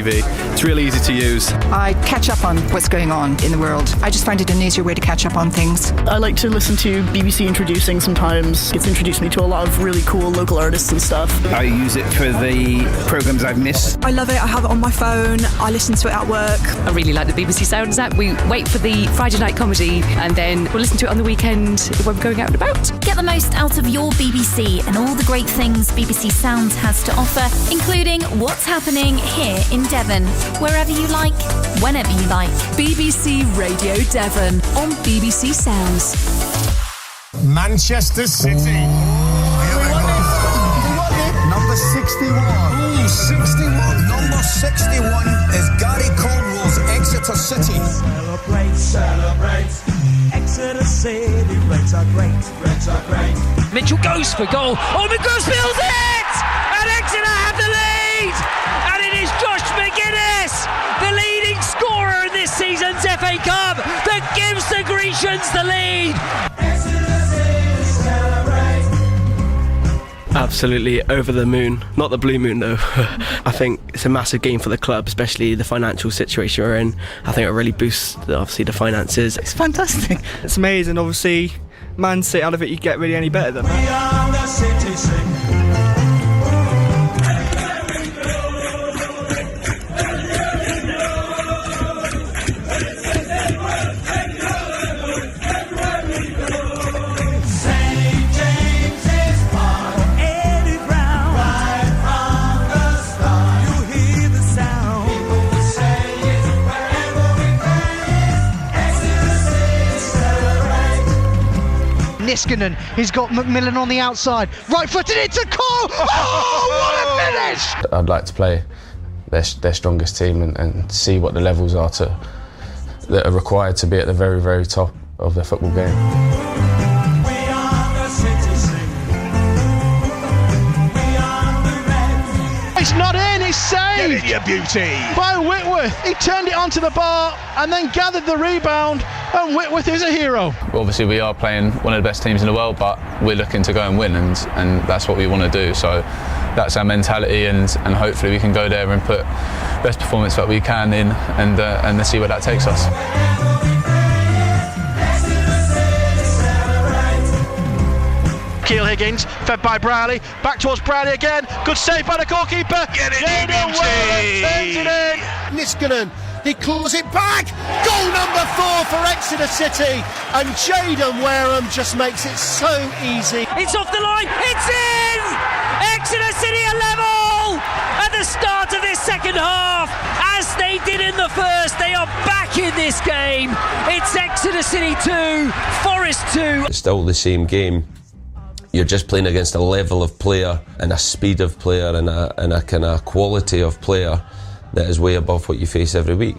TV. It's really easy to use. I catch up on what's going on in the world. I just find it an easier way to catch up on things. I like to listen to BBC Introducing sometimes. It's introduced me to a lot of really cool local artists and stuff. I use it for the programmes I've missed. I love it. I have it on my phone. I listen to it at work. I really like the BBC Sounds app. We wait for the Friday night comedy and then we'll listen to it on the weekend when we're going out and about. Get the most out of your BBC and all the great things BBC Sounds has to offer, including what's happening here in Devon, wherever you like, whenever you like. BBC Radio Devon on BBC Sounds. Manchester City. Number 61. Ooh, 61. Number 61 is Gary Caldwell's Exeter City. Celebrate, celebrate. Exeter City, Reds are great, Reds are great. Mitchell goes for goal. Oh, McGraw spills it! And Exeter have the lead! And it is Josh McGuinness, the leading scorer in this season's FA Cup, that gives the Grecians the lead. Absolutely over the moon. Not the blue moon though. I think it's a massive game for the club, especially the financial situation we're in. I think it really boosts obviously the finances. It's fantastic. It's amazing. Obviously, Man City, out of it you get really any better than that. We are the city sing. Niskanen, he's got McMillan on the outside, right footed into Cole. Oh, what a finish! I'd like to play their strongest team and see what the levels are that are required to be at the very, very top of the football game. It's not in, it's saved! Get it, you beauty! By Whitworth. He turned it onto the bar and then gathered the rebound, and Whitworth is a hero. Obviously we are playing one of the best teams in the world, but we're looking to go and win, and that's what we want to do. So that's our mentality, and hopefully we can go there and put best performance that we can in, and see where that takes us. Keel Higgins, fed by Browley, back towards Browley again, good save by the goalkeeper. Get it, turns it in. Niskanen, he claws it back. Goal number 4 for Exeter City, and Jaden Wareham just makes it so easy. It's off the line, it's in! Exeter City are level at the start of this second half. As they did in the first, they are back in this game. It's Exeter City 2, Forest 2. It's still the same game. You're just playing against a level of player and a speed of player and a kind of quality of player that is way above what you face every week.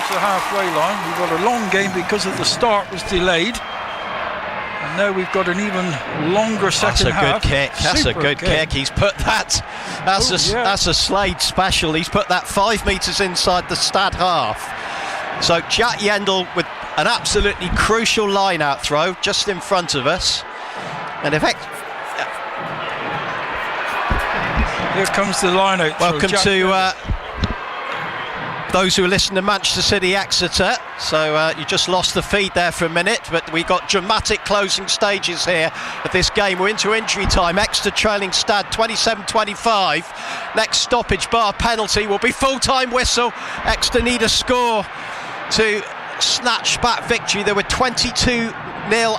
The halfway line. We've got a long game because of the start was delayed, and now we've got an even longer second half. That's a good kick. He's put that. That's a Slade special. He's put that 5 metres inside the Stad half. So Jack Yendall with an absolutely crucial line-out throw just in front of us, and here comes the line-out. Welcome to those who are listening to Manchester City Exeter. So you just lost the feed there for a minute, but we got dramatic closing stages here of this game. We're into injury time. Exeter trailing Stad 27-25. Next stoppage bar penalty will be full-time whistle. Exeter need a score to snatch back victory. They were 22-0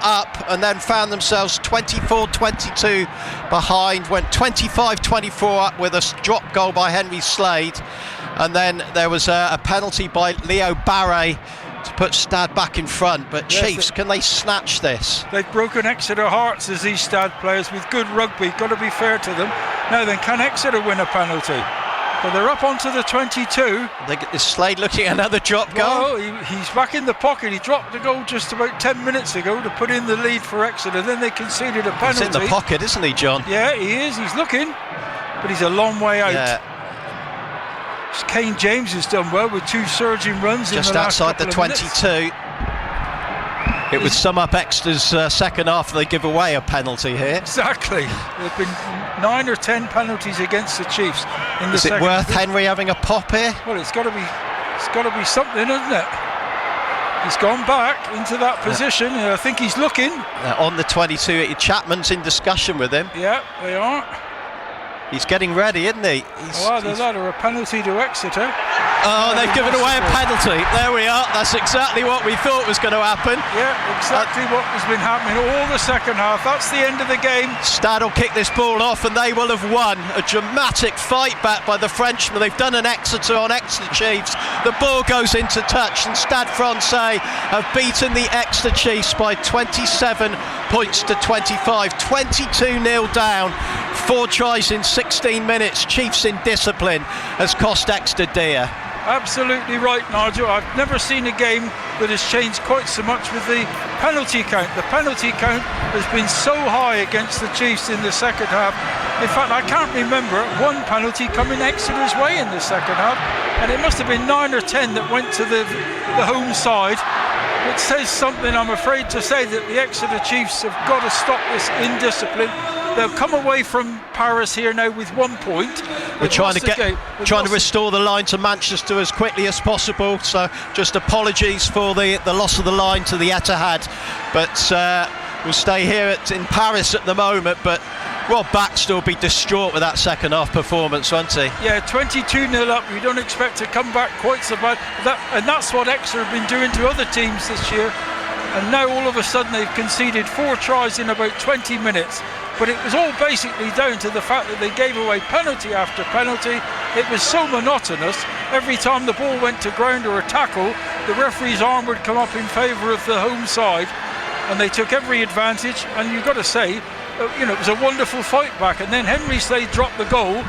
up and then found themselves 24-22 behind, went 25-24 up with a drop goal by Henry Slade. And then there was a penalty by Leo Barre to put Stad back in front. But yes, Chiefs, can they snatch this? They've broken Exeter hearts as these Stad players with good rugby. Got to be fair to them. Now then, can Exeter win a penalty? But they're up onto the 22. Is Slade looking at another drop goal? Well, he's back in the pocket. He dropped the goal just about 10 minutes ago to put in the lead for Exeter. Then they conceded a penalty. He's in the pocket, isn't he, John? Yeah, he is. He's looking. but he's a long way out. Yeah. Kane James has done well with 2 surging runs just in the last outside the couple of 22. minutes. It would sum up Exeter's second half. They give away a penalty here. Exactly. There have been 9 or 10 penalties against the Chiefs in the Is it second. worth Henry having a pop here? Well, it's got to be something, isn't it? He's gone back into that position, and I think he's looking. On the 22, Chapman's in discussion with him. Yeah, they are. He's getting ready, isn't he? Either that or a penalty to Exeter. Oh, they've given away a penalty. There we are. That's exactly what we thought was going to happen. Yeah, exactly what has been happening all the second half. That's the end of the game. Stade will kick this ball off and they will have won. A dramatic fight back by the Frenchmen. They've done an Exeter on Exeter Chiefs. The ball goes into touch and Stade Francais have beaten the Exeter Chiefs by 27 points to 25. 22-0 down. 4 tries in 16 minutes. Chiefs in discipline has cost Exeter dear. Absolutely right, Nigel. I've never seen a game that has changed quite so much with the penalty count. The penalty count has been so high against the Chiefs in the second half. In fact, I can't remember one penalty coming Exeter's way in the second half, and it must have been 9 or 10 that went to the home side. It says something, I'm afraid to say, that the Exeter Chiefs have got to stop this indiscipline. They'll come away from Paris here now with 1 point. We're trying to restore the line to Manchester as quickly as possible. So just apologies for the loss of the line to the Etihad. But we'll stay here in Paris at the moment. But Rob Baxter will be distraught with that second half performance, won't he? Yeah, 22-0 up. You don't expect to come back quite so bad. And that's what Exeter have been doing to other teams this year. And now all of a sudden they've conceded 4 tries in about 20 minutes. But it was all basically down to the fact that they gave away penalty after penalty. It was so monotonous. Every time the ball went to ground or a tackle, the referee's arm would come up in favour of the home side, and they took every advantage. And you've got to say, it was a wonderful fight back. And then Henry Slade dropped the goal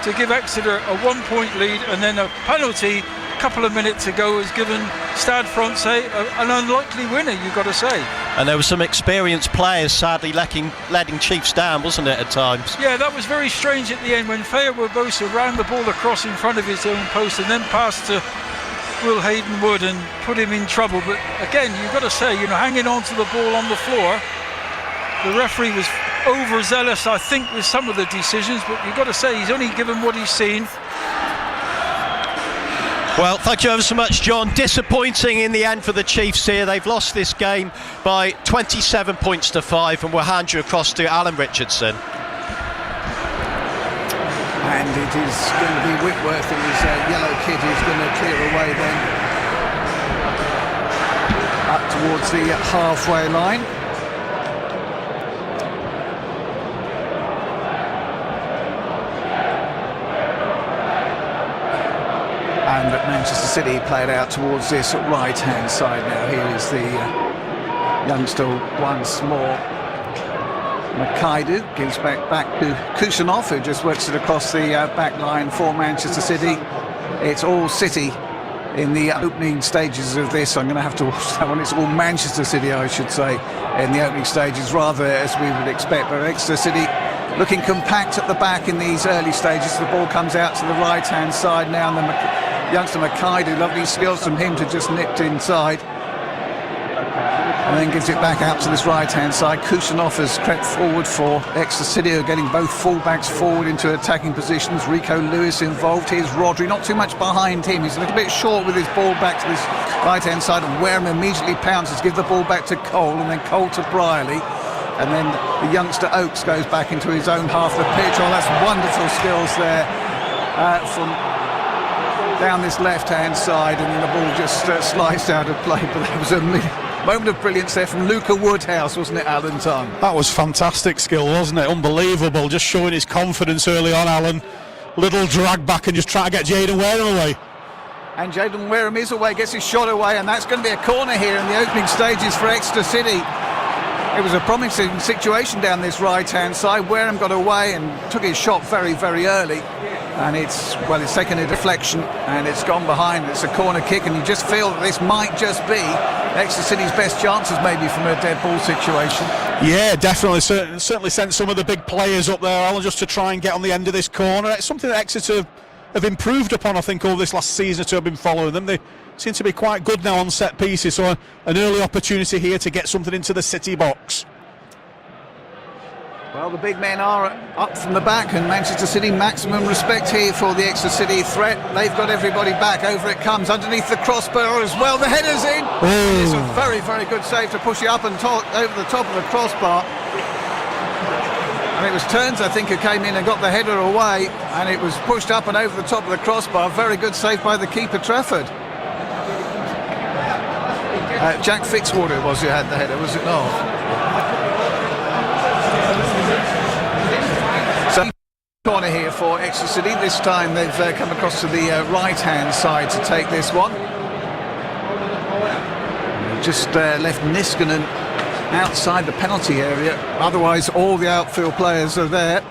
to give Exeter a 1-point lead, and then a penalty a couple of minutes ago has given Stade Francais an unlikely winner, you've got to say. And there were some experienced players sadly letting Chiefs down, wasn't it, at times? Yeah, that was very strange at the end when Faya Barbosa ran the ball across in front of his own post and then passed to Will Hayden Wood and put him in trouble. But again, you've got to say, hanging on to the ball on the floor, the referee was overzealous, I think, with some of the decisions, but you've got to say he's only given what he's seen. Well, thank you ever so much, John. Disappointing in the end for the Chiefs here. They've lost this game by 27 points to 5, and we'll hand you across to Alan Richardson. And it is going to be Whitworth, whose yellow kit is going to clear away then up towards the halfway line. And Manchester City played out towards this right-hand side now. Here is the youngster once more. Makaidu gives back to Kusanov, who just works it across the back line for Manchester City. It's all City in the opening stages of this. I'm going to have to watch that one. It's all Manchester City, I should say, in the opening stages, rather as we would expect. But Exeter City looking compact at the back in these early stages. The ball comes out to the right-hand side now, and the youngster Makaidu, lovely skills from him to just nipped inside and then gives it back out to this right-hand side. Kusanov has crept forward for Exeter City, who are getting both full-backs forward into attacking positions. Rico Lewis involved. Here's Rodri, not too much behind him. He's a little bit short with his ball back to this right-hand side, and Wareham immediately pounces, give the ball back to Cole, and then Cole to Briley. And then the youngster Oakes goes back into his own half of the pitch. Oh, that's wonderful skills there from down this left-hand side, and then the ball just sliced out of play. But that was a moment of brilliance there from Luca Woodhouse, wasn't it, Alan Tongue? That was fantastic skill, wasn't it? Unbelievable, just showing his confidence early on, Alan. Little drag back and just try to get Jaden Wareham away. And Jaden Wareham is away, gets his shot away, and that's going to be a corner here in the opening stages for Exeter City. It was a promising situation down this right-hand side. Wareham got away and took his shot very, very early. And it's taken a deflection and it's gone behind. It's a corner kick, and you just feel that this might just be Exeter City's best chances maybe from a dead ball situation. Yeah, definitely. Certainly sent some of the big players up there, Alan, just to try and get on the end of this corner. It's something that Exeter have improved upon, I think, over this last season or two. I've been following them. They seem to be quite good now on set pieces, so an early opportunity here to get something into the City box. Well, the big men are up from the back, and Manchester City, maximum respect here for the Exeter City threat. They've got everybody back. Over it comes, underneath the crossbar as well. The header's in. It's a very, very good save to push it up and over the top of the crossbar. And it was Turns, I think, who came in and got the header away, and it was pushed up and over the top of the crossbar. Very good save by the keeper, Trafford. Jack Fitzwater it was who had the header, was it not? So, corner here for Exeter City. This time they've come across to the right-hand side to take this one. Just left Niskanen outside the penalty area. Otherwise, all the outfield players are there.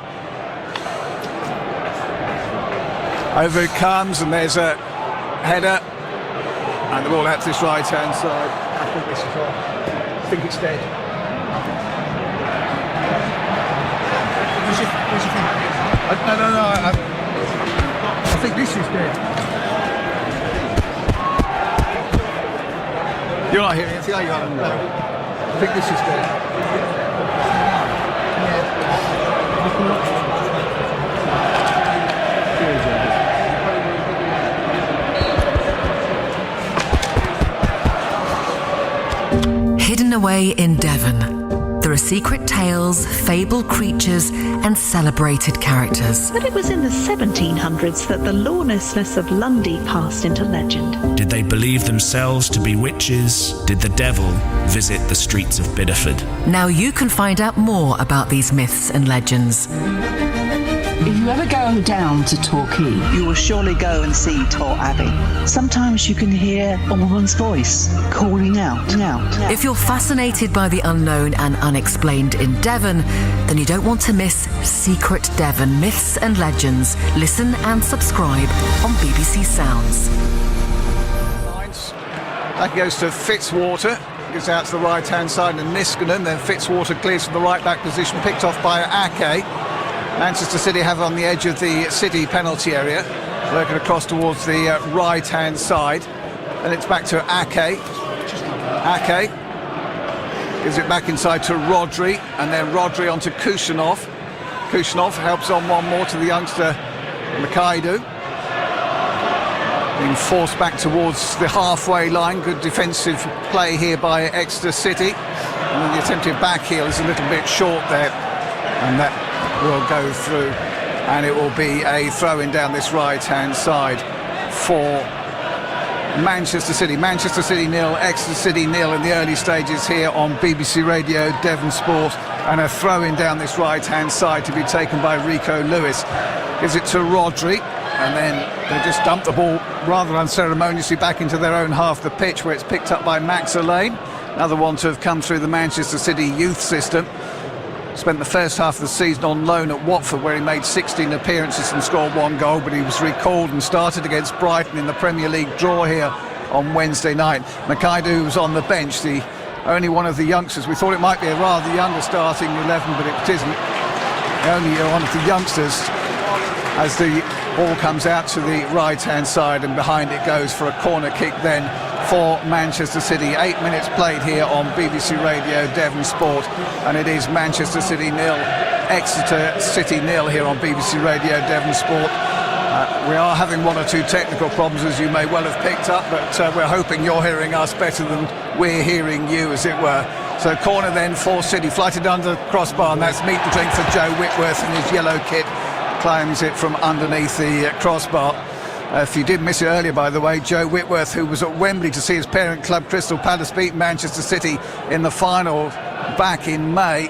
Over it comes, and there's a header, and the ball out to this right-hand side. I think this is off. I think it's dead. No. I think this is dead. You're not hearing it, are you, Alan? No. I think this is dead. Hidden away in Devon, there are secret tales, fabled creatures, and celebrated characters. But it was in the 1700s that the lawlessness of Lundy passed into legend. Did they believe themselves to be witches? Did the devil visit the streets of Bideford? Now you can find out more about these myths and legends. If you ever go down to Torquay, you will surely go and see Tor Abbey. Sometimes you can hear a woman's voice calling out. If you're fascinated by the unknown and unexplained in Devon, then you don't want to miss Secret Devon Myths and Legends. Listen and subscribe on BBC Sounds. That goes to Fitzwater. Gets out to the right-hand side and Niskanen. Then Fitzwater clears from the right-back position, picked off by Ake. Manchester City have on the edge of the City penalty area, working across towards the right-hand side, and it's back to Ake. Ake gives it back inside to Rodri, and then Rodri onto Kusanov. Kusanov helps on one more to the youngster Makaidu. Being forced back towards the halfway line. Good defensive play here by Exeter City, and then the attempted back heel is a little bit short there, and that will go through, and it will be a throw-in down this right-hand side for Manchester City. Manchester City 0, Exeter City 0 in the early stages here on BBC Radio Devon Sport, and a throw-in down this right-hand side to be taken by Rico Lewis. Gives it to Rodri, and then they just dump the ball rather unceremoniously back into their own half of the pitch, where it's picked up by Max Allain, another one to have come through the Manchester City youth system. Spent the first half of the season on loan at Watford, where he made 16 appearances and scored 1 goal, but he was recalled and started against Brighton in the Premier League draw here on Wednesday night. Makaidu was on the bench, the only one of the youngsters. We thought it might be a rather younger starting 11, but it isn't. Only one of the youngsters, as the ball comes out to the right-hand side, and behind it goes for a corner kick then for Manchester City. 8 minutes played here on BBC Radio Devon Sport, and it is Manchester City 0, Exeter City 0 here on BBC Radio Devon Sport. We are having 1 or 2 technical problems, as you may well have picked up, but we're hoping you're hearing us better than we're hearing you, as it were. So corner then for City, flighted under the crossbar, and that's meet and drink for Joe Whitworth in his yellow kit. Claims it from underneath the crossbar. If you did miss it earlier, by the way, Joe Whitworth, who was at Wembley to see his parent club Crystal Palace beat Manchester City in the final back in May.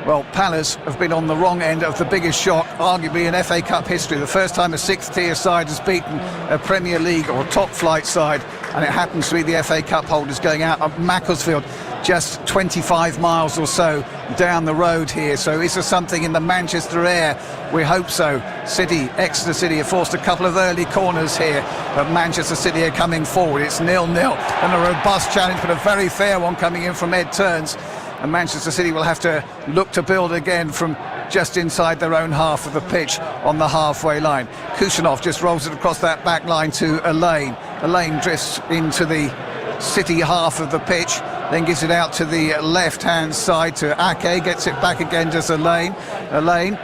Well, Palace have been on the wrong end of the biggest shock, arguably in FA Cup history. The first time a 6th-tier side has beaten a Premier League or top-flight side, and it happens to be the FA Cup holders going out of Macclesfield, just 25 miles or so down the road here. So is there something in the Manchester air? We hope so. City, Exeter City have forced a couple of early corners here, but Manchester City are coming forward. It's 0-0, and a robust challenge, but a very fair one coming in from Ed Turns. and Manchester City will have to look to build again from just inside their own half of the pitch on the halfway line. Kusanov just rolls it across that back line to Elaine. Elaine drifts into the City half of the pitch, then gives it out to the left-hand side to Ake, gets it back again to Elaine. Elaine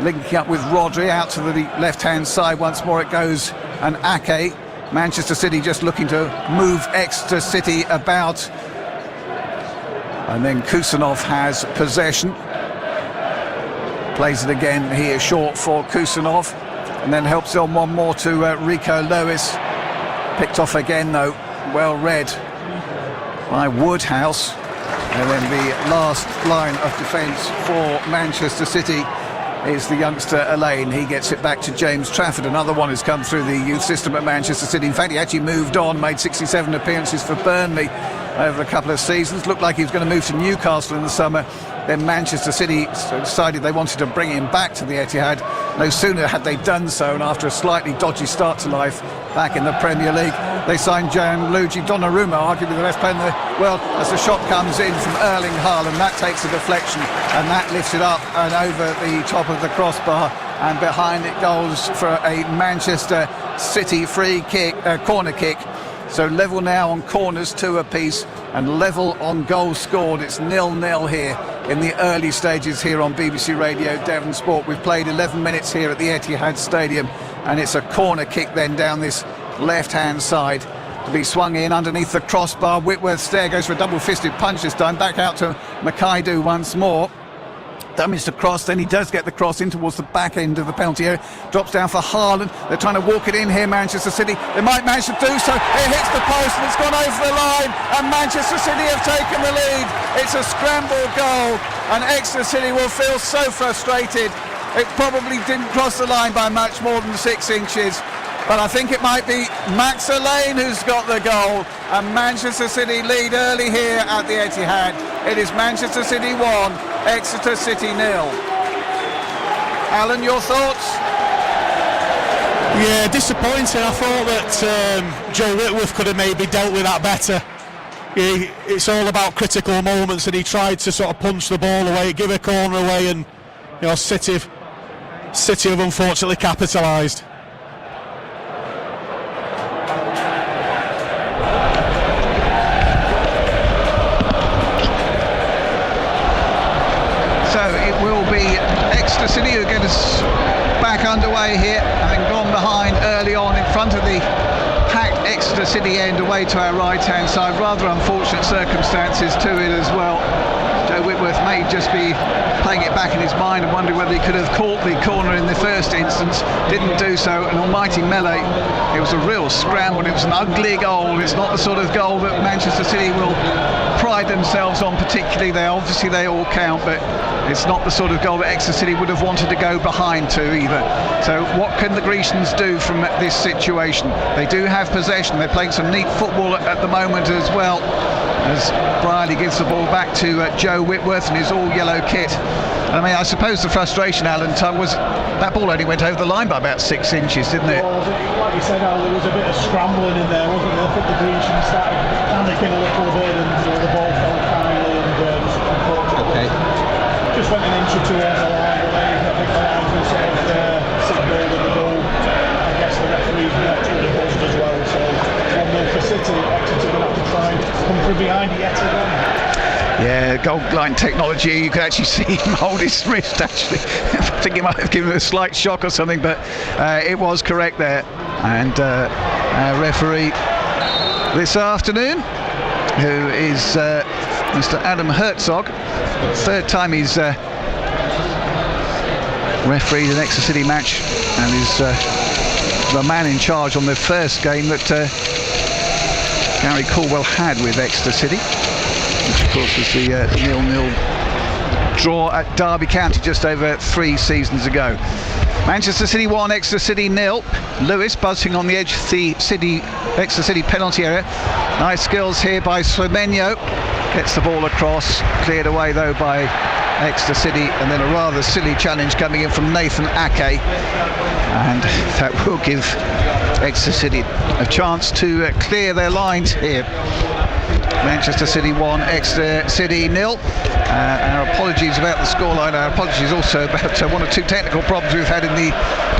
linking up with Rodri out to the left-hand side once more it goes, and Ake. Manchester City just looking to move Exeter City about, and then Kusanov has possession, plays it again here short for Kusanov, and then helps on one more to Rico Lewis, picked off again though, well read by Woodhouse. And then the last line of defence for Manchester City is the youngster Elaine. He gets it back to James Trafford. Another one has come through the youth system at Manchester City. In fact, he actually moved on, made 67 appearances for Burnley over a couple of seasons. Looked like he was going to move to Newcastle in the summer. Then Manchester City decided they wanted to bring him back to the Etihad. No sooner had they done so, and after a slightly dodgy start to life back in the Premier League, they signed Gianluigi Donnarumma, arguably the best player in the world, as the shot comes in from Erling Haaland. That takes a deflection, and that lifts it up and over the top of the crossbar, and behind it goes for a Manchester City free kick, corner kick. So level now on corners, 2 apiece, and level on goals scored. It's 0-0 here in the early stages here on BBC Radio Devon Sport. We've played 11 minutes here at the Etihad Stadium, and it's a corner kick then down this left-hand side to be swung in underneath the crossbar. Whitworth Stair goes for a double-fisted punch this time, back out to Makaidu once more. Dummies to cross, then he does get the cross in towards the back end of the penalty area, drops down for Haaland. They're trying to walk it in here, Manchester City. They might manage to do so. It hits the post and it's gone over the line, and Manchester City have taken the lead. It's a scramble goal, and Exeter City will feel so frustrated. It probably didn't cross the line by much more than 6 inches, but I think it might be Max Elaine who's got the goal, and Manchester City lead early here at the Etihad. It is Manchester City 1, Exeter City 0. Alan, your thoughts? Yeah, disappointing. I thought that Joe Whitworth could have maybe dealt with that better. It's all about critical moments, and he tried to sort of punch the ball away, give a corner away, and City have unfortunately capitalised. Exeter City who get us back underway here, having gone behind early on in front of the packed Exeter City end away to our right hand side. Rather unfortunate circumstances to it as well. Joe Whitworth may just be playing it back in his mind and wondering whether he could have caught the corner in the first instance. Didn't do so. An almighty melee. It was a real scramble. It was an ugly goal. It's not the sort of goal that Manchester City will pride themselves on particularly. They all count, but it's not the sort of goal that Exeter City would have wanted to go behind to either. So what can the Grecians do from this situation? They do have possession. They're playing some neat football at the moment as well, as Briley gives the ball back to Joe Whitworth in his all-yellow kit. I mean, I suppose the frustration, Alan, was that ball only went over the line by about 6 inches, didn't it? Well, like you said, Al, there was a bit of scrambling in there, wasn't there? I think the Grecians started panicking a little bit, and the ball fell finally, and just unfortunately just went an inch or two over the line. But I think the lines were sort of signalled in the goal. I guess the referee's naturally buzzed as well. So 1-0 for City. Exeter going to have to try and come from behind yet again. Yeah, goal line technology. You could actually see him hold his wrist, actually. I think he might have given him a slight shock or something, but it was correct there. And our referee this afternoon, who is Mr. Adam Herzog, third time he's refereed an Exeter City match, and is the man in charge on the first game that Gary Caldwell had with Exeter City, which of course was the 0-0 draw at Derby County just over 3 seasons ago. Manchester City 1, Exeter City 0. Lewis buzzing on the edge of the Exeter City penalty area. Nice skills here by Slemenyo. Gets the ball across, cleared away though by Exeter City, and then a rather silly challenge coming in from Nathan Ake, and that will give Exeter City a chance to clear their lines here. Manchester City 1, Exeter City 0. Our apologies about the scoreline. Our apologies also about one or two technical problems we've had in the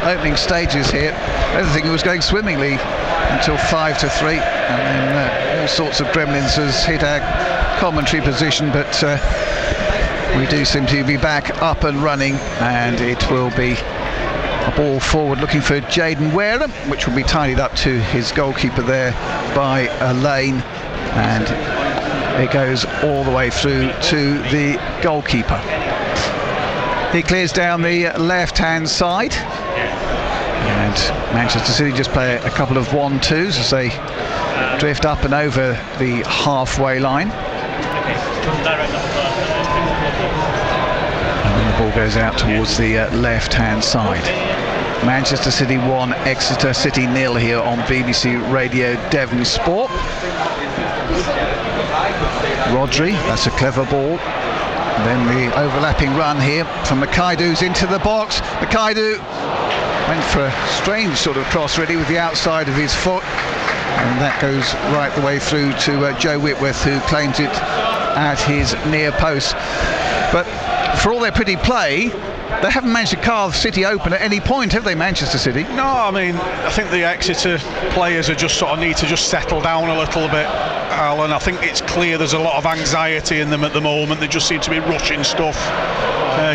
opening stages here. Everything was going swimmingly until 5-3, and then all sorts of gremlins has hit our commentary position, but we do seem to be back up and running, and it will be a ball forward looking for Jaden Wareham, which will be tidied up to his goalkeeper there by Elaine, and it goes all the way through to the goalkeeper. He clears down the left-hand side, and Manchester City just play a couple of 1-2s as they drift up and over the halfway line. And then the ball goes out towards the left-hand side. Manchester City 1, Exeter City 0 here on BBC Radio Devon Sport. Rodri, that's a clever ball. And then the overlapping run here from Makaidu's into the box. Makaidu went for a strange sort of cross really with the outside of his foot, and that goes right the way through to Joe Whitworth, who claims it at his near post. But for all their pretty play, they haven't managed to carve City open at any point, have they, Manchester City? No, I mean, I think the Exeter players are just sort of need to just settle down a little bit, Alan. I think it's clear there's a lot of anxiety in them at the moment. They just seem to be rushing stuff,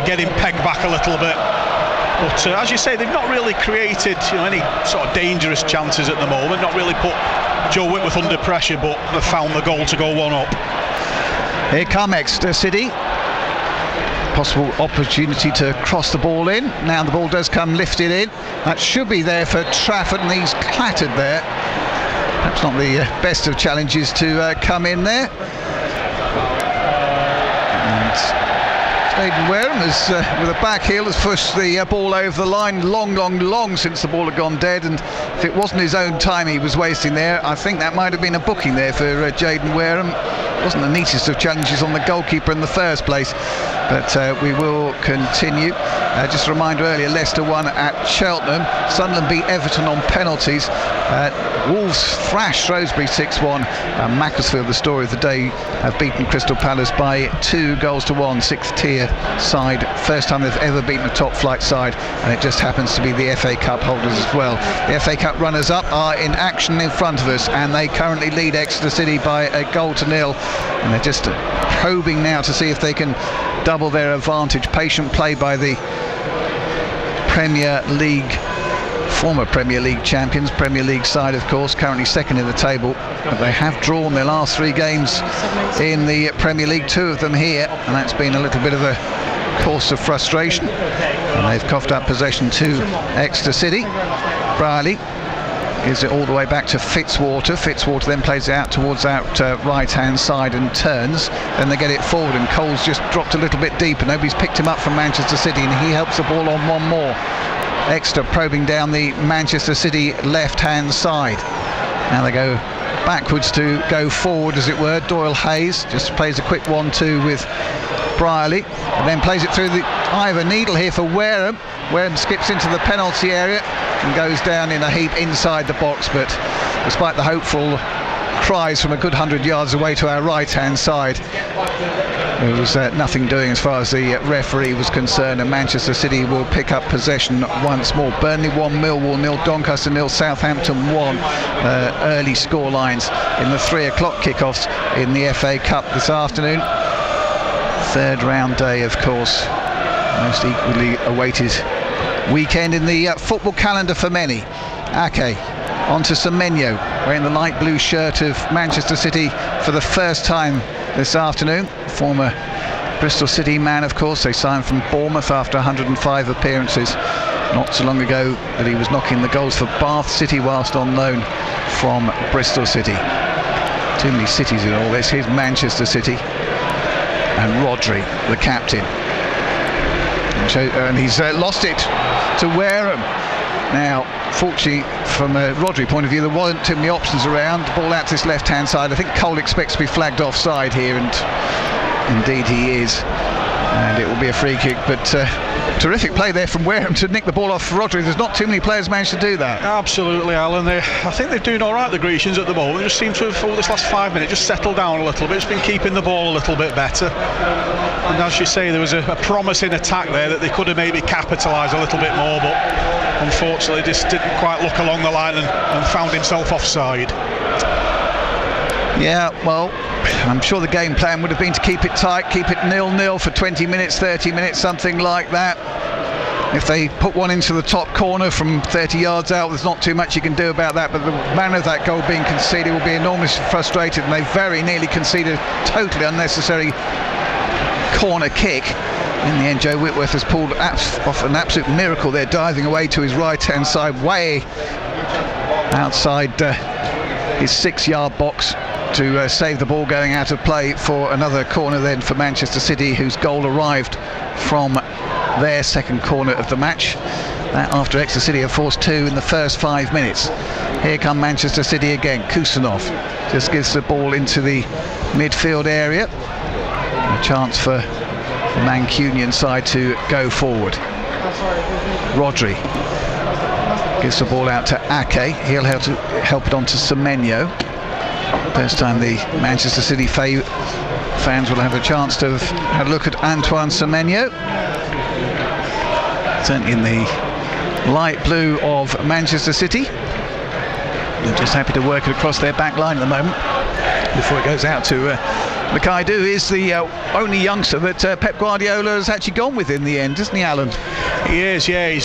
getting pegged back a little bit. But as you say, they've not really created any sort of dangerous chances at the moment, not really put Joe Whitworth under pressure, but they've found the goal to go one up. Here come Exeter City. Possible opportunity to cross the ball in. Now the ball does come lifted in. That should be there for Trafford, and he's clattered there. Perhaps not the best of challenges to come in there. And Jaden Wareham has, with a back heel, has pushed the ball over the line long since the ball had gone dead, and if it wasn't his own time he was wasting there, I think that might have been a booking there for Jaden Wareham. It wasn't the neatest of challenges on the goalkeeper in the first place, but we will continue. Just a reminder earlier, Leicester won at Cheltenham. Sunderland beat Everton on penalties. Wolves thrashed Shrewsbury 6-1. Macclesfield, the story of the day, have beaten Crystal Palace by 2-1, sixth tier side. First time they've ever beaten a top flight side, and it just happens to be the FA Cup holders as well. The FA Cup runners up are in action in front of us, and they currently lead Exeter City by 1-0, and they're just probing now to see if they can double their advantage. Patient play by the Premier League, former Premier League champions, Premier League side of course, currently second in the table, but they have drawn their last 3 games in the Premier League, 2 of them here, and that's been a little bit of a course of frustration, and they've coughed up possession to Exeter City. Brierley gives it all the way back to Fitzwater. Fitzwater then plays it out towards that right-hand side and turns. Then they get it forward, and Cole's just dropped a little bit deeper. Nobody's picked him up from Manchester City, and he helps the ball on one more. Exeter probing down the Manchester City left-hand side. Now they go backwards to go forward, as it were. Doyle Hayes just plays a quick 1-2 with Brierley, and then plays it through the eye of a needle here for Wareham. Wareham skips into the penalty area and goes down in a heap inside the box, but despite the hopeful cries from a good 100 yards away to our right-hand side, there was nothing doing as far as the referee was concerned, and Manchester City will pick up possession once more. Burnley 1, Millwall 0, Doncaster 0, Southampton 1. Early score lines in the 3 o'clock kickoffs in the FA Cup this afternoon. Third round day, of course, most equally awaited weekend in the football calendar for many. Ake onto Semenyo, wearing the light blue shirt of Manchester City for the first time this afternoon. Former Bristol City man, of course. They signed from Bournemouth after 105 appearances not so long ago, that he was knocking the goals for Bath City whilst on loan from Bristol City. Too many cities in all this. Here's Manchester City, and Rodri, the captain, and he's lost it to Wareham. Now, fortunately, from a Rodri point of view, there weren't too many options around. The ball out to this left-hand side. I think Cole expects to be flagged offside here, and indeed he is. And it will be a free kick, but terrific play there from Wareham to nick the ball off Rodri. There's not too many players managed to do that. Absolutely, Alan. I think they're doing all right, the Grecians, at the moment. They just seem to have, for this last 5 minutes, just settled down a little bit. Just been keeping the ball a little bit better. And as you say, there was a promising attack there that they could have maybe capitalised a little bit more, but unfortunately just didn't quite look along the line and found himself offside. Yeah, well, I'm sure the game plan would have been to keep it tight, keep it 0-0 for 20 minutes, 30 minutes, something like that. If they put one into the top corner from 30 yards out, there's not too much you can do about that, but the manner of that goal being conceded will be enormously frustrated, and they very nearly conceded a totally unnecessary corner kick. In the end, Joe Whitworth has pulled off an absolute miracle there, diving away to his right-hand side, way outside his 6-yard box, to save the ball going out of play for another corner then for Manchester City, whose goal arrived from their second corner of the match. That after Exeter City have forced 2 in the first 5 minutes. Here come Manchester City again. Kusanov just gives the ball into the midfield area. A chance for the Mancunian side to go forward. Rodri gives the ball out to Ake. He'll help it on to Semenyo. First time the Manchester City fans will have a chance to have had a look at Antoine Semenyo. Certainly in the light blue of Manchester City. They're just happy to work it across their back line at the moment before it goes out to Makaidu, who is the only youngster that Pep Guardiola has actually gone with in the end, isn't he, Alan? He is, yeah. He's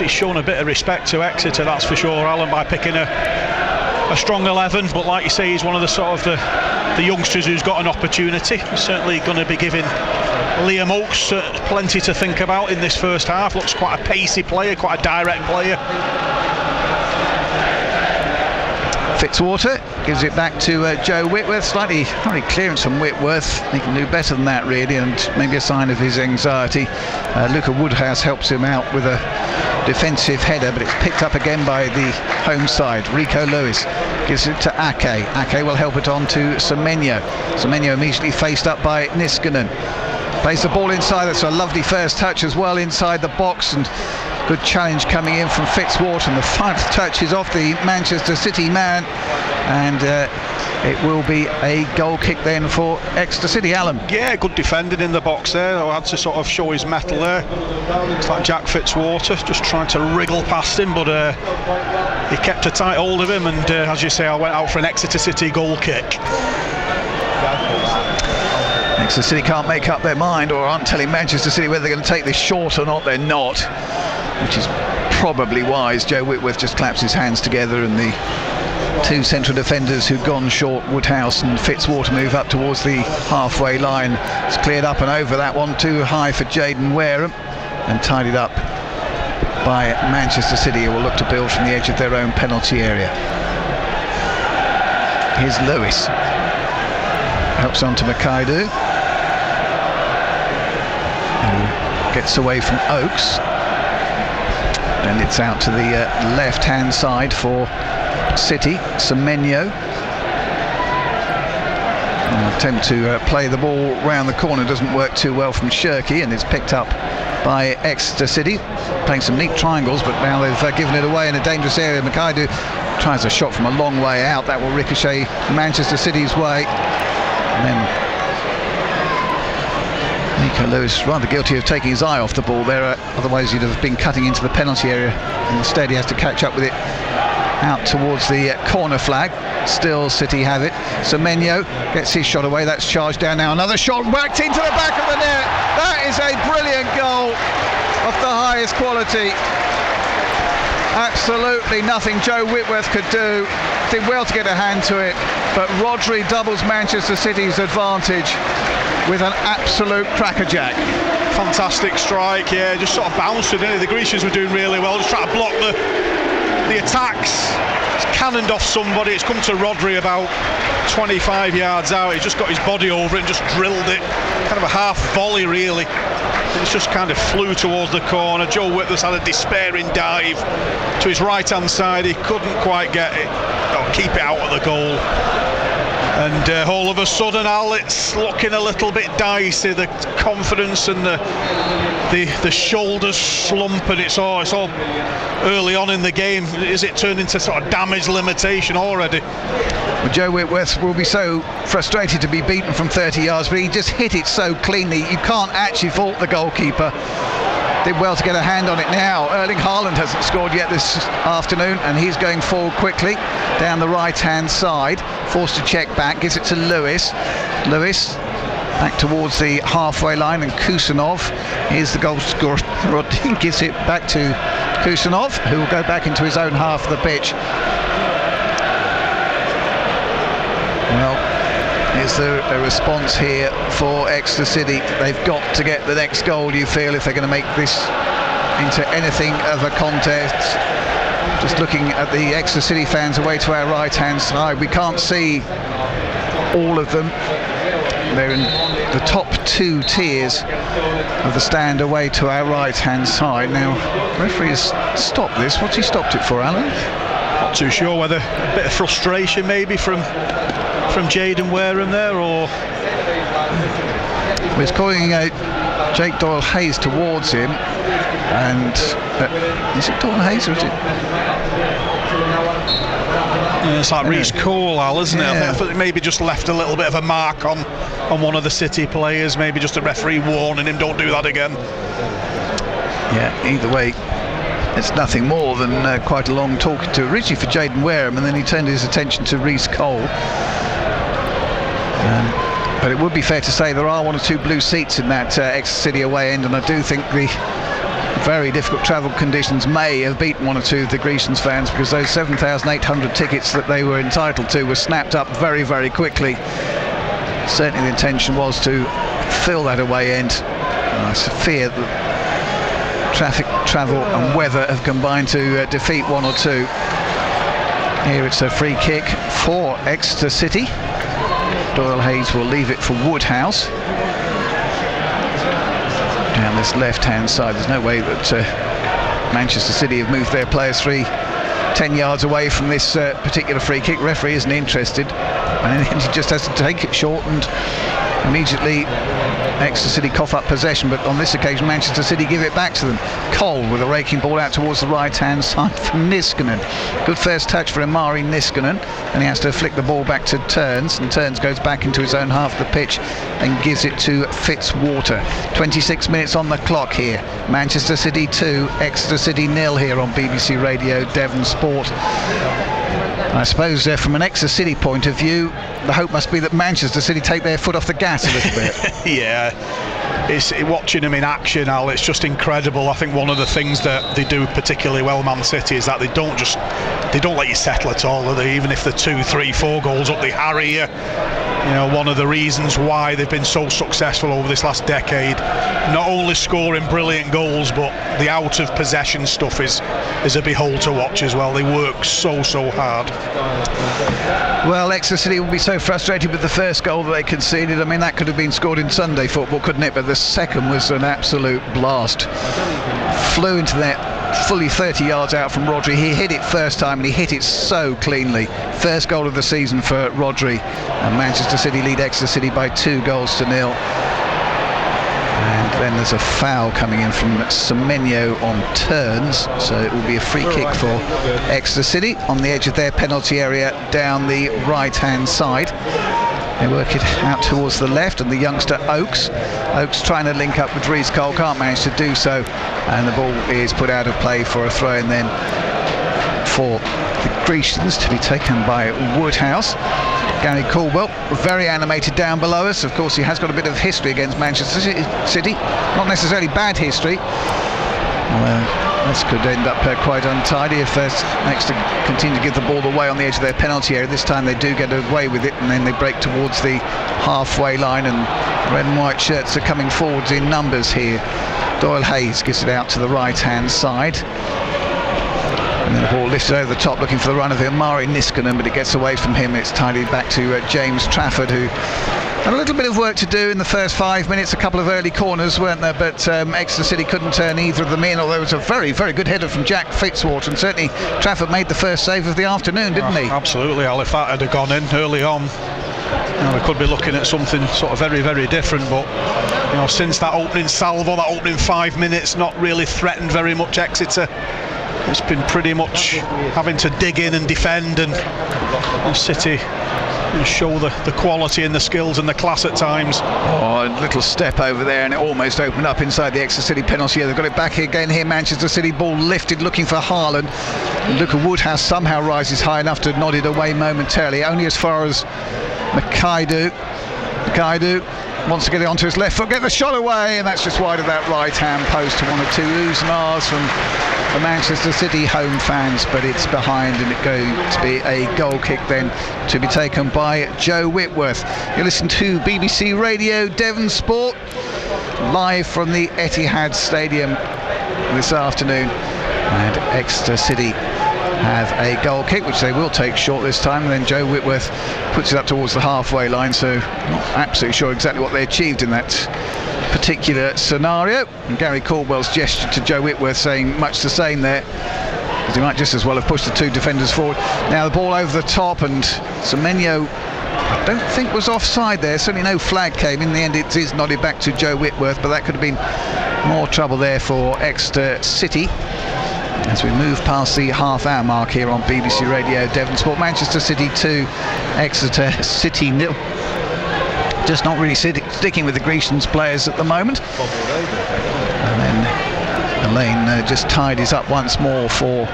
shown a bit of respect to Exeter, that's for sure, Alan, by picking a strong 11, but like you say, he's one of the sort of the youngsters who's got an opportunity. He's certainly going to be giving Liam Oakes plenty to think about in this first half. Looks quite a pacey player, quite a direct player. Fitzwater gives it back to Joe Whitworth. Slightly clearance from Whitworth. He can do better than that, really, and maybe a sign of his anxiety. Luca Woodhouse helps him out with a defensive header, but it's picked up again by the home side. Rico Lewis gives it to Ake. Ake will help it on to Semenyo. Semenyo immediately faced up by Niskanen. Plays the ball inside. That's a lovely first touch as well inside the box, and good challenge coming in from Fitzwater, and the final touch is off the Manchester City man, and it will be a goal kick then for Exeter City. Alan? Yeah, good defending in the box there. I had to sort of show his mettle there. It's like Jack Fitzwater just trying to wriggle past him, but he kept a tight hold of him, and as you say, I went out for an Exeter City goal kick. Exeter City can't make up their mind, or aren't telling Manchester City whether they're going to take this short or not. They're not, which is probably wise. Joe Whitworth just claps his hands together, and the two central defenders who've gone short, Woodhouse and Fitzwater, move up towards the halfway line. It's cleared up and over that one, too high for Jaden Wareham, and tidied up by Manchester City, who will look to build from the edge of their own penalty area. Here's Lewis, helps on to Makaidu, who gets away from Oakes, and it's out to the left-hand side for City. Semenyo, an attempt to play the ball round the corner doesn't work too well from Shirky, and it's picked up by Exeter City, playing some neat triangles, but now they've given it away in a dangerous area. Makaidu tries a shot from a long way out. That will ricochet Manchester City's way, and then Nico Lewis rather guilty of taking his eye off the ball there, otherwise he'd have been cutting into the penalty area. Instead he has to catch up with it out towards the corner flag. Still City have it. Semenyo gets his shot away. That's charged down now. Another shot whacked into the back of the net. That is a brilliant goal of the highest quality. Absolutely nothing Joe Whitworth could do. Did well to get a hand to it, but Rodri doubles Manchester City's advantage with an absolute crackerjack. Fantastic strike, yeah, just sort of bounced it, didn't it? The Grecians were doing really well, just trying to block the attacks. It's cannoned off somebody, it's come to Rodri about 25 yards out. He just got his body over it and just drilled it, kind of a half volley really. It just kind of flew towards the corner. Joe Whitworth had a despairing dive to his right hand side, he couldn't quite get it, or keep it out of the goal. And all of a sudden, Al, it's looking a little bit dicey. The confidence and the shoulders slump, and it's all early on in the game. Is it turned into sort of damage limitation already? Well, Joe Whitworth will be so frustrated to be beaten from 30 yards, but he just hit it so cleanly. You can't actually fault the goalkeeper. Did well to get a hand on it now. Erling Haaland hasn't scored yet this afternoon, and he's going forward quickly down the right-hand side. Forced to check back, gives it to Lewis. Lewis back towards the halfway line, and Kusanov is the goal scorer. Rodney gives it back to Kusanov, who will go back into his own half of the pitch. Well, is there a response here for Exeter City? They've got to get the next goal, you feel, if they're going to make this into anything of a contest. Just looking at the Exeter City fans away to our right-hand side, we can't see all of them. They're in the top two tiers of the stand away to our right-hand side. Now, referee has stopped this. What's he stopped it for, Alan? Not too sure, whether a bit of frustration maybe from Jaden Wareham there, or... He's calling out Jake Doyle-Hayes towards him, and is it Doyle-Hayes or is it... Yeah, it's like Reece Cole, Al, isn't it? I think it maybe just left a little bit of a mark on one of the City players, maybe just a referee warning him, don't do that again. Yeah, either way, it's nothing more than quite a long talking to originally for Jaden Wareham, and then he turned his attention to Reece Cole. But it would be fair to say there are one or two blue seats in that Exeter City away end, and I do think the very difficult travel conditions may have beaten one or two of the Grecians fans, because those 7,800 tickets that they were entitled to were snapped up very, very quickly. Certainly the intention was to fill that away end, and I fear that traffic, travel and weather have combined to defeat one or two. Here it's a free kick for Exeter City. Doyle-Hayes will leave it for Woodhouse. Down this left-hand side, there's no way that Manchester City have moved their players 10 yards away from this particular free kick. Referee isn't interested, and he just has to take it short, and immediately Exeter City cough up possession, but on this occasion Manchester City give it back to them. Cole with a raking ball out towards the right-hand side for Niskanen. Good first touch for Amari Niskanen, and he has to flick the ball back to Turns, and Turns goes back into his own half of the pitch and gives it to Fitzwater. 26 minutes on the clock here. Manchester City 2, Exeter City 0 here on BBC Radio Devon Sport. I suppose from an Exeter City point of view, the hope must be that Manchester City take their foot off the gas a little bit. Yeah, it's watching them in action, Al, it's just incredible. I think one of the things that they do particularly well, Man City, is that they don't let you settle at all, do they? Even if they're 2, 3, 4 goals up, they harry you. You know, one of the reasons why they've been so successful over this last decade, not only scoring brilliant goals, but the out of possession stuff is a behold to watch as well. They work so hard. Well, Exeter City will be so frustrated with the first goal that they conceded. I mean, that could have been scored in Sunday football, couldn't it? But the second was an absolute blast. Flew into net, fully 30 yards out from Rodri. He hit it first time, and he hit it so cleanly. First goal of the season for Rodri, and Manchester City lead Exeter City by 2 goals to 0. And then there's a foul coming in from Semenyo on Turns, so it will be a free kick for Exeter City on the edge of their penalty area down the right-hand side. They work it out towards the left, and the youngster Oakes trying to link up with Reece Cole, can't manage to do so, and the ball is put out of play for a throw, and then for the Grecians to be taken by Woodhouse. Gary Caldwell, very animated down below us. Of course, he has got a bit of history against Manchester City, not necessarily bad history. This could end up quite untidy if Exeter continue to give the ball away on the edge of their penalty area. This time they do get away with it, and then they break towards the halfway line, and red and white shirts are coming forwards in numbers here. Doyle-Hayes gives it out to the right-hand side. And then the ball lifted over the top, looking for the run of Amari Niskanen, but it gets away from him. It's tidied back to James Trafford, who had a little bit of work to do in the first 5 minutes. A couple of early corners, weren't there? But Exeter City couldn't turn either of them in, although it was a very, very good header from Jack Fitzwater, and certainly Trafford made the first save of the afternoon, didn't he? Absolutely, Al. If that had gone in early on, we could be looking at something sort of very, very different, but since that opening salvo, that opening 5 minutes, not really threatened very much Exeter. It's been pretty much having to dig in and defend, and City show the quality and the skills and the class at times. Oh, a little step over there, and it almost opened up inside the Exeter City penalty area. They've got it back again here. Manchester City ball lifted, looking for Haaland. Luca Woodhouse somehow rises high enough to nod it away momentarily, only as far as Makaidu wants to get it onto his left foot, get the shot away, and that's just wide of that right hand post to one or two oohs and ahs from the Manchester City home fans, but it's behind, and it going to be a goal kick then to be taken by Joe Whitworth. You listen to BBC Radio Devon Sport live from the Etihad Stadium this afternoon, and Exeter City have a goal kick, which they will take short this time, and then Joe Whitworth puts it up towards the halfway line, so not absolutely sure exactly what they achieved in that particular scenario. And Gary Caldwell's gesture to Joe Whitworth saying much the same there, because he might just as well have pushed the two defenders forward. Now the ball over the top, and Semenyo I don't think was offside there, certainly no flag came. In the end it is nodded back to Joe Whitworth, but that could have been more trouble there for Exeter City. As we move past the half-hour mark here on BBC Radio Devon Sport, Manchester City 2, Exeter City 0. Just not really sticking with the Grecians players at the moment. And then Elaine just tidies up once more for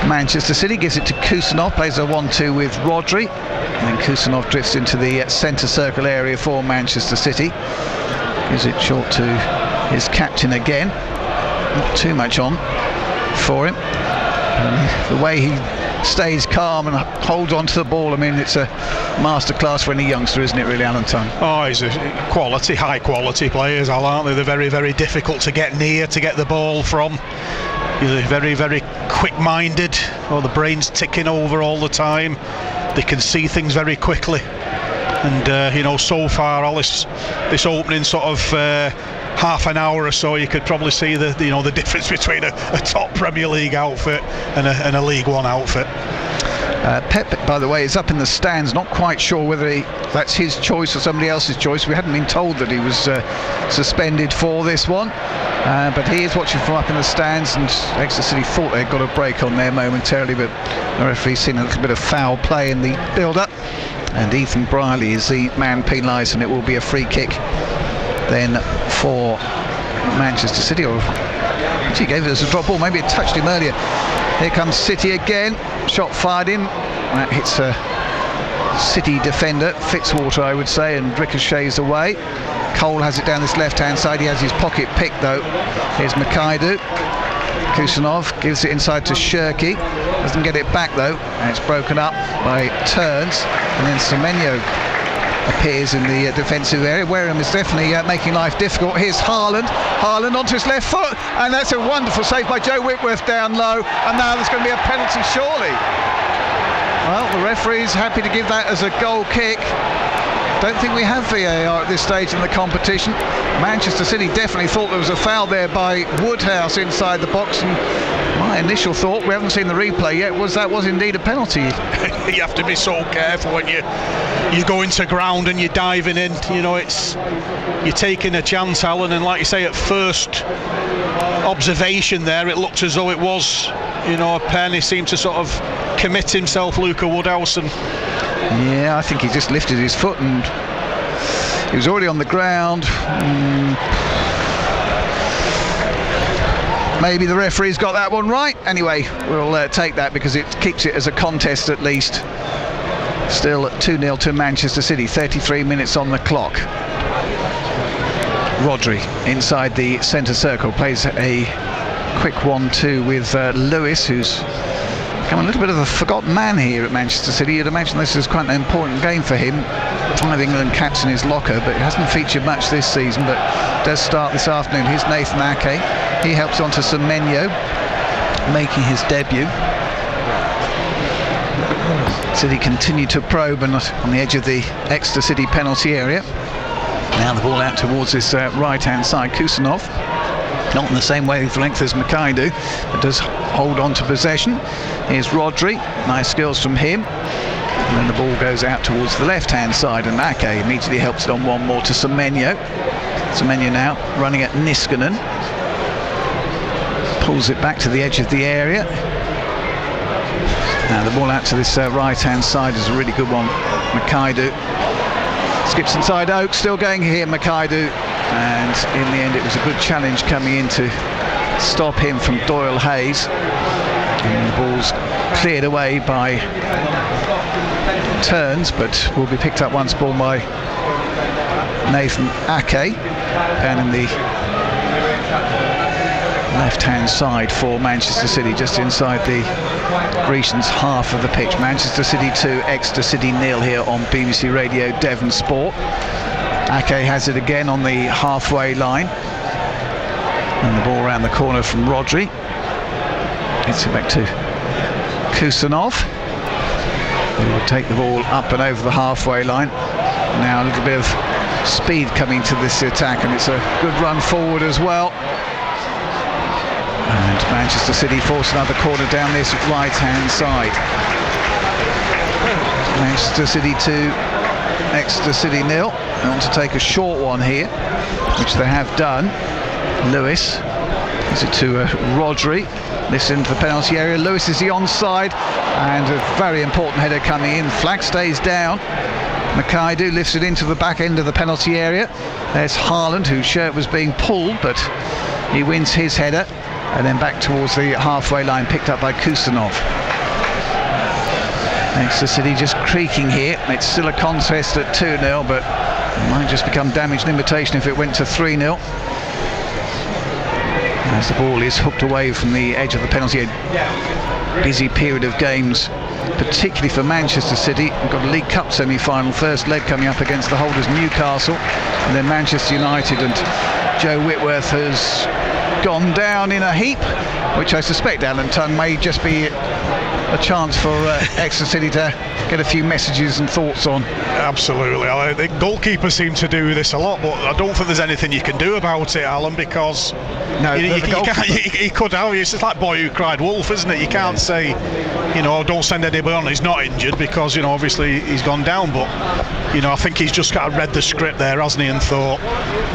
Manchester City, gives it to Kusanov, plays a 1-2 with Rodri, and then Kusanov drifts into the centre circle area for Manchester City, gives it short to his captain again, not too much on for him. The way he stays calm and holds on to the ball, I mean, it's a masterclass for any youngster, isn't it, really, Alan Tongue? Oh, he's a high quality players, aren't they? They're very, very difficult to get near, to get the ball from. He's very, very quick-minded. The brain's ticking over all the time. They can see things very quickly. And so far, all this opening sort of half an hour or so, you could probably see the difference between a top Premier League outfit and a League One outfit. Pep, by the way, is up in the stands, not quite sure whether that's his choice or somebody else's choice. We hadn't been told that he was suspended for this one, but he is watching from up in the stands, and Exeter City thought they'd got a break on there momentarily, but the referee's seen a little bit of foul play in the build-up, and Ethan Briley is the man penalised, and it will be a free kick then for Manchester City, or he gave it as a drop ball, maybe it touched him earlier. Here comes City again, shot fired in, that hits a City defender, Fitzwater I would say, and ricochets away. Cole has it down this left hand side, he has his pocket picked though. Here's Makaidu, Kusanov gives it inside to Shirky, doesn't get it back though, and it's broken up by Turns, and then Semenyo appears in the defensive area. Wareham is definitely making life difficult. Here's Haaland onto his left foot, and that's a wonderful save by Joe Whitworth down low, and now there's going to be a penalty surely. Well, the referee's happy to give that as a goal kick. Don't think we have VAR at this stage in the competition. Manchester City definitely thought there was a foul there by Woodhouse inside the box, and my initial thought, we haven't seen the replay yet, was that was indeed a penalty. You have to be so careful when you go into ground and you're diving in. You're taking a chance, Alan, and like you say, at first observation there, it looked as though it was, a pen. He seemed to sort of commit himself, Luca Woodhouse, and yeah, I think he just lifted his foot and he was already on the ground. Maybe the referee's got that one right. Anyway, we'll take that because it keeps it as a contest at least. Still 2-0 to Manchester City, 33 minutes on the clock. Rodri inside the centre circle plays a quick 1-2 with Lewis, who's become a little bit of a forgotten man here at Manchester City. You'd imagine this is quite an important game for him. 5 England caps in his locker, but it hasn't featured much this season, but does start this afternoon. Here's Nathan Ake. He helps on to Semenyo, making his debut. City continue to probe and on the edge of the Exeter City penalty area. Now the ball out towards this right-hand side. Kusanov, not in the same wavelength as Makaidu, but does hold on to possession. Here's Rodri, nice skills from him. And then the ball goes out towards the left-hand side, and Ake immediately helps it on one more to Semenyo. Semenyo now running at Niskanen. Pulls it back to the edge of the area. Now the ball out to this right-hand side is a really good one. Makaidu skips inside Oak, still going here, Makaidu. And in the end it was a good challenge coming in to stop him from Doyle Hayes. And the ball's cleared away by Turns, but will be picked up once more by Nathan Ake down in the left-hand side for Manchester City, just inside the Grecians' half of the pitch. Manchester City 2, Exeter City 0 here on BBC Radio Devon Sport. Ake has it again on the halfway line, and the ball around the corner from Rodri. Gets it back to Kusanov, who will take the ball up and over the halfway line. Now a little bit of speed coming to this attack, and it's a good run forward as well. And Manchester City force another corner down this right-hand side. Manchester City 2, Exeter City 0. They want to take a short one here, which they have done. Lewis gives it to Rodri. This into the penalty area. Lewis is the onside, and a very important header coming in. Flag stays down. Makaidu lifts it into the back end of the penalty area. There's Haaland, whose shirt was being pulled, but he wins his header. And then back towards the halfway line, picked up by Kusanov. Exeter City just creaking here. It's still a contest at 2-0, but it might just become damaged limitation if it went to 3-0. As the ball is hooked away from the edge of the penalty area. Busy period of games, particularly for Manchester City. We've got a League Cup semi-final, first leg coming up against the holders Newcastle, and then Manchester United, and Joe Whitworth has gone down in a heap, which I suspect, Alan Tunn, may just be a chance for Exeter City to get a few messages and thoughts on. Absolutely. I think goalkeepers seem to do this a lot, but I don't think there's anything you can do about it, Alan, because he could have. It's just like boy who cried wolf, isn't it? You can't say, don't send anybody on. He's not injured because, obviously he's gone down, but I think he's just kind of read the script there, hasn't he, and thought,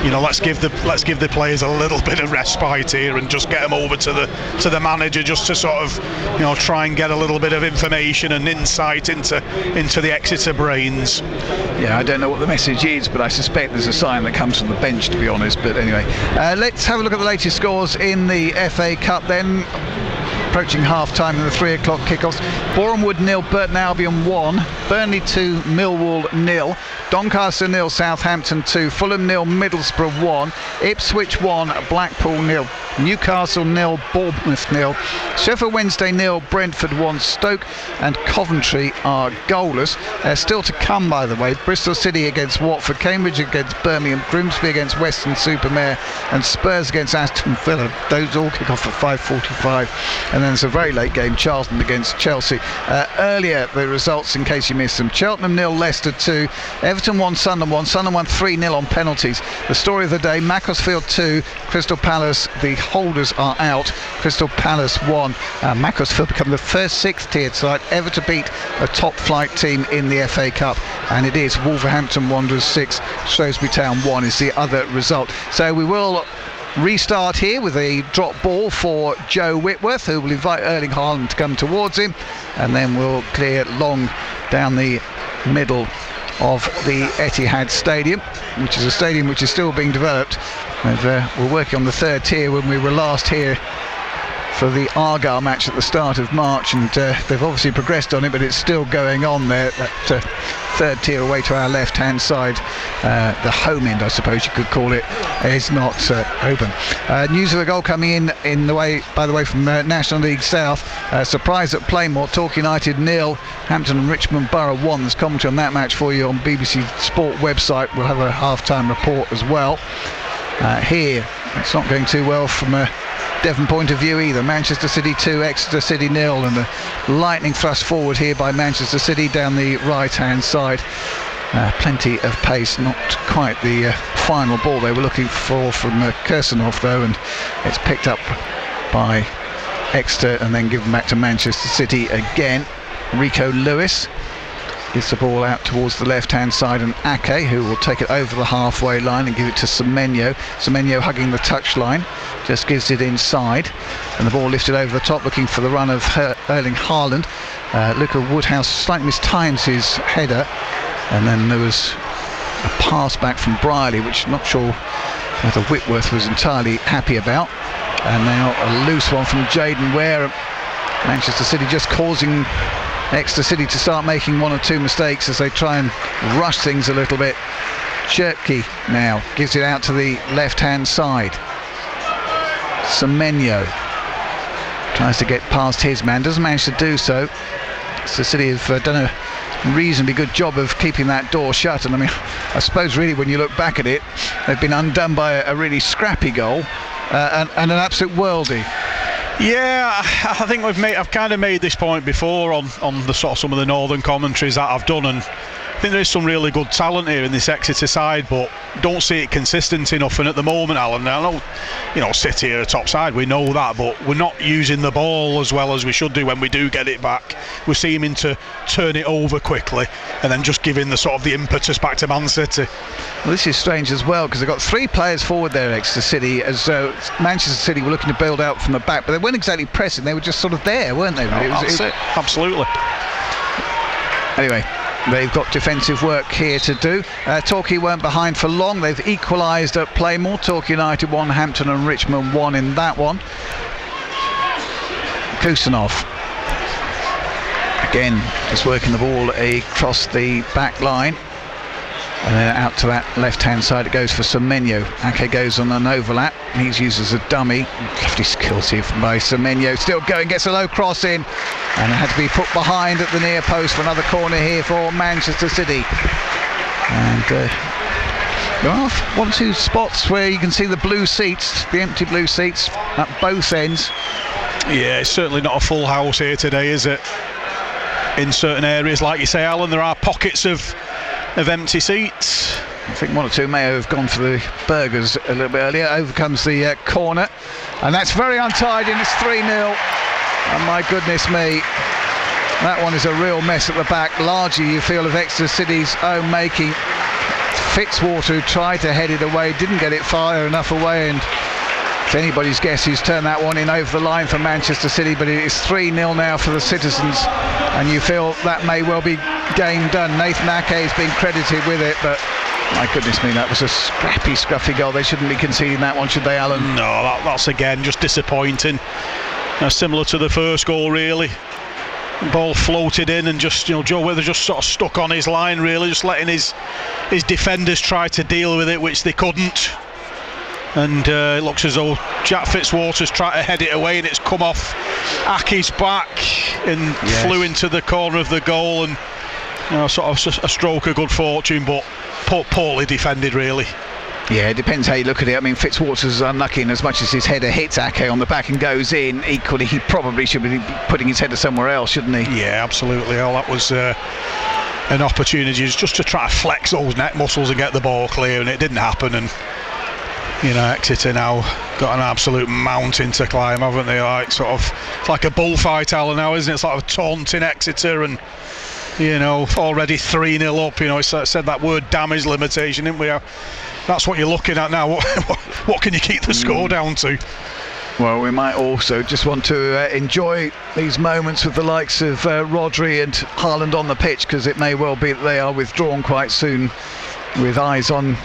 let's give the players a little bit of respite here and just get them over to the manager, just to sort of try and get a little bit of information and insight into the Exeter brains. Yeah, I don't know what the message is, but I suspect there's a sign that comes from the bench, to be honest. But anyway, let's have a look at the latest scores in the FA Cup then. Approaching half-time in the 3 o'clock kickoffs. Bournemouth 0, Burton Albion 1, Burnley 2, Millwall 0, Doncaster 0, Southampton 2, Fulham 0, Middlesbrough 1, Ipswich 1, Blackpool 0, Newcastle 0, Bournemouth 0, Sheffield Wednesday 0, Brentford 1, Stoke and Coventry are goalless. Still to come, by the way, Bristol City against Watford, Cambridge against Birmingham, Grimsby against Weston-super-Mare and Spurs against Aston Villa. Those all kick off at 5:45. And then there's a very late game, Charlton against Chelsea. Earlier, the results, in case you missed them: Cheltenham 0, Leicester 2, Everton 1, Sunderland 1, Sunderland won 3-0 on penalties. The story of the day: Macclesfield 2, Crystal Palace, the holders are out, Crystal Palace 1. Macclesfield become the first 6th-tiered side ever to beat a top-flight team in the FA Cup, and it is Wolverhampton Wanderers 6, Shrewsbury Town 1 is the other result. So we will restart here with a drop ball for Joe Whitworth, who will invite Erling Haaland to come towards him, and then we'll clear long down the middle of the Etihad Stadium, which is a stadium which is still being developed. We're working on the 3rd tier when we were last here for the Argyle match at the start of March, and they've obviously progressed on it, but it's still going on there. That 3rd tier away to our left-hand side, the home end, I suppose you could call it, is not open. News of a goal coming in the way, by the way, from National League South. Surprise at Plainmoor, Torquay United 0, Hampton and Richmond Borough 1. There's commentary on that match for you on BBC Sport website. We'll have a half-time report as well. Here, it's not going too well from a Devon point of view either. Manchester City 2, Exeter City 0, and a lightning thrust forward here by Manchester City down the right-hand side. Plenty of pace, not quite the final ball they were looking for from Kirsanov though, and it's picked up by Exeter and then given back to Manchester City again. Rico Lewis Gives the ball out towards the left-hand side, and Ake, who will take it over the halfway line and give it to Semenyo. Semenyo hugging the touchline, just gives it inside, and the ball lifted over the top, looking for the run of Erling Haaland. Luca Woodhouse slightly mistimes his header, and then there was a pass back from Briley, which I'm not sure whether Whitworth was entirely happy about. And now a loose one from Jaden Ware. Manchester City just causing Exeter City to start making one or two mistakes as they try and rush things a little bit. Cherky now gives it out to the left-hand side. Semenyo tries to get past his man, doesn't manage to do so. Exeter City have done a reasonably good job of keeping that door shut, and I mean, I suppose really when you look back at it, they've been undone by a really scrappy goal and an absolute worldie. Yeah, I think I've kind of made this point before on the sort of some of the northern commentaries that I've done, and I think there is some really good talent here in this Exeter side, but don't see it consistent enough. And at the moment, Alan, I know, City are a top side, we know that, but we're not using the ball as well as we should do when we do get it back. We're seeming to turn it over quickly and then just giving the sort of the impetus back to Man City. Well, this is strange as well, because they've got three players forward there, Exeter City, as Manchester City were looking to build out from the back, but they weren't exactly pressing, they were just sort of there, weren't they? That's it. Absolutely. Anyway, they've got defensive work here to do. Torquay weren't behind for long. They've equalised at Playmore. Torquay United 1, Hampton and Richmond 1 in that one. Kusanov again just working the ball across the back line, and then out to that left-hand side it goes for Semenyo. Ake goes on an overlap, he's used as a dummy. Lovely skills here by Semenyo, still going, gets a low cross in, and it had to be put behind at the near post for another corner here for Manchester City. And there are one or two spots where you can see the blue seats, the empty blue seats at both ends. Yeah, it's certainly not a full house here today, is it? In certain areas, like you say, Alan, there are pockets of empty seats. I think one or two may have gone for the burgers a little bit earlier. Over comes the corner, and that's very untidy, and it's 3-0. And my goodness me, that one is a real mess at the back, largely you feel of Exeter City's own making. Fitzwater, who tried to head it away, didn't get it far enough away, and it's anybody's guess who's turned that one in over the line for Manchester City. But it is 3-0 now for the citizens, and you feel that may well be game done. Nathan Ake has been credited with it, but my goodness me, that was a scruffy goal. They shouldn't be conceding that one, should they, Alan? No, that's again just disappointing. Similar to the first goal, really. Ball floated in, and just Joe Wither just sort of stuck on his line, really, just letting his defenders try to deal with it, which they couldn't. And it looks as though Jack Fitzwater's tried to head it away, and it's come off Ake's back and flew into the corner of the goal, and sort of a stroke of good fortune, but poorly defended, really. Yeah, it depends how you look at it. I mean, Fitzwater's unlucky in as much as his header hits Ake on the back and goes in. Equally, he probably should be putting his header somewhere else, shouldn't he? Yeah, absolutely. Well, that was an opportunity just to try to flex those neck muscles and get the ball clear, and it didn't happen. And Exeter now got an absolute mountain to climb, haven't they? Like sort of, it's like a bullfight, Alan, now, isn't it? It's like a taunting Exeter, and already 3-0 up. I said that word damage limitation, didn't we? That's what you're looking at now. What can you keep the score down to? Well, we might also just want to enjoy these moments with the likes of Rodri and Haaland on the pitch, because it may well be that they are withdrawn quite soon with eyes on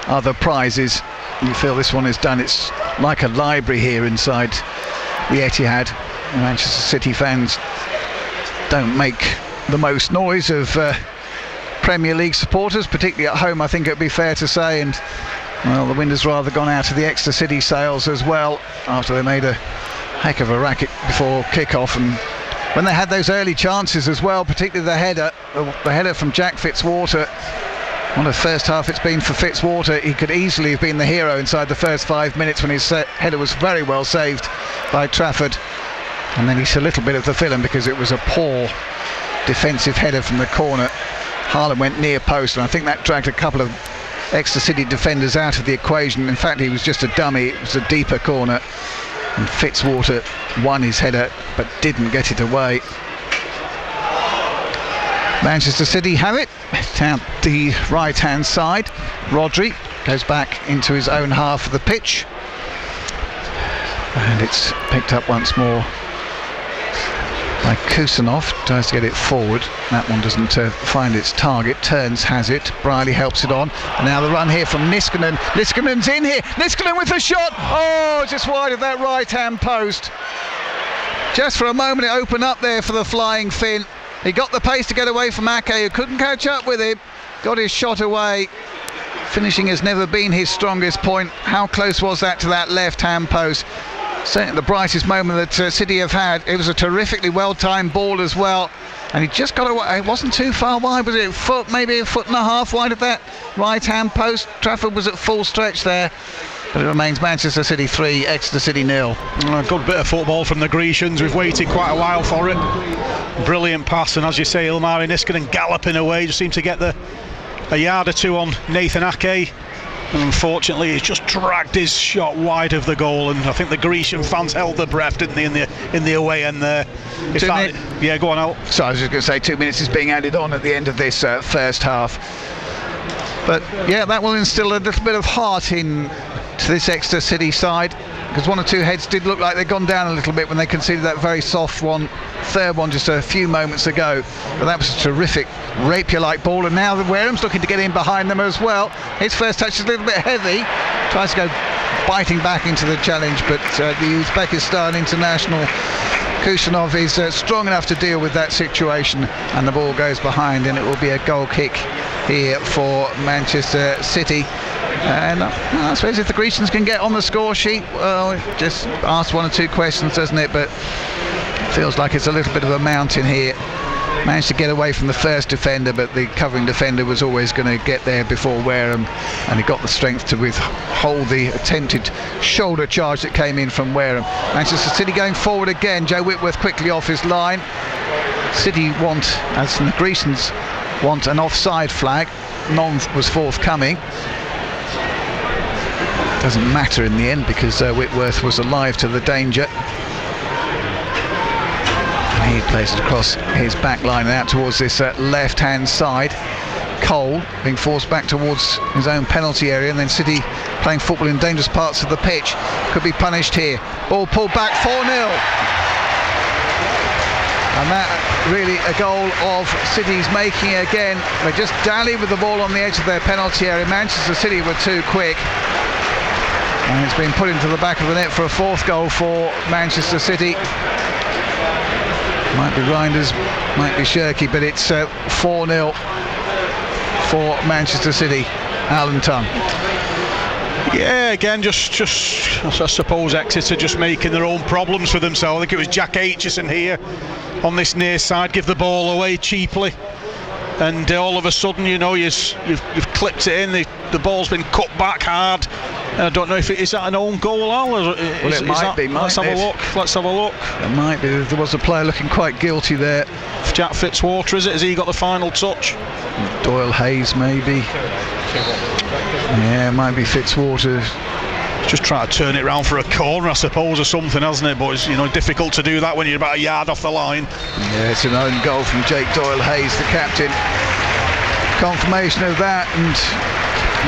other prizes. You feel this one is done. It's like a library here inside the Etihad. Manchester City fans don't make the most noise of Premier League supporters, particularly at home, I think it would be fair to say. And well, the wind has rather gone out of the Exeter City sails as well, after they made a heck of a racket before kick-off, and when they had those early chances as well, particularly the header from Jack Fitzwater. What a first half it's been for Fitzwater. He could easily have been the hero inside the first 5 minutes when his header was very well saved by Trafford, and then he's a little bit of the villain because it was a poor defensive header from the corner. Haaland went near post, and I think that dragged a couple of Exeter City defenders out of the equation. In fact, he was just a dummy. It was a deeper corner, and Fitzwater won his header but didn't get it away. Manchester City have it down the right hand side. Rodri goes back into his own half of the pitch, and it's picked up once more by Kusanov. Tries to get it forward. That one doesn't find its target. Turns has it. Briley helps it on. And now the run here from Niskanen. Niskanen's in here. Niskanen with the shot. Oh, just wide of that right hand post. Just for a moment it opened up there for the flying Finn. He got the pace to get away from Ake, who couldn't catch up with him. Got his shot away. Finishing has never been his strongest point. How close was that to that left hand post? Certainly the brightest moment that City have had. It was a terrifically well-timed ball as well, and he just got away. It wasn't too far wide, was it? Maybe a foot and a half wide of that right-hand post. Trafford was at full stretch there, but it remains Manchester City 3, Exeter City 0. A good bit of football from the Grecians. We've waited quite a while for it. Brilliant pass, and as you say, Ilmari Niskanen galloping away, just seemed to get a yard or two on Nathan Ake. And unfortunately he's just dragged his shot wide of the goal, and I think the Grecian fans held their breath, didn't they, in the away end there. Yeah, go on, Al. So I was just going to say 2 minutes is being added on at the end of this first half, but yeah, that will instill a little bit of heart in to this Exeter City side, because one or two heads did look like they'd gone down a little bit when they conceded that very soft third one just a few moments ago. But that was a terrific rapier-like ball, and now the Wareham's looking to get in behind them as well. His first touch is a little bit heavy, tries to go biting back into the challenge, but the Uzbekistan international Kusanov is strong enough to deal with that situation, and the ball goes behind, and it will be a goal kick here for Manchester City. And I suppose if the Grecians can get on the score sheet, well, just ask one or two questions, doesn't it? But feels like it's a little bit of a mountain here. Managed to get away from the first defender, but the covering defender was always going to get there before Wareham, and he got the strength to withhold the attempted shoulder charge that came in from Wareham. Manchester City going forward again. Joe Whitworth quickly off his line. City want, as the Grecians want, an offside flag. None was forthcoming. Doesn't matter in the end, because Whitworth was alive to the danger. He plays it across his back line and out towards this left hand side. Cole being forced back towards his own penalty area, and then City playing football in dangerous parts of the pitch. Could be punished here. Ball pulled back, 4-0. And that really a goal of City's making again. They just dallied with the ball on the edge of their penalty area. Manchester City were too quick, and it's been put into the back of the net for a fourth goal for Manchester City. Might be Reinders, might be Shirky, but it's 4-0 for Manchester City. Alan Tongue. Yeah, again, just I suppose Exeter just making their own problems for themselves. I think it was Jack Aitchison here on this near side, give the ball away cheaply, and all of a sudden, you know, you've clipped it in. The ball's been cut back hard. I don't know if it is that an own goal, Al? Well, it might be. Let's have a look. Let's have a look. It might be. There was a player looking quite guilty there. Jack Fitzwater, is it? Has he got the final touch? Doyle Hayes, maybe. Yeah, it might be Fitzwater. Just trying to turn it round for a corner, I suppose, or something, hasn't it? But it's, you know, difficult to do that when you're about a yard off the line. Yeah, it's an own goal from Jake Doyle Hayes, the captain. Confirmation of that, and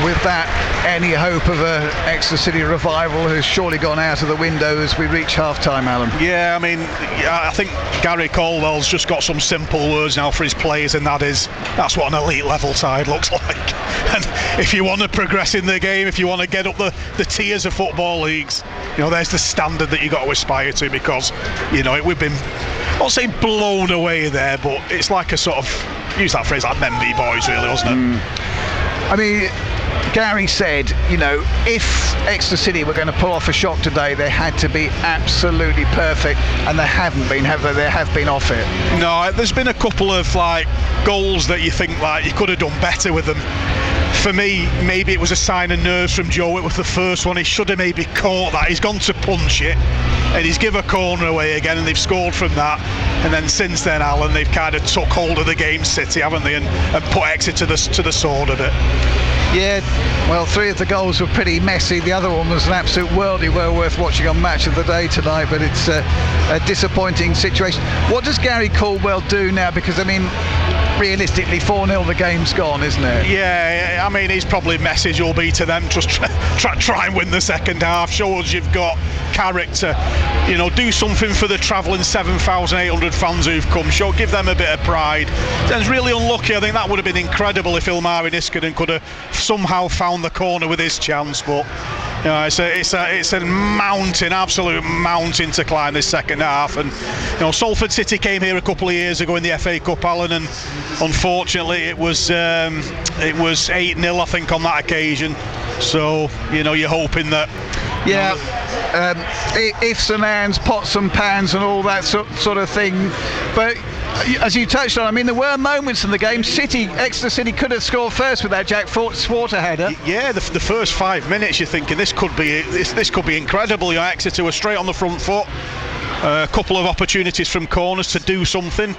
with that, any hope of a Exeter City revival has surely gone out of the window as we reach half-time, Alan. Yeah, I mean, I think Gary Colwell's just got some simple words now for his players, and that's what an elite level side looks like. And if you want to progress in the game, if you want to get up the tiers of football leagues, you know, there's the standard that you've got to aspire to, because, you know, we've been, I won't say blown away there, but it's like a sort of, use that phrase, like Memby boys, really, wasn't it? I mean, Gary said, you know, if Exeter City were going to pull off a shock today, they had to be absolutely perfect, and they haven't been, have they? They have been off it. No, there's been a couple of like goals that you think like you could have done better with them. For me, maybe it was a sign of nerves from Joe Whitworth, the first one. He should have maybe caught that. He's gone to punch it, and he's given a corner away again, and they've scored from that. And then since then, Alan, they've kind of took hold of the game, City, haven't they, and put Exeter to the sword of it. Yeah, well, 3 of the goals were pretty messy. The other one was an absolute worldie, well worth watching on Match of the Day tonight, but it's a disappointing situation. What does Gary Caldwell do now? Because, I mean, realistically 4-0 the game's gone, isn't it? Yeah, I mean, his probably message will be to them, just try and win the second half, show us you've got character, you know, do something for the travelling 7,800 fans who've come, give them a bit of pride. It's really unlucky. I think that would have been incredible if Ilmari Niskanen could have somehow found the corner with his chance, but you know, it's a mountain, absolute mountain to climb this second half. And you know, Salford City came here a couple of years ago in the FA Cup, Alan, and unfortunately it was 8-0 I think on that occasion. So you know, you're hoping that ifs and ands, pots and pans and all that sort of thing. But as you touched on, I mean, there were moments in the game. Exeter City could have scored first with that Jack Swarter header. Yeah, the first 5 minutes you're thinking this could be incredible. You know, Exeter were straight on the front foot. A couple of opportunities from corners to do something.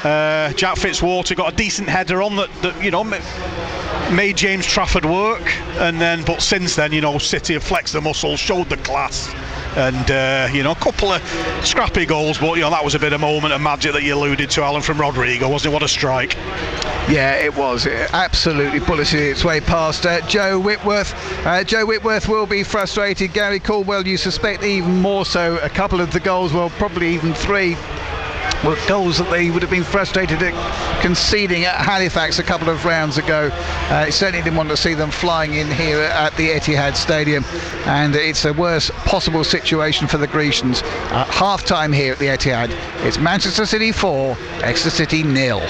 Jack Fitzwater got a decent header on that you know, made James Trafford work, but since then, you know, City have flexed the muscles, showed the class, and you know, a couple of scrappy goals, but you know, that was a bit of moment of magic that you alluded to, Alan, from Rodrigo, wasn't it? What a strike. Yeah, it was. It absolutely bulleted its way past Joe Whitworth. Joe Whitworth will be frustrated. Gary Caldwell, you suspect even more so. A couple of the goals, well, probably even three, were goals that they would have been frustrated at conceding at Halifax a couple of rounds ago. He certainly didn't want to see them flying in here at the Etihad Stadium, and it's a worst possible situation for the Grecians. Half time here at the Etihad, it's Manchester City 4, Exeter City 0.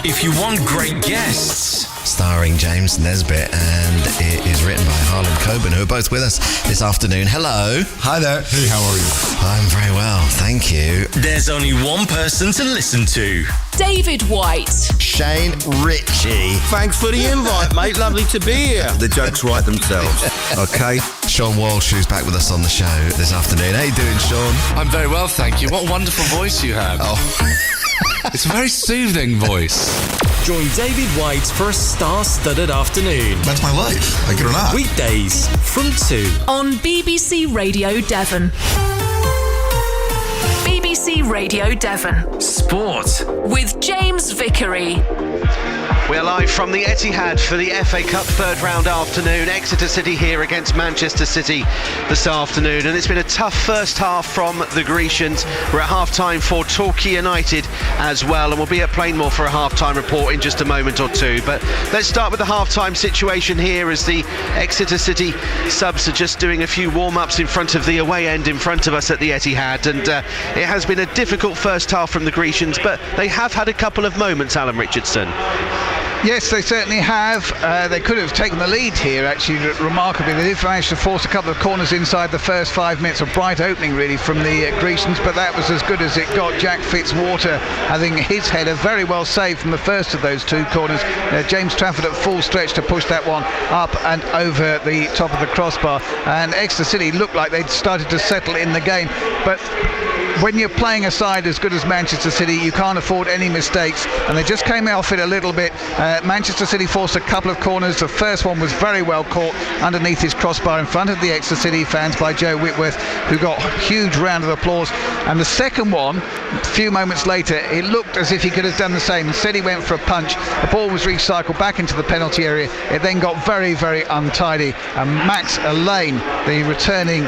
If you want great guests, starring James Nesbitt, and it is written by Harlan Coben, who are both with us this afternoon. Hello. Hi there. Hey, how are you? I'm very well, thank you. There's only one person to listen to. David White. Shane Ritchie. Thanks for the invite, mate. Lovely to be here. The jokes write themselves. Okay. Sean Walsh, who's back with us on the show this afternoon. How you doing, Sean? I'm very well, thank you. What a wonderful voice you have. Oh. It's a very soothing voice. Join David White for a star-studded afternoon. That's my life. I get on that. Weekdays from 2 on BBC Radio Devon. BBC Radio Devon. Sport with James Vickery. We're live from the Etihad for the FA Cup third round afternoon. Exeter City here against Manchester City this afternoon, and it's been a tough first half from the Grecians. We're at half-time for Torquay United as well, and we'll be at Plainmoor for a half-time report in just a moment or two. But let's start with the half-time situation here, as the Exeter City subs are just doing a few warm-ups in front of the away end in front of us at the Etihad, and it has been a difficult first half from the Grecians, but they have had a couple of moments, Alan Richardson. Yes, they certainly have. They could have taken the lead here, actually, remarkably. They did manage to force a couple of corners inside the first 5 minutes. A bright opening, really, from the Grecians, but that was as good as it got. Jack Fitzwater having his header very well saved from the first of those two corners. James Trafford at full stretch to push that one up and over the top of the crossbar. And Exeter City looked like they'd started to settle in the game, but when you're playing a side as good as Manchester City, you can't afford any mistakes, and they just came off it a little bit. Manchester City forced a couple of corners. The first one was very well caught underneath his crossbar in front of the Exeter City fans by Joe Whitworth, who got a huge round of applause. And the second one, a few moments later, it looked as if he could have done the same. Instead, he went for a punch. The ball was recycled back into the penalty area. It then got very, very untidy. And Max Lane, the returning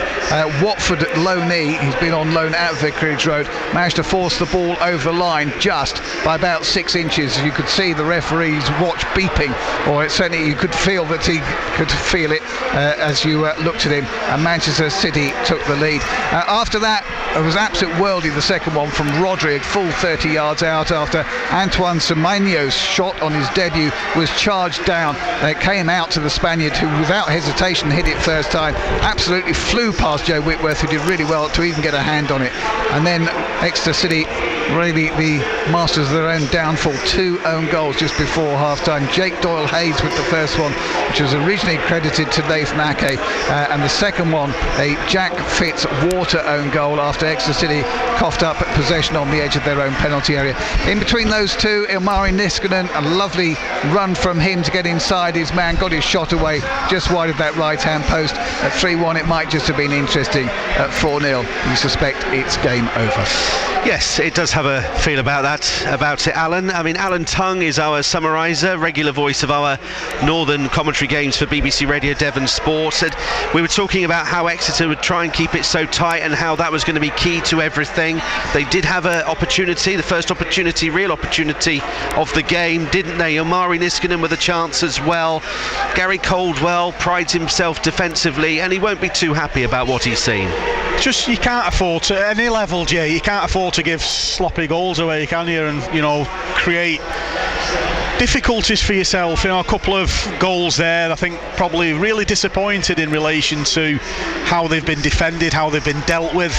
Watford loanee, he's been on loan at Vicarage Road, managed to force the ball over the line just by about 6 inches. You could see the referee's watch beeping, or certainly you could feel that he could feel it as you looked at him, and Manchester City took the lead. After that, it was absolute worldly, the second one from Rodri, full 30 yards out after Antoine Semenyo's shot on his debut was charged down. It came out to the Spaniard, who without hesitation hit it first time, absolutely flew past Joe Whitworth, who did really well to even get a hand on it. And then Exeter City, really the masters of their own downfall, 2 own goals just before half-time. Jake Doyle-Hayes with the first one, which was originally credited to Nathan Ake, and the second one, a Jack Fitzwater own goal after Exeter City coughed up possession on the edge of their own penalty area. In between those two, Ilmari Niskanen, a lovely run from him to get inside his man, got his shot away just wide of that right-hand post. At 3-1, it might just have been interesting. At 4-0, you suspect it's game over. Yes, it does have a feel about that. that about it, Alan. I mean, Alan Tongue is our summariser, regular voice of our northern commentary games for BBC Radio Devon Sport. And we were talking about how Exeter would try and keep it so tight and how that was going to be key to everything. They did have an opportunity, the first opportunity, real opportunity of the game, didn't they? Omari Niskanen with a chance as well. Gary Caldwell prides himself defensively, and he won't be too happy about what he's seen. Just, you can't afford to, at any level, Jay, you can't afford to give sloppy goals away, can you? And, you know, create difficulties for yourself. You know, a couple of goals there, I think probably really disappointed in relation to how they've been defended, how they've been dealt with.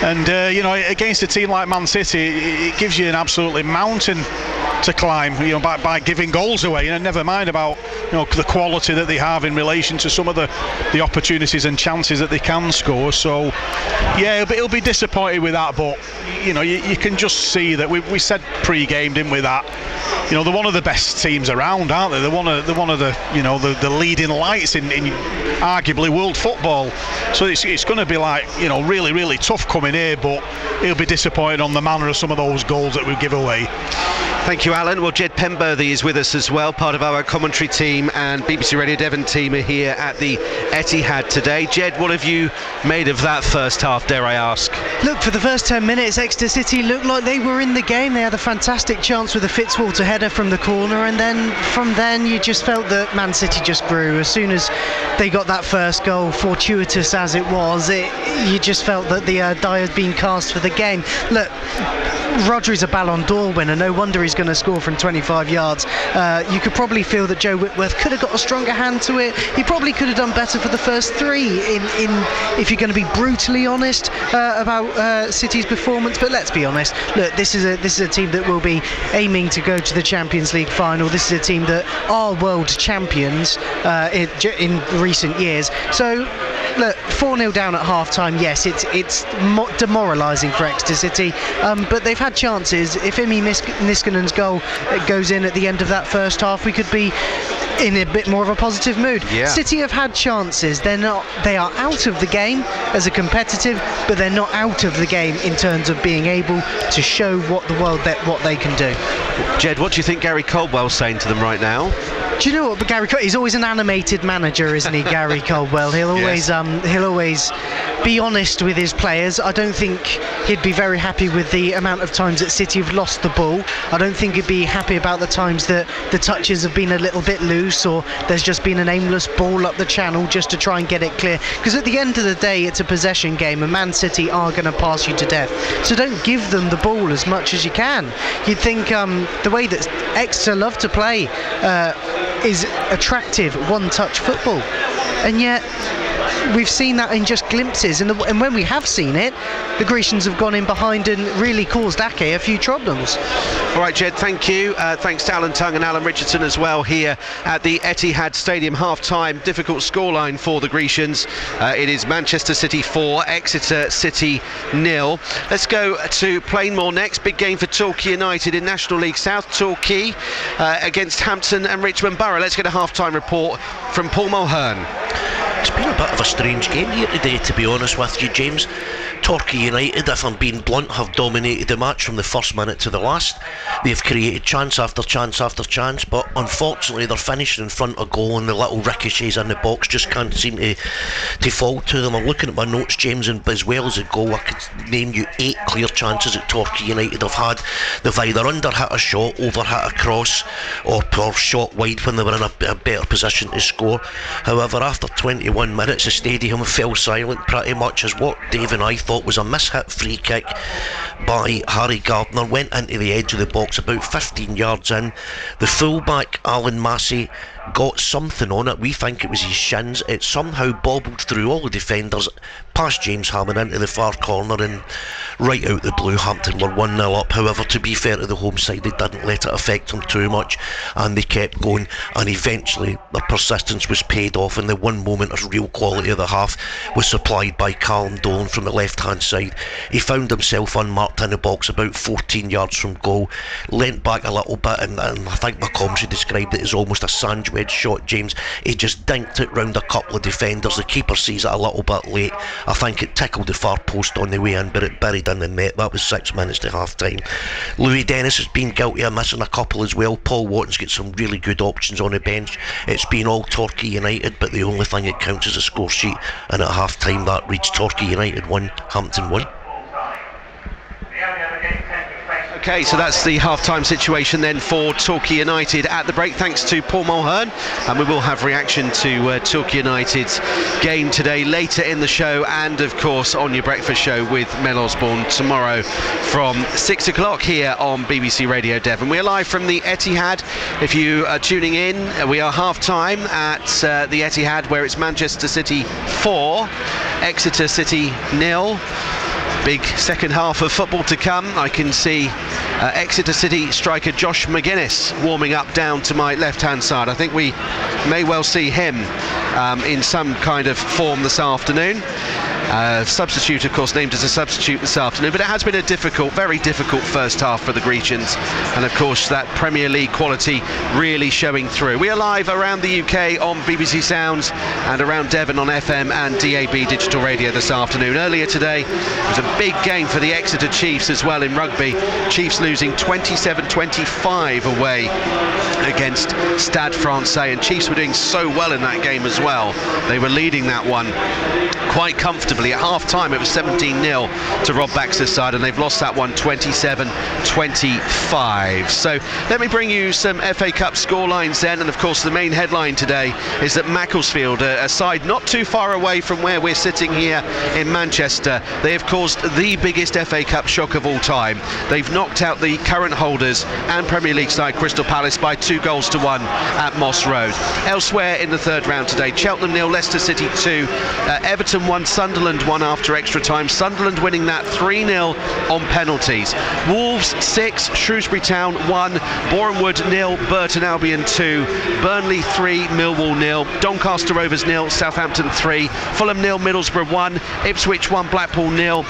And, you know, against a team like Man City, it gives you an absolutely mountain to climb, you know, by giving goals away. You know, never mind about, you know, the quality that they have in relation to some of the opportunities and chances that they can score. So yeah, he'll be disappointed with that, but you know, you can just see that we said pre-game, didn't we, that, you know, they're one of the best teams around, aren't they? They're one of the, you know, the leading lights in arguably world football. So it's going to be like, you know, really, really tough coming here, but he'll be disappointed on the manner of some of those goals that we give away. Thank you, Alan. Well, Jed Penberthy is with us as well, part of our commentary team, and BBC Radio Devon team are here at the Etihad today. Jed, what have you made of that first half, dare I ask? Look, for the first 10 minutes, Exeter City looked like they were in the game. They had a fantastic chance with a Fitzwater header from the corner, and then from then you just felt that Man City just grew. As soon as they got that first goal, fortuitous as it was, you just felt that the die had been cast for the game. Look, Rodri's a Ballon d'Or winner, no wonder he's going to score from 25 yards. You could probably feel that Joe Whitworth could have got a stronger hand to it. He probably could have done better for the first three, if you're going to be brutally honest about City's performance. But let's be honest, look, this is a team that will be aiming to go to the Champions League final. This is a team that are world champions in recent years. So look, 4-0 down at half-time, yes, it's demoralising for Exeter City, but they've had chances. If Imi Niskanen's goal goes in at the end of that first half, we could be in a bit more of a positive mood. Yeah. City have had chances. They are out of the game as a competitive, but they're not out of the game in terms of being able to show what they can do. Jed, what do you think Gary Caldwell's saying to them right now? Do you know what, Gary? He's always an animated manager, isn't he, Gary Caldwell? He'll always be honest with his players. I don't think he'd be very happy with the amount of times that City have lost the ball. I don't think he'd be happy about the times that the touches have been a little bit loose, or there's just been an aimless ball up the channel just to try and get it clear. Because at the end of the day, it's a possession game, and Man City are going to pass you to death. So don't give them the ball as much as you can. You'd think the way that Exeter love to play is attractive one-touch football, and yet we've seen that in just glimpses, and when we have seen it, the Grecians have gone in behind and really caused Ake a few problems. All right, Jed, thank you. Thanks to Alan Tongue and Alan Richardson as well here at the Etihad Stadium. Half-time, difficult scoreline for the Grecians. It is Manchester City 4, Exeter City 0. Let's go to Plainmoor next. Big game for Torquay United in National League South. Torquay against Hampton and Richmond Borough. Let's get a half-time report from Paul Mulhern. It's been a bit of a strange game here today, to be honest with you, James. Torquay United, if I'm being blunt, have dominated the match from the first minute to the last. They've created chance after chance after chance, but unfortunately they're finishing in front of goal, and the little ricochets in the box just can't seem to fall to them. I'm looking at my notes, James, and as well as a goal, I could name you 8 clear chances that Torquay United have had. They've either under-hit a shot, over-hit a cross, or shot wide when they were in a better position to score. However, after 21 minutes, the stadium fell silent pretty much, as what Dave and I thought was a mishit free kick by Harry Gardner went into the edge of the box about 15 yards in. The fullback Alan Massey got something on it. We think it was his shins. It somehow bobbled through all the defenders, past James Hammond into the far corner, and right out the blue, Hampton were 1-0 up. However, to be fair to the home side, they didn't let it affect them too much, and they kept going, and eventually their persistence was paid off, and the one moment of real quality of the half was supplied by Callum Dolan from the left hand side. He found himself unmarked in the box about 14 yards from goal, leant back a little bit, and I think my commentary described it as almost a sandwich edge shot, James. He just dinked it round a couple of defenders. The keeper sees it a little bit late. I think it tickled the far post on the way in, but it buried in the net. That was 6 minutes to half time. Louis Dennis has been guilty of missing a couple as well. Paul Watton's got some really good options on the bench. It's been all Torquay United, but the only thing that counts is a score sheet, and at half time that reads Torquay United 1, Hampton 1. Okay, so that's the half-time situation then for Torquay United at the break, thanks to Paul Mulhern, and we will have reaction to Torquay United's game today later in the show, and of course on your breakfast show with Mel Osborne tomorrow from 6 o'clock here on BBC Radio Devon. We are live from the Etihad. If you are tuning in, we are half-time at the Etihad, where it's Manchester City 4, Exeter City 0. Big second half of football to come. I can see Exeter City striker Josh McGuinness warming up down to my left-hand side. I think we may well see him in some kind of form this afternoon. Substitute, of course, named as a substitute this afternoon, but it has been a difficult, very difficult first half for the Grecians, and of course that Premier League quality really showing through. We are live around the UK on BBC Sounds and around Devon on FM and DAB digital radio this afternoon. Earlier today it was a big game for the Exeter Chiefs as well in rugby. Chiefs losing 27-25 away against Stade Francais, and Chiefs were doing so well in that game as well. They were leading that one quite comfortably. At half time it was 17-0 to Rob Baxter's side, and they've lost that one 27-25. So let me bring you some FA Cup scorelines then, and of course the main headline today is that Macclesfield, a side not too far away from where we're sitting here in Manchester, they have caused the biggest FA Cup shock of all time. They've knocked out the current holders and Premier League side Crystal Palace by 2-1 at Moss Road. Elsewhere in the third round today, Cheltenham 0, Leicester City 2, Everton 1, Sunderland 1 after extra time. Sunderland winning that 3-0 on penalties. Wolves 6, Shrewsbury Town 1, Bournemouth 0, Burton Albion 2, Burnley 3, Millwall 0, Doncaster Rovers 0, Southampton 3, Fulham 0, Middlesbrough 1, Ipswich 1, Blackpool 0,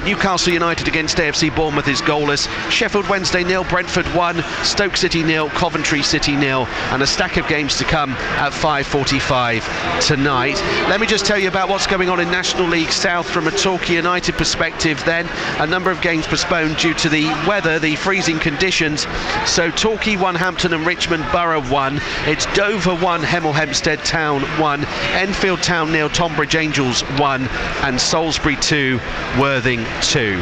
Newcastle United against AFC Bournemouth is goalless, Sheffield Wednesday 0, Brentford 1, Stoke City 0, Coventry City 0, and a stack of games to come at 5:45 tonight. Let me just tell you about what's going on in National League South from a Torquay United perspective then. A number of games postponed due to the weather, the freezing conditions. So Torquay 1, Hampton and Richmond Borough 1. It's Dover 1, Hemel Hempstead Town 1, Enfield Town 0, Tonbridge Angels 1, and Salisbury 2, Worthing 2.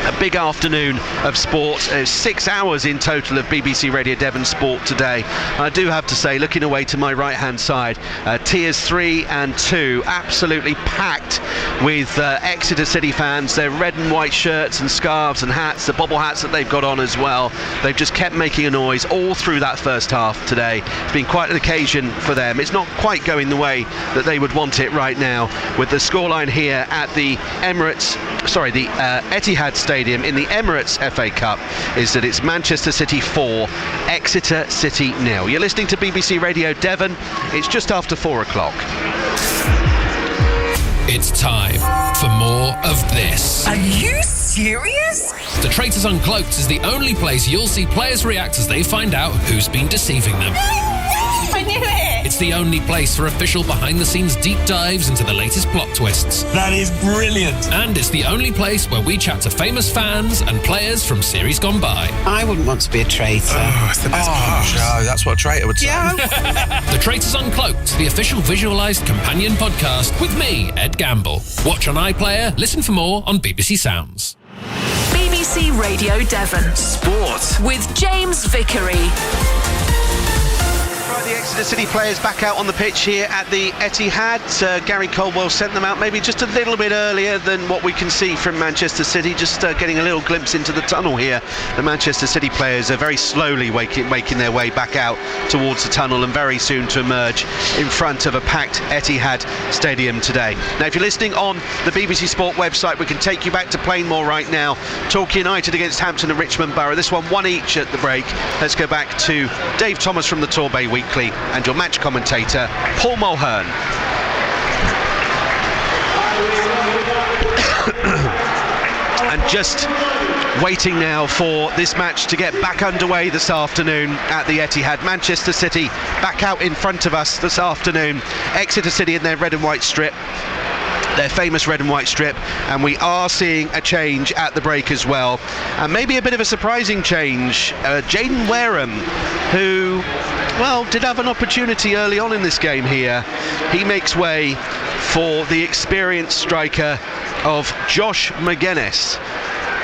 A big afternoon of sport, 6 hours in total of BBC Radio Devon sport today. I do have to say, looking away to my right hand side, tiers 3 and 2 absolutely packed with Exeter City fans. Their red and white shirts and scarves and hats, the bobble hats that they've got on as well. They've just kept making a noise all through that first half today. It's been quite an occasion for them. It's not quite going the way that they would want it right now, with the scoreline here at the Etihad Stadium in the Emirates FA Cup is that it's Manchester City 4, Exeter City 0. You're listening to BBC Radio Devon. It's just after 4 o'clock. It's time for more of this. Are you serious? The Traitors Uncloaked is the only place you'll see players react as they find out who's been deceiving them. I knew it! It's the only place for official behind-the-scenes deep dives into the latest plot twists. That is brilliant! And it's the only place where we chat to famous fans and players from series gone by. I wouldn't want to be a traitor. Oh, it's the best part of the show. That's what a traitor would say. Yeah. The Traitors Uncloaked, the official visualised companion podcast with me, Ed Gamble. Watch on iPlayer, listen for more on BBC Sounds. BBC Radio Devon. Sport. With James Vickery. The Exeter City players back out on the pitch here at the Etihad. Gary Caldwell sent them out maybe just a little bit earlier than what we can see from Manchester City, just getting a little glimpse into the tunnel here. The Manchester City players are very slowly making their way back out towards the tunnel, and very soon to emerge in front of a packed Etihad Stadium today. Now, if you're listening on the BBC Sport website, we can take you back to Plainmoor right now. Torquay United against Hampton and Richmond Borough. This one 1 each at the break. Let's go back to Dave Thomas from the Torbay Weekly and your match commentator, Paul Mulhern. and just waiting now for this match to get back underway this afternoon at the Etihad. Manchester City back out in front of us this afternoon. Exeter City in their red and white strip, their famous red and white strip, and we are seeing a change at the break as well, and maybe a bit of a surprising change. Jaden Wareham, who, well, did have an opportunity early on in this game here. He makes way for the experienced striker of Josh McGuinness.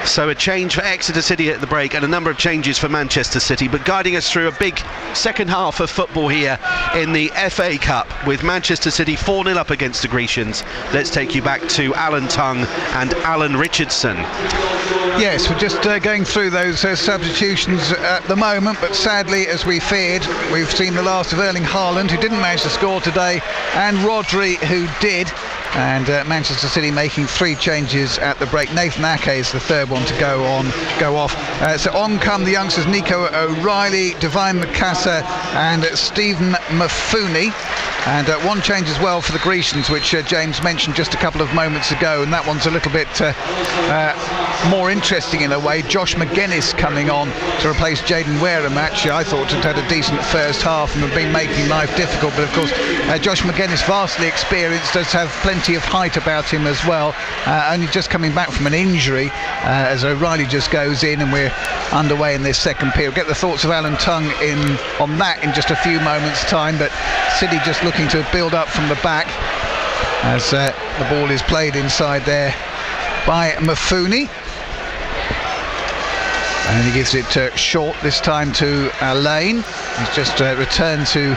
So a change for Exeter City at the break and a number of changes for Manchester City, but guiding us through a big second half of football here in the FA Cup with Manchester City 4-0 up against the Grecians. Let's take you back to Alan Tongue and Alan Richardson. Yes, we're just going through those substitutions at the moment, but sadly, as we feared, we've seen the last of Erling Haaland, who didn't manage to score today, and Rodri, who did. And Manchester City making 3 changes at the break. Nathan Ake is the third one to go off. So on come the youngsters: Nico O'Reilly, Devon Mikasa and Stephen Mafuni. And one change as well for the Grecians, which James mentioned just a couple of moments ago, and that one's a little bit more interesting in a way. Josh McGuinness coming on to replace Jaden Wareham. Actually, I thought had a decent first half and have been making life difficult, but of course Josh McGuinness, vastly experienced, does have plenty of height about him as well, only just coming back from an injury, as O'Reilly just goes in, and we're underway in this second period. We'll get the thoughts of Alan Tongue on that in just a few moments time, but City just looking to build up from the back as the ball is played inside there by Mafuni, and he gives it short this time to Lane. He's just returned to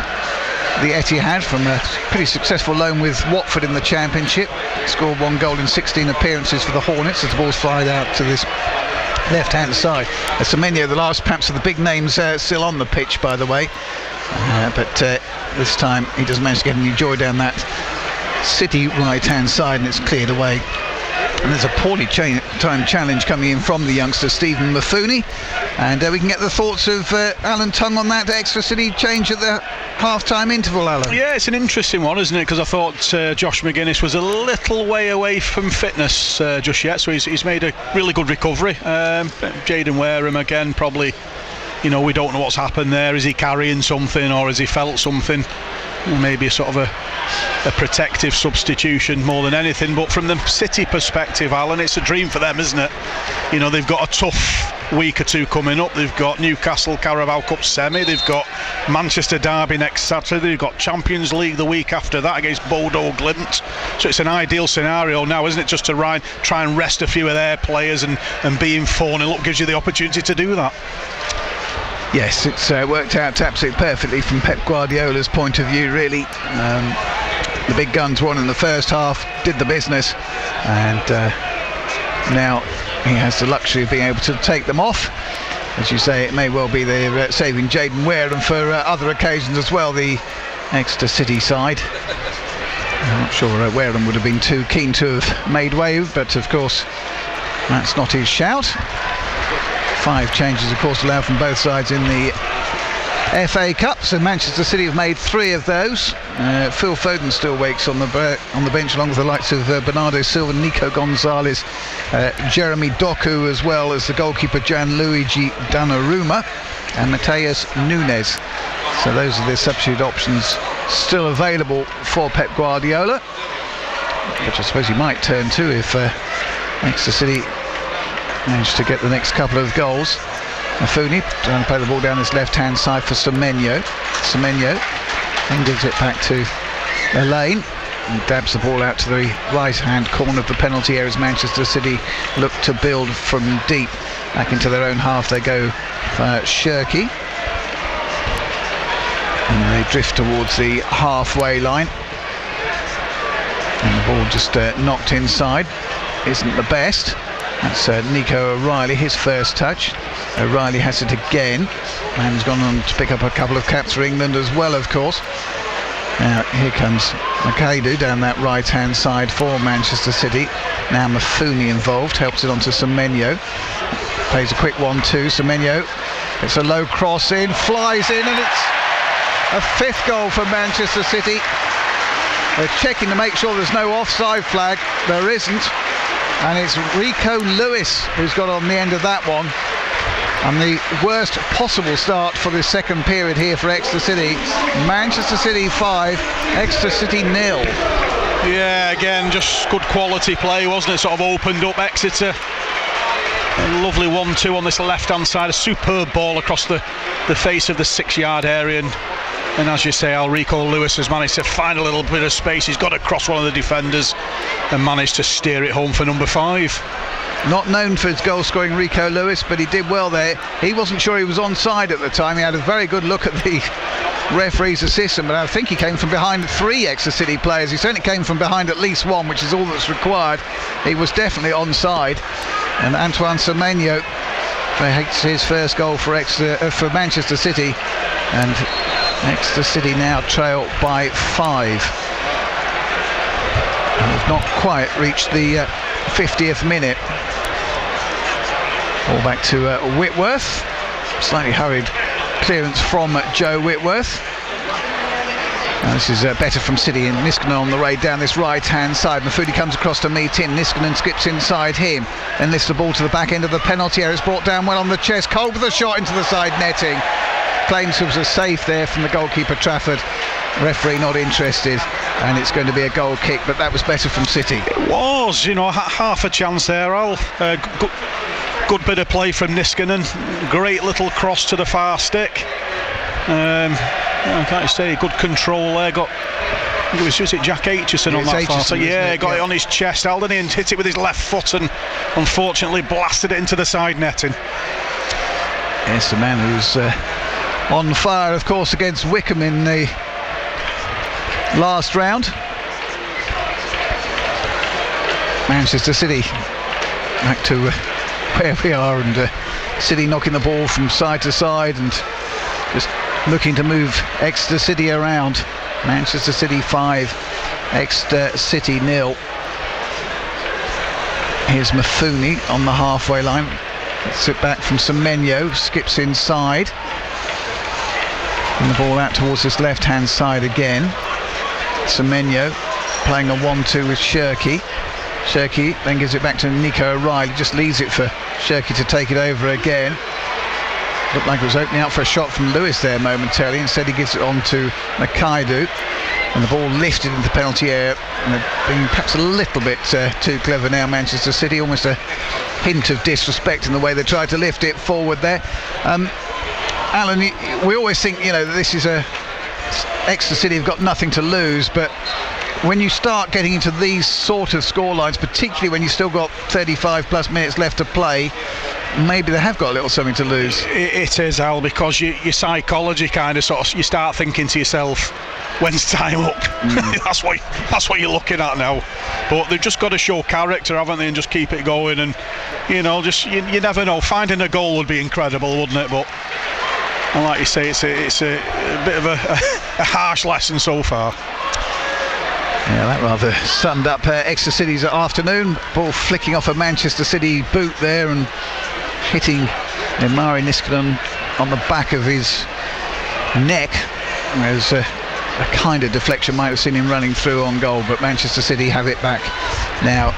the Etihad from a pretty successful loan with Watford in the Championship. Scored 1 goal in 16 appearances for the Hornets as the ball's flied out to this left-hand side. Semenyo, the last perhaps of the big names, still on the pitch, by the way. But this time he doesn't manage to get any joy down that City right-hand side, and it's cleared away. And there's a poorly timed challenge coming in from the youngster Stephen Mafuni, and we can get the thoughts of Alan Tongue on that Exeter City change at the half-time interval, Alan. Yeah, it's an interesting one, isn't it? Because I thought Josh McGuinness was a little way away from fitness just yet, so he's made a really good recovery. Jaden Wareham again, probably, you know, we don't know what's happened there. Is he carrying something, or has he felt something? Maybe a sort of a protective substitution more than anything. But from the City perspective, Alan, it's a dream for them, isn't it? You know, they've got a tough week or two coming up. They've got Newcastle Carabao Cup semi, they've got Manchester Derby next Saturday, they've got Champions League the week after that against Bodo Glimt. So it's an ideal scenario now, isn't it, just to try and rest a few of their players and be in 4-0 up gives you the opportunity to do that. Yes, it's worked out absolutely perfectly from Pep Guardiola's point of view, really. The big guns won in the first half, did the business, and now he has the luxury of being able to take them off. As you say, it may well be they're saving Jaden Wareham for other occasions as well, the Exeter City side. I'm not sure Wareham would have been too keen to have made way, but of course that's not his shout. 5 changes, of course, allowed from both sides in the FA Cup. So Manchester City have made 3 of those. Phil Foden still wakes on the bench, along with the likes of Bernardo Silva, Nico Gonzalez, Jeremy Doku, as well as the goalkeeper Gianluigi Donnarumma and Mateus Nunes. So those are the substitute options still available for Pep Guardiola, which I suppose he might turn to if Exeter City managed to get the next couple of goals. Mafuni trying to play the ball down his left-hand side for Semenyo. Semenyo then gives it back to Elaine and dabs the ball out to the right-hand corner of the penalty area as Manchester City look to build from deep. Back into their own half they go for Shirky. And they drift towards the halfway line. And the ball just knocked inside. Isn't the best. That's Nico O'Reilly, his first touch. O'Reilly has it again. Man's gone on to pick up a couple of caps for England as well, of course. Now here comes Makadu down that right-hand side for Manchester City. Now Mafuni involved, helps it onto Semenyo. Plays a quick 1-2. Semenyo gets a low cross in, flies in, and it's a 5th goal for Manchester City. They're checking to make sure there's no offside flag. There isn't. and it's Rico Lewis who's got on the end of that one. And the worst possible start for the second period here for Exeter City. Manchester City 5, Exeter City 0. Yeah, again, just good quality play, wasn't it? Sort of opened up Exeter. A lovely 1-2 on this left-hand side. A superb ball across the face of the 6-yard area. And as you say, Rico Lewis has managed to find a little bit of space. He's got across one of the defenders and managed to steer it home for number 5. Not known for his goal scoring, Rico Lewis, but he did well there. He wasn't sure he was onside at the time. He had a very good look at the referee's assistant, but I think he came from behind 3 Exeter City players. He certainly came from behind at least 1, which is all that's required. He was definitely onside. And Antoine Semenyo makes his first goal for Manchester City, and Exeter City now trail by 5. And we've not quite reached the 50th minute. All back to Whitworth. Slightly hurried clearance from Joe Whitworth. Now this is better from City, and Niskanen on the raid down this right-hand side. Mafudi comes across to meet in. Niskanen skips inside him, then lifts the ball to the back end of the penalty area. It's brought down well on the chest. Cole with a shot into the side netting. Claims it was a safe there from the goalkeeper Trafford. Referee not interested, and it's going to be a goal kick, but that was better from City. It was, half a chance there, Al. Good bit of play from Niskanen. Great little cross to the far stick. Can't you say good control there? Was it Jack Aitchison on that far? So yeah, got it on his chest, held it in, hit it with his left foot, and unfortunately blasted it into the side netting. Yes, the man who's on fire, of course, against Wickham in the last round. Manchester City back to where we are, and City knocking the ball from side to side and just looking to move Exeter City around. Manchester City 5, Exeter City 0. Here's Mafuni on the halfway line. Gets it back from Semenyo, skips inside. And the ball out towards this left-hand side again. Semenyo playing a 1-2 with Shirky. Shirky then gives it back to Nico O'Reilly, just leaves it for Shirky to take it over again. Looked like it was opening up for a shot from Lewis there momentarily. Instead he gives it on to Nakaidu, and the ball lifted into the penalty area, and they're being perhaps a little bit too clever now, Manchester City. Almost a hint of disrespect in the way they tried to lift it forward there. Alan, we always think, that this is Exeter City have got nothing to lose, but when you start getting into these sort of scorelines, particularly when you've still got 35 plus minutes left to play, maybe they have got a little something to lose. It is, Al, because your psychology kind of you start thinking to yourself, when's time up? That's what you're looking at now. But they've just got to show character, haven't they, and just keep it going. And you never know. Finding a goal would be incredible, wouldn't it? But and like you say, it's a bit of a harsh lesson so far. Yeah, that rather summed up Exeter City's afternoon. Ball flicking off a Manchester City boot there and hitting Mari Niskanen on the back of his neck. There's a kind of deflection, might have seen him running through on goal, but Manchester City have it back now.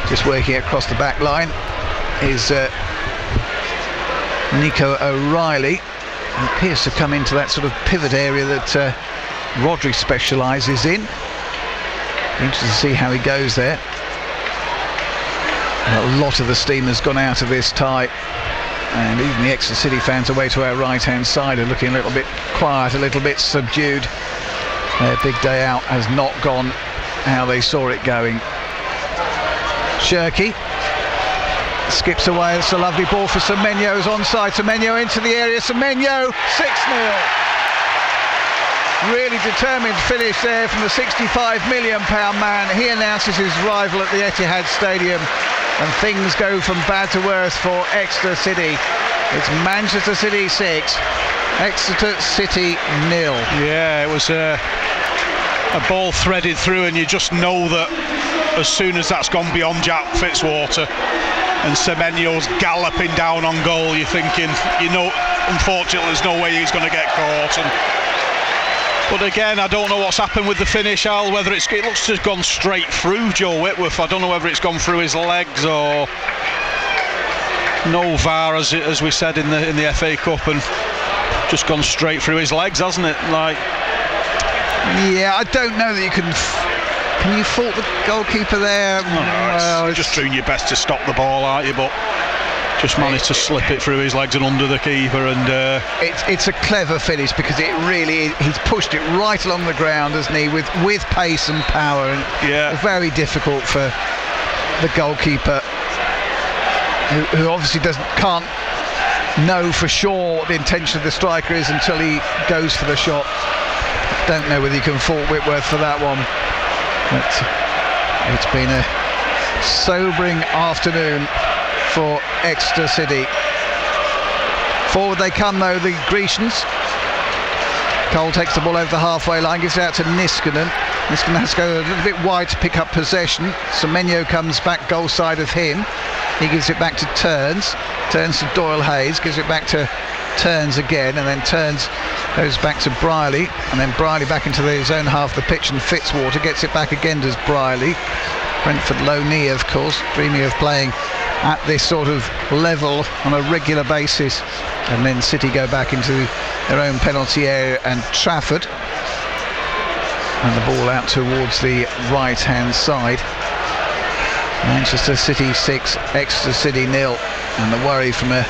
Just working across the back line is Nico O'Reilly, who appears to come into that sort of pivot area that Rodri specialises in. Interesting to see how he goes there. A lot of the steam has gone out of this tie, and even the Exeter City fans away to our right hand side are looking a little bit quiet, a little bit subdued. Their big day out has not gone how they saw it going. Shirky skips away. It's a lovely ball for Semenyo, who's onside. Semenyo into the area. Semenyo 6-0. Really determined finish there from the £65 million man. He announces his arrival at the Etihad Stadium, and things go from bad to worse for Exeter City. It's Manchester City 6, Exeter City 0. Yeah, it was a ball threaded through, and you just know that as soon as that's gone beyond Jack Fitzwater and Semenyo's galloping down on goal, you're thinking, unfortunately there's no way he's going to get caught. But again, I don't know what's happened with the finish, Al, whether it looks to have gone straight through Joe Whitworth. I don't know whether it's gone through his legs or no VAR, as we said in the FA Cup, and just gone straight through his legs, hasn't it? Yeah, I don't know that you can you fault the goalkeeper there? No, you're just doing your best to stop the ball, aren't you? But just managed to slip it through his legs and under the keeper, and it's a clever finish, because it really is, he's pushed it right along the ground, hasn't he, with pace and power, and very difficult for the goalkeeper, who obviously can't know for sure what the intention of the striker is until he goes for the shot. Don't know whether you can fault Whitworth for that one, but it's been a sobering afternoon for Exeter City. Forward they come though, the Grecians. Cole takes the ball over the halfway line, gives it out to Niskanen. Niskanen has to go a little bit wide to pick up possession. Semenyo comes back goal side of him. He gives it back to Turns to Doyle Hayes, gives it back to Turns again, and then Turns goes back to Briley, and then Briley back into his own half of the pitch, and Fitzwater gets it back again to Briley. Brentford low knee, of course, dreaming of playing at this sort of level on a regular basis. And then City go back into their own penalty area and Trafford, and the ball out towards the right hand side. Manchester City 6, Exeter City 0, and the worry from a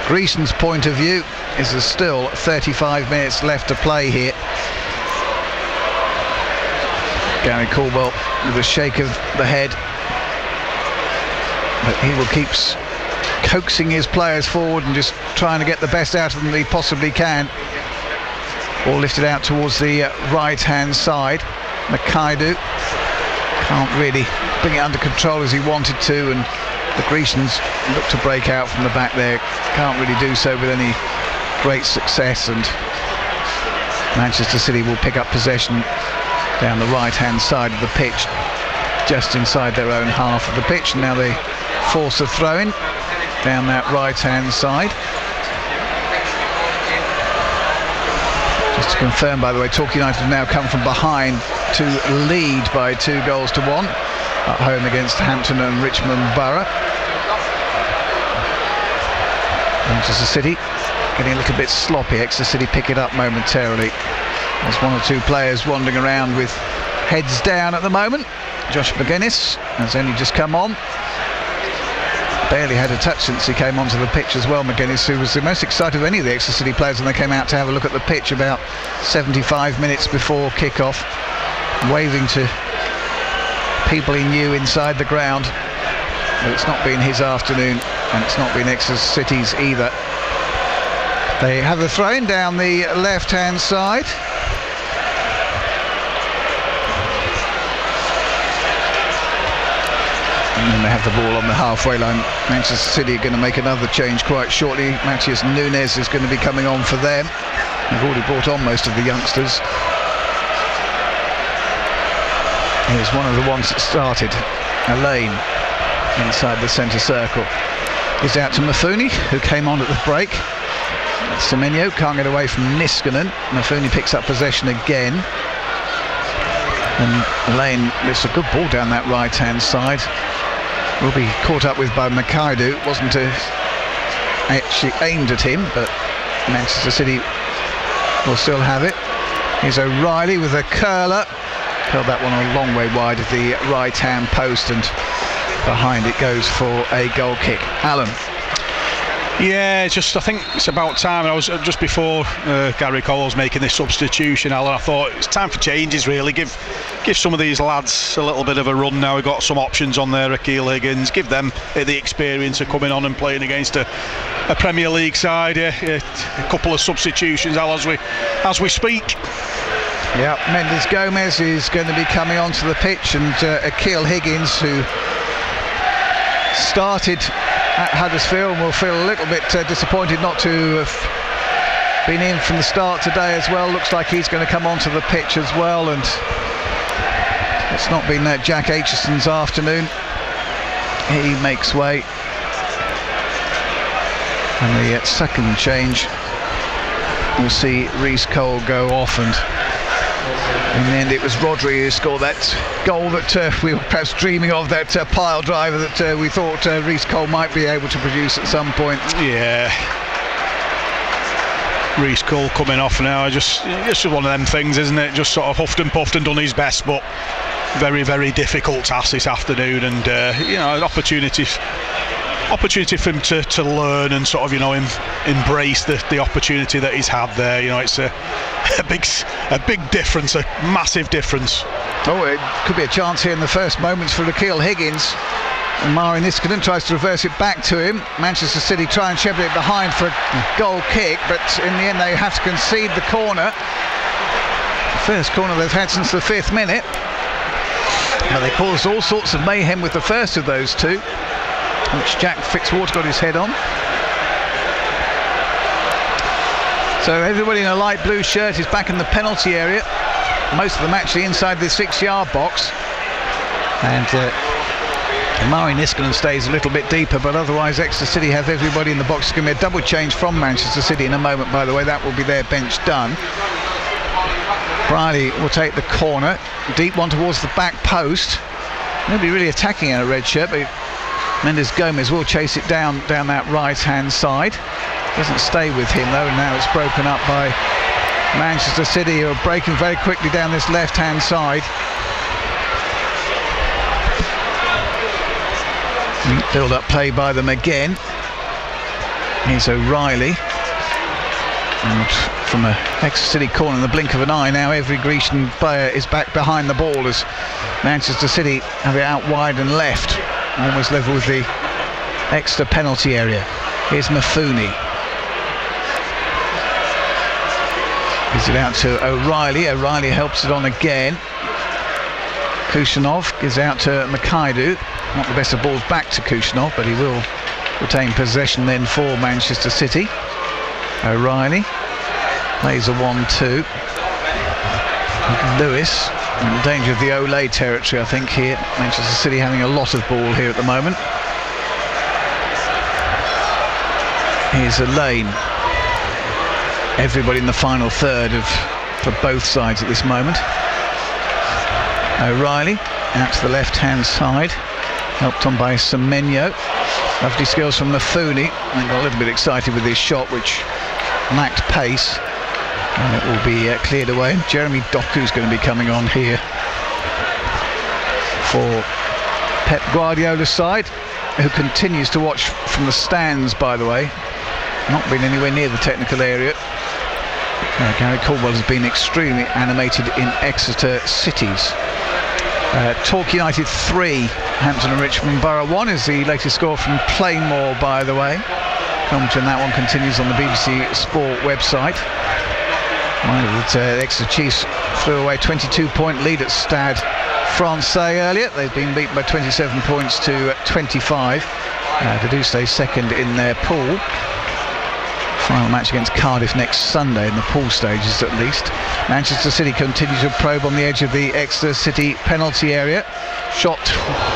Grecian's point of view is there's still 35 minutes left to play here. Gary Caldwell with a shake of the head, but he will keep coaxing his players forward and just trying to get the best out of them that he possibly can. Ball lifted out towards the right hand side. Makaidu can't really bring it under control as he wanted to, and the Grecians look to break out from the back there, can't really do so with any great success, and Manchester City will pick up possession down the right hand side of the pitch, just inside their own half of the pitch, and now they force a throw in down that right hand side. Just to confirm, by the way, Torquay United have now come from behind to lead by 2-1 at home against Hampton and Richmond Borough. Manchester City getting a little bit sloppy. Exeter City pick it up momentarily. There's one or two players wandering around with heads down at the moment. Josh McGuinness has only just come on. Barely had a touch since he came onto the pitch as well, McGuinness, who was the most excited of any of the Exeter City players when they came out to have a look at the pitch about 75 minutes before kick-off, waving to people he knew inside the ground. But it's not been his afternoon, and it's not been Exeter City's either. They have the throw-in down the left-hand side. And then they have the ball on the halfway line. Manchester City are going to make another change quite shortly. Matthias Nunes is going to be coming on for them. They've already brought on most of the youngsters. Here's one of the ones that started, Elaine, inside the centre circle. He's out to Mafuni, who came on at the break. Semenyo can't get away from Niskanen. Mafuni picks up possession again. And Elaine lifts a good ball down that right-hand side. Will be caught up with by Makaidu. Wasn't actually aimed at him, but Manchester City will still have it. Here's O'Reilly with a curler. Curled that one a long way wide of the right-hand post, and behind it goes for a goal kick. Alan. Yeah, I think it's about time. I was just before Gary Cole's making this substitution, Alan. I thought it's time for changes, really. Give some of these lads a little bit of a run now. We've got some options on there. Akil Higgins, give them the experience of coming on and playing against a Premier League side. A couple of substitutions, Al, as we speak. Yeah, Mendes Gomez is going to be coming onto the pitch, and Akil Higgins, who started at Huddersfield, will feel a little bit disappointed not to have been in from the start today as well. Looks like he's going to come onto the pitch as well, and it's not been Jack Aitchison's afternoon. He makes way, and the second change, we'll see Reece Cole go off, and In the end, it was Rodri who scored that goal that we were perhaps dreaming of, that pile driver that we thought Reece Cole might be able to produce at some point. Yeah. Reece Cole coming off now, just one of them things, isn't it? Just sort of huffed and puffed and done his best, but very, very difficult task this afternoon, and an opportunity for him to learn and sort of embrace the opportunity that he's had there. It's a big difference, a massive difference. Oh, it could be a chance here in the first moments for Lakeal Higgins. And Mari Niskanen tries to reverse it back to him. Manchester City try and shepherd it behind for a goal kick, but in the end they have to concede the corner. The first corner they've had since the 5th minute. But they caused all sorts of mayhem with the first of those two, which Jack Fitzwater got his head on. So everybody in a light blue shirt is back in the penalty area. Most of them actually inside the 6-yard box. And Mari Niskanen stays a little bit deeper, but otherwise Exeter City have everybody in the box. It's going to be a double change from Manchester City in a moment, by the way. That will be their bench done. Riley will take the corner. Deep one towards the back post. Nobody really attacking in a red shirt, but Mendes Gomez will chase it down that right-hand side. Doesn't stay with him though, and now it's broken up by Manchester City, who are breaking very quickly down this left-hand side. Build-up play by them again. Here's O'Reilly. And from a Exeter City corner in the blink of an eye, now every Grecian player is back behind the ball as Manchester City have it out wide and left, almost level with the Exeter penalty area. Here's Mafuni. Gives it out to O'Reilly. O'Reilly helps it on again. Kushanov gives out to Makaidu. Not the best of balls back to Kushanov, but he will retain possession then for Manchester City. O'Reilly plays a 1-2. Lewis in danger of the Olay territory, I think, here. Manchester City having a lot of ball here at the moment. Here's Lane. Everybody in the final third for both sides at this moment. O'Reilly out to the left-hand side, helped on by Semenyo. Lovely skills from Mafuni, and got a little bit excited with his shot, which lacked pace, and it will be cleared away. Jeremy Doku's going to be coming on here for Pep Guardiola's side, who continues to watch from the stands, by the way, not been anywhere near the technical area. Gary Caldwell has been extremely animated in Exeter Cities. Torquay United 3, Hampton and Richmond Borough 1 is the latest score from Plainmoor, by the way. Commentary on that one continues on the BBC Sport website. Exeter Chiefs threw away a 22-point lead at Stade Francais earlier. They've been beaten by 27 points to 25 to do stay second in their pool. Final match against Cardiff next Sunday in the pool stages, at least. Manchester City continue to probe on the edge of the Exeter City penalty area. Shot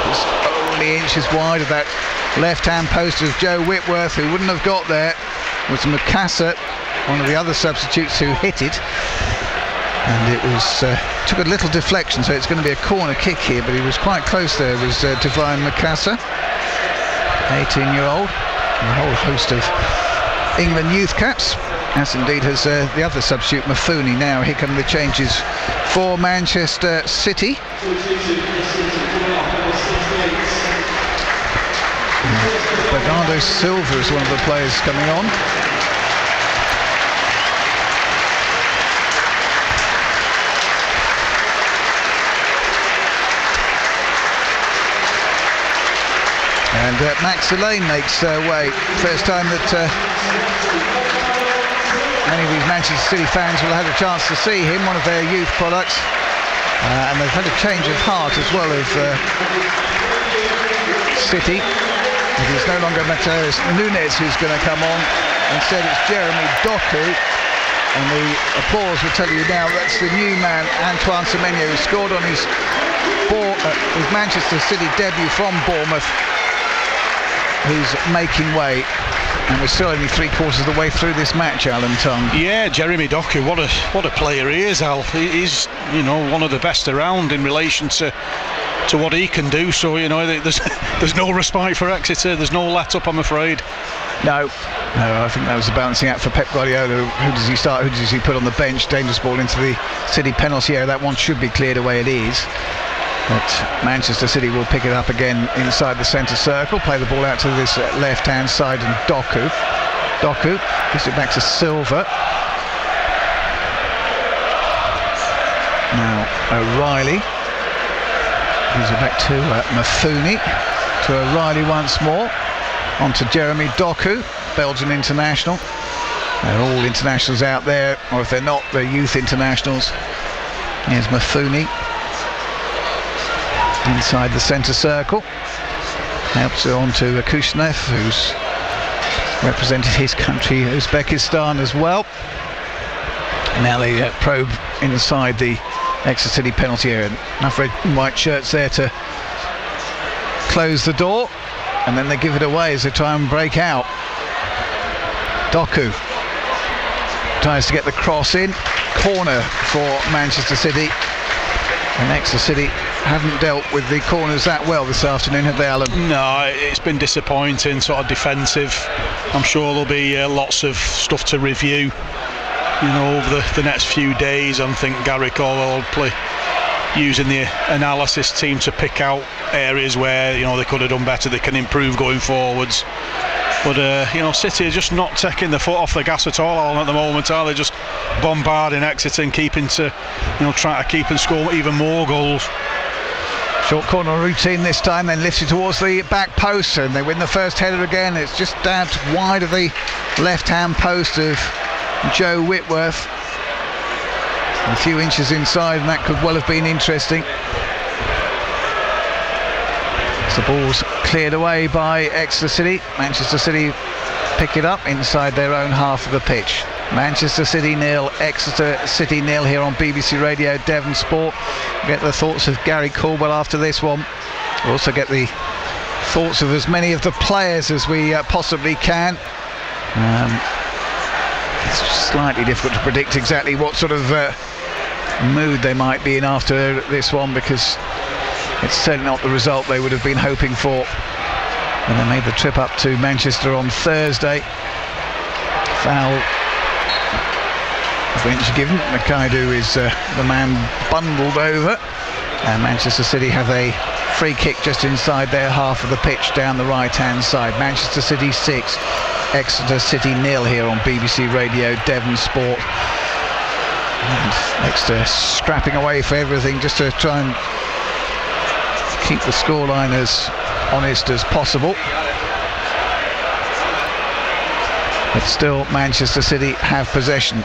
was only inches wide of that left-hand post of Joe Whitworth, who wouldn't have got there. It was Mukasa, one of the other substitutes, who hit it. And it was took a little deflection, so it's going to be a corner kick here, but he was quite close there. It was Devon Mukasa, 18-year-old, and a whole host of England youth caps, as indeed has the other substitute Mafuni. Now here come the changes for Manchester City. Bernardo Silva is one of the players coming on. And Max Elaine makes way. First time that many of these Manchester City fans will have had a chance to see him, one of their youth products. And they've had a change of heart as well of City. It is no longer Mateus Nunes who's going to come on. Instead it's Jeremy Doku. And the applause will tell you now that's the new man, Antoine Semenyo, who scored on his Manchester City debut from Bournemouth, who's making way And we're still only 3/4 of the way through this match, Alan Tongue. Yeah, Jeremy Doku, what a player he is, Al. He's one of the best around in relation to what he can do. So there's no respite for Exeter. There's no let up, I'm afraid. No, I think that was a balancing act for Pep Guardiola. Who does he start? Who does he put on the bench? Dangerous ball into the City penalty area. That one should be cleared away. It is. But Manchester City will pick it up again inside the centre circle, play the ball out to this left-hand side, and Doku gives it back to Silva. Now O'Reilly gives it back to Mafuni, to O'Reilly once more, on to Jeremy Doku, Belgian international. They're all internationals out there, or if they're not, they're youth internationals. Here's Mafuni inside the centre circle, helps it on to Kushnev, who's represented his country, Uzbekistan, as well. Now they probe inside the Exeter City penalty area. Enough red and white shirts there to close the door, and then they give it away as they try and break out. Doku tries to get the cross in, corner for Manchester City, and Exeter City haven't dealt with the corners that well this afternoon, have they, Alan? No, it's been disappointing, sort of defensive. I'm sure there'll be lots of stuff to review, over the next few days. I think Gary Caldwell will using the analysis team to pick out areas where they could have done better, they can improve going forwards. But City are just not taking the foot off the gas at all at the moment, are they? Just bombarding Exeter and trying to keep and score even more goals. Short corner routine this time, then lifted towards the back post, and they win the first header again. It's just dabbed wide of the left-hand post of Joe Whitworth. A few inches inside, and that could well have been interesting. The ball's cleared away by Exeter City. Manchester City pick it up inside their own half of the pitch. Manchester City 0, Exeter City 0 here on BBC Radio Devon Sport. Get the thoughts of Gary Caldwell after this one. We'll also get the thoughts of as many of the players as we possibly can. It's slightly difficult to predict exactly what sort of mood they might be in after this one, because it's certainly not the result they would have been hoping for when they made the trip up to Manchester on Thursday. Foul eventually given. Nakaidu is the man bundled over, and Manchester City have a free kick just inside their half of the pitch down the right hand side. Manchester City 6, Exeter City 0 here on BBC Radio Devon Sport. And Exeter scrapping away for everything just to try and keep the scoreline as honest as possible. But still, Manchester City have possession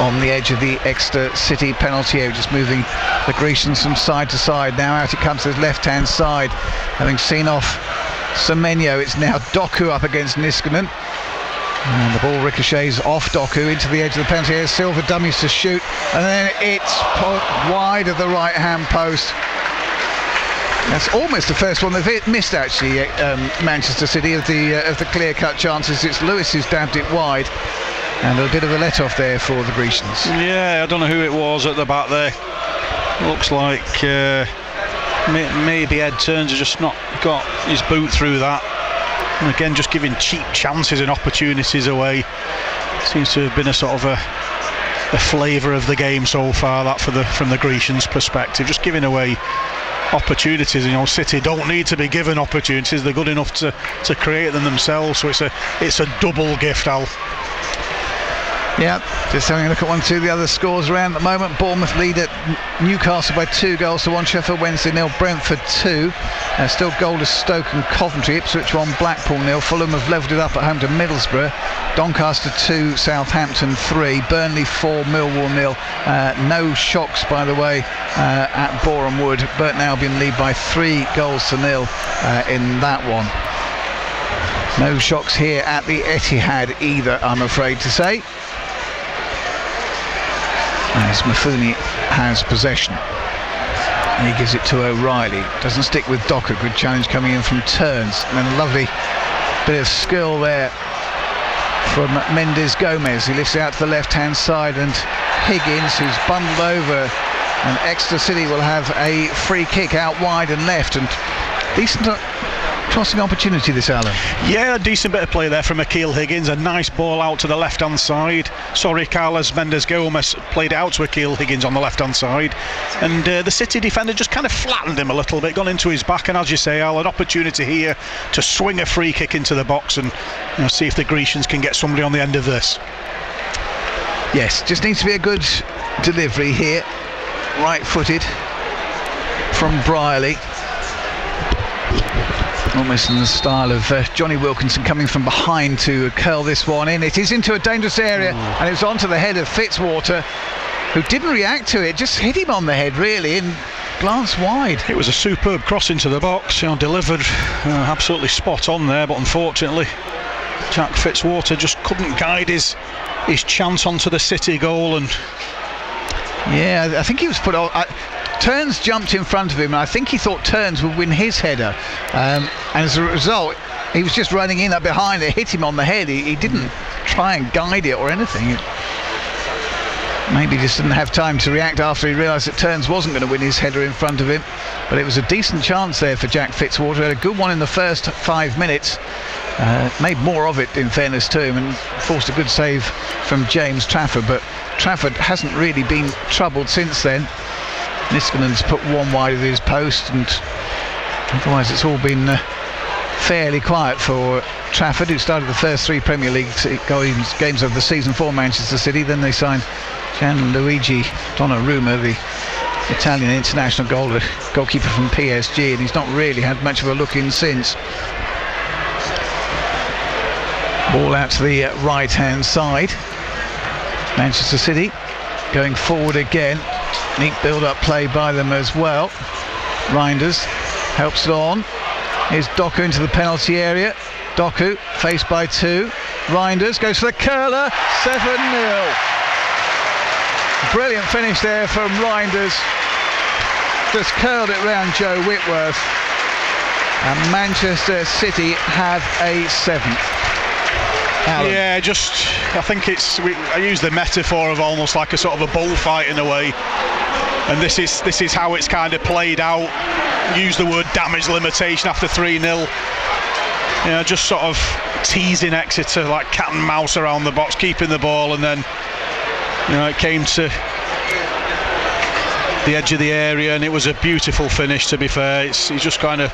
on the edge of the Exeter City penalty area, just moving the Grecians from side to side. Now out it comes to the left-hand side, having seen off Semenyo. It's now Doku up against Niskanen, and the ball ricochets off Doku into the edge of the penalty area. Silva dummies to shoot, and then it's put wide of the right-hand post. That's almost the first one they've missed, actually, Manchester City, of the clear-cut chances. It's Lewis who's dabbed it wide, and a bit of a let-off there for the Grecians. Yeah, I don't know who it was at the back there. Looks like maybe Ed Turns has just not got his boot through that. And again, just giving cheap chances and opportunities away. Seems to have been a sort of a flavour of the game so far, that from the Grecians' perspective. Just giving away opportunities. City don't need to be given opportunities, they're good enough to create them themselves, so it's a double gift, Al. Yeah, just having a look at 1-2 the other scores around at the moment. Bournemouth lead at Newcastle by 2-1, Sheffield Wednesday 0, Brentford 2. Still goalless Stoke and Coventry. Ipswich 1, Blackpool 0. Fulham have levelled it up at home to Middlesbrough. Doncaster 2, Southampton 3. Burnley 4, Millwall 0. No shocks, by the way, at Boreham Wood. Burton Albion lead by 3-0 in that one. No shocks here at the Etihad either, I'm afraid to say. As Mafuni has possession, and he gives it to O'Reilly. Doesn't stick with Docker. Good challenge coming in from Turns, and then a lovely Bit of skill there from Mendes Gomez. He lifts it out to the left-hand side, and Higgins, who's bundled over, and Exeter City will have a free kick out wide and left, and decent crossing opportunity this, Alan. Yeah, a decent bit of play there from Akil Higgins. A nice ball out to the left-hand side. Sorry, Carlos Mendes Gomez played it out to Akil Higgins on the left-hand side, and the City defender just kind of flattened him a little bit, gone into his back, and as you say, Al, an opportunity here to swing a free kick into the box and see if the Grecians can get somebody on the end of this. Yes, just needs to be a good delivery here, right-footed from Brierley. Almost in the style of Johnny Wilkinson, coming from behind to curl this one in. It is into a dangerous area, and it's onto the head of Fitzwater, who didn't react to it, just hit him on the head really and glanced wide. It was a superb cross into the box, delivered absolutely spot on there, but unfortunately Jack Fitzwater just couldn't guide his chance onto the City goal. And yeah, I think he was put on. Turns jumped in front of him, and I think he thought Turns would win his header, and as a result he was just running in up behind it, hit him on the head. He didn't try and guide it or anything. Maybe just didn't have time to react after he realised that Turns wasn't going to win his header in front of him. But it was a decent chance there for Jack Fitzwater. Had a good one in the first 5 minutes, made more of it in fairness to him, and forced a good save from James Trafford, but Trafford hasn't really been troubled since then. Niskanen's put one wide of his post, and otherwise it's all been fairly quiet for Trafford, who started the first 3 Premier League games of the season for Manchester City. Then they signed Gianluigi Donnarumma, the Italian international goalkeeper from PSG, and he's not really had much of a look in since. Ball out to the right hand side. Manchester City going forward again. Neat build-up play by them as well. Reinders helps it on. Here's Doku into the penalty area. Doku faced by 2. Reinders goes for the curler. 7-0. Brilliant finish there from Reinders. Just curled it round Joe Whitworth. And Manchester City have a 7th. Alan. Yeah, I think I use the metaphor of almost like a sort of a bullfight in a way, and this is how it's kind of played out. Use the word damage limitation after 3-0. Just sort of teasing Exeter like cat and mouse around the box, keeping the ball, and then it came to the edge of the area, and it was a beautiful finish, to be fair. He just kind of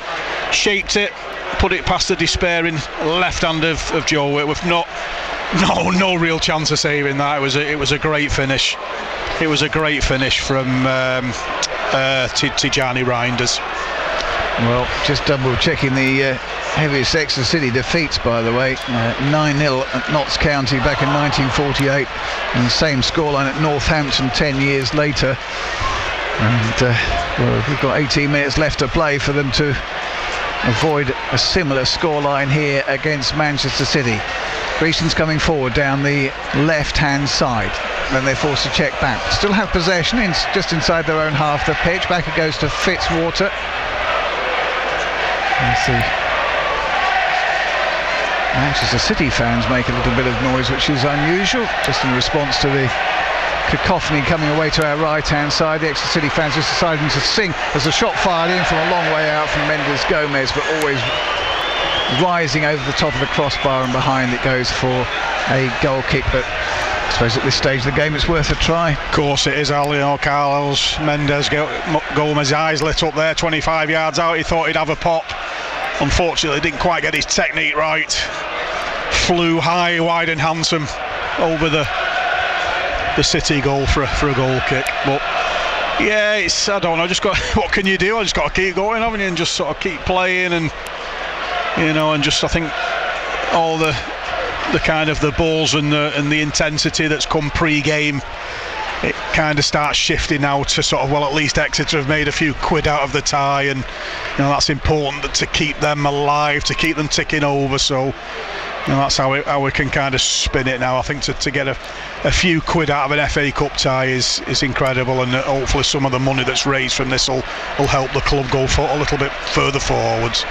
shaped it, put it past the despairing left hand of Joe Whitworth. No real chance of saving that. It was a great finish. It was a great finish from Tijani Reinders. Well, just double checking the heaviest Exeter City defeats, by the way. 9-0 at Notts County back in 1948, and the same scoreline at Northampton 10 years later. And we've got 18 minutes left to play for them to avoid a similar scoreline here against Manchester City. Grecians coming forward down the left-hand side. Then they're forced to check back. Still have possession just inside their own half the pitch. Back it goes to Fitzwater. Let's see. Manchester City fans make a little bit of noise, which is unusual, just in response to the cacophony coming away to our right-hand side. The Exeter City fans just deciding to sing as the shot fired in from a long way out from Mendes Gomez, but always rising over the top of the crossbar, and behind it goes for a goal kick. But I suppose at this stage of the game it's worth a try. Of course it is, Al. Carlos Mendes Gomez's eyes lit up there, 25 yards out. He thought he'd have a pop. Unfortunately didn't quite get his technique right. Flew high, wide and handsome over the City goal for a goal kick. But yeah, I don't know, what can you do? I just got to keep going, haven't you, and just sort of keep playing, and and just I think all the kind of the balls and the intensity that's come pre-game, it kind of starts shifting now to sort of, well, at least Exeter have made a few quid out of the tie, and that's important to keep them alive, to keep them ticking over. So that's how we can kind of spin it now. I think to get a few quid out of an FA Cup tie is incredible, and hopefully some of the money that's raised from this will help the club go a little bit further forwards.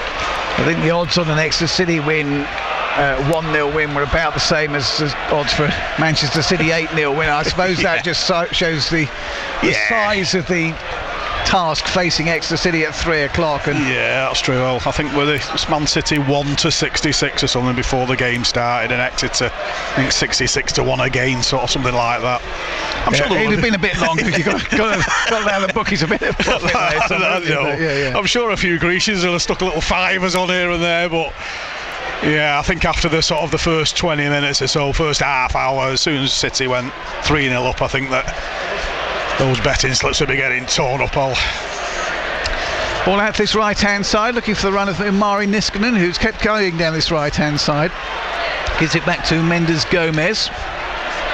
I think the odds on an Exeter City win, 1-0 win, were about the same as the odds for Manchester City 8-0 win. I suppose that just shows the size of the task facing Exeter City at 3 o'clock. And yeah, that's true. Well, I think Man City 1-66 or something before the game started, and Exeter, I think 66-1 again, sort of something like that. I'm sure it would have been a bit long because you've got to allow the bookies a bit of profit there. I'm sure a few Grecians will have stuck little fivers on here and there, but yeah, I think after the sort of the first 20 minutes or so, first half hour, as soon as City went 3-0 up, I think that those betting slips will be getting torn up all out this right-hand side, looking for the run of Mari Niskanen, who's kept going down this right-hand side. Gives it back to Mendes Gomez.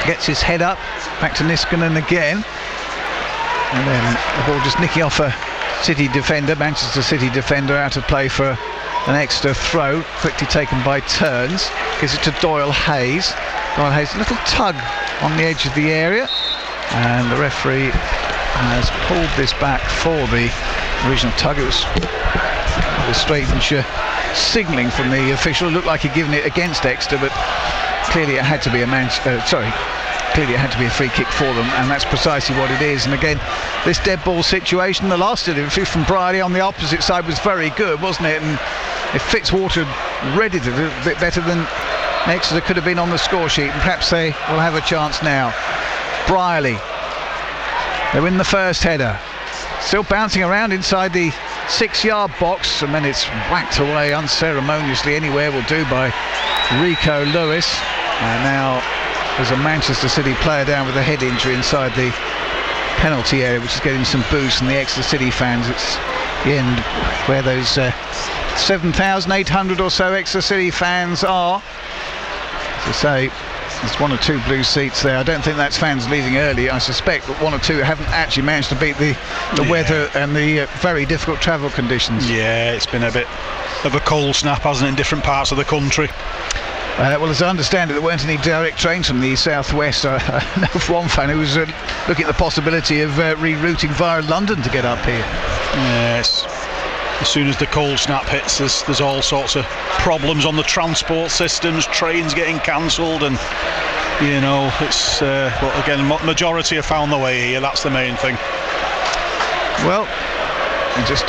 Gets his head up, back to Niskanen again. And then the ball just nicking off a City defender, Manchester City defender, out of play for an extra throw, quickly taken by Turns. Gives it to Doyle Hayes. Doyle Hayes, a little tug on the edge of the area. And the referee has pulled this back for the original tug. It was Stravenshire signalling from the official. It looked like he'd given it against Exeter, but clearly it had to be clearly it had to be a free kick for them, and that's precisely what it is. And again, this dead ball situation, the last delivery from Briley on the opposite side was very good, wasn't it? And if Fitzwater read it a little bit better than Exeter could have been on the score sheet, and perhaps they will have a chance now. Briley, they win the first header, still bouncing around inside the 6-yard box, and then it's whacked away unceremoniously. Anywhere will do by Rico Lewis. And now there's a Manchester City player down with a head injury inside the penalty area, which is getting some boost from the Exeter City fans. It's the end where those 7,800 or so Exeter City fans are. As I say, there's one or two blue seats there. I don't think that's fans leaving early. I suspect that one or two haven't actually managed to beat the weather and the very difficult travel conditions. Yeah, it's been a bit of a cold snap, hasn't it, in different parts of the country. Well, as I understand it, there weren't any direct trains from the southwest. I know of one fan who was looking at the possibility of rerouting via London to get up here. Yes. As soon as the cold snap hits, there's all sorts of problems on the transport systems, trains getting cancelled, and you know, it's but again, majority have found their way here. That's the main thing. Well, just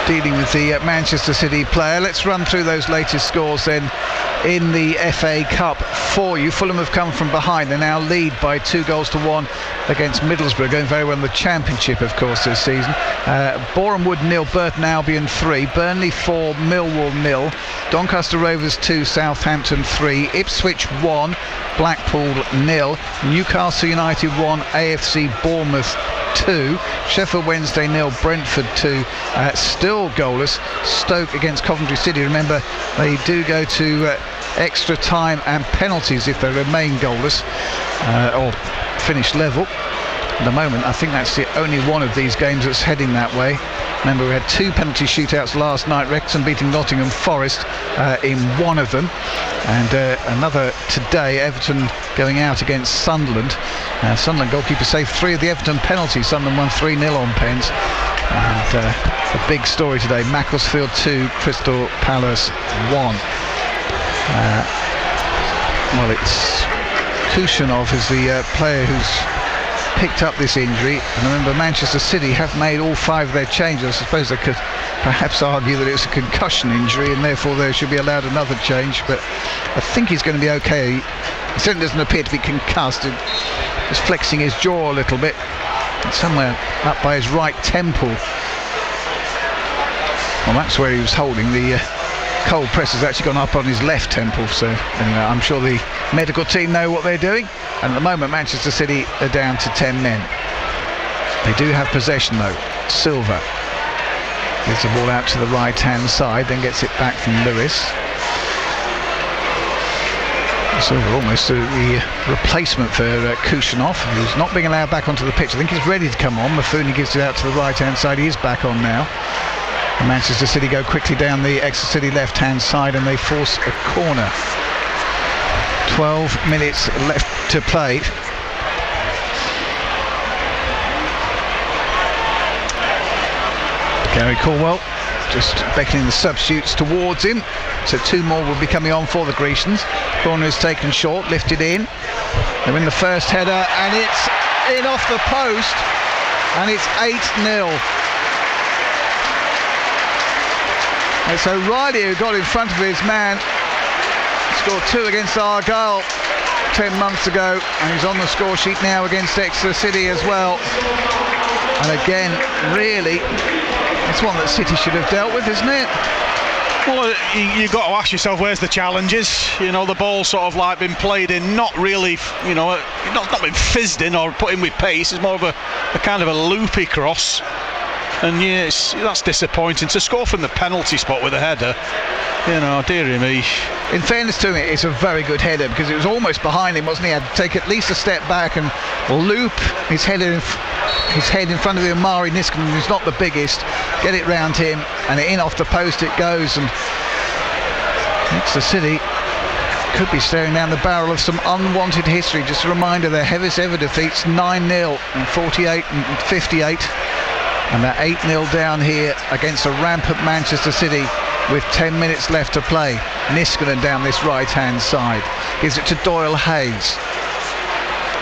dealing with the Manchester City player. Let's run through those latest scores then in the FA Cup for you. Fulham have come from behind. They now lead by 2-1 against Middlesbrough, going very well in the Championship, of course, this season. Boreham Wood 0, Burton Albion 3, Burnley 4, Millwall 0, Doncaster Rovers 2, Southampton 3, Ipswich 1, Blackpool 0, Newcastle United 1, AFC Bournemouth 2, Sheffield Wednesday 0, Brentford 2, still goalless. Stoke against Coventry City. Remember, they do go to extra time and penalties if they remain goalless or finish level. At the moment, I think that's the only one of these games that's heading that way. Remember, we had 2 penalty shootouts last night. Wrexham beating Nottingham Forest in one of them, and another today, Everton going out against Sunderland. Sunderland goalkeeper saved 3 of the Everton penalties. Sunderland won 3-0 on pens. And a big story today, Macclesfield 2, Crystal Palace 1. Well, it's Kushanov is the player who's picked up this injury, and remember, Manchester City have made all 5 of their changes. I suppose they could perhaps argue that it's a concussion injury and therefore they should be allowed another change, but I think he's going to be okay. He certainly doesn't appear to be concussed. Just flexing his jaw a little bit, and somewhere up by his right temple. Well, that's where he was holding. The cold press has actually gone up on his left temple, so anyway, I'm sure the medical team know what they're doing. And at the moment, Manchester City are down to 10 men. They do have possession though. Silva gives the ball out to the right-hand side, then gets it back from Lewis. Silva almost the replacement for Kushanov, who's not being allowed back onto the pitch. I think he's ready to come on. Mafuni gives it out to the right-hand side. He is back on now. And Manchester City go quickly down the Exeter City left-hand side, and they force a corner. 12 minutes left to play. Gary Caldwell just beckoning the substitutes towards him. So 2 more will be coming on for the Grecians. Corner is taken short, lifted in. They win the first header, and it's in off the post, and it's 8-0. It's O'Reilly who got in front of his man. Scored 2 against Argyle 10 months ago, and he's on the score sheet now against Exeter City as well. And again, really, it's one that City should have dealt with, isn't it? Well, you've got to ask yourself, where's the challenges? You know, the ball's sort of like been played in, not really, you know, not been fizzed in or put in with pace. It's more of a kind of a loopy cross. And yes, that's disappointing. To score from the penalty spot with a header, you know, dearie me. In fairness to him, it's a very good header because it was almost behind him, wasn't he? He had to take at least a step back and loop his head in front of the Amari Niskanen, who's not the biggest, get it round him, and in off the post it goes. And Exeter City could be staring down the barrel of some unwanted history. Just a reminder, their heaviest ever defeats 9-0 in 48 and 58. And they're 8-0 down here against a rampant Manchester City with 10 minutes left to play. Niskanen down this right-hand side. Gives it to Doyle Hayes.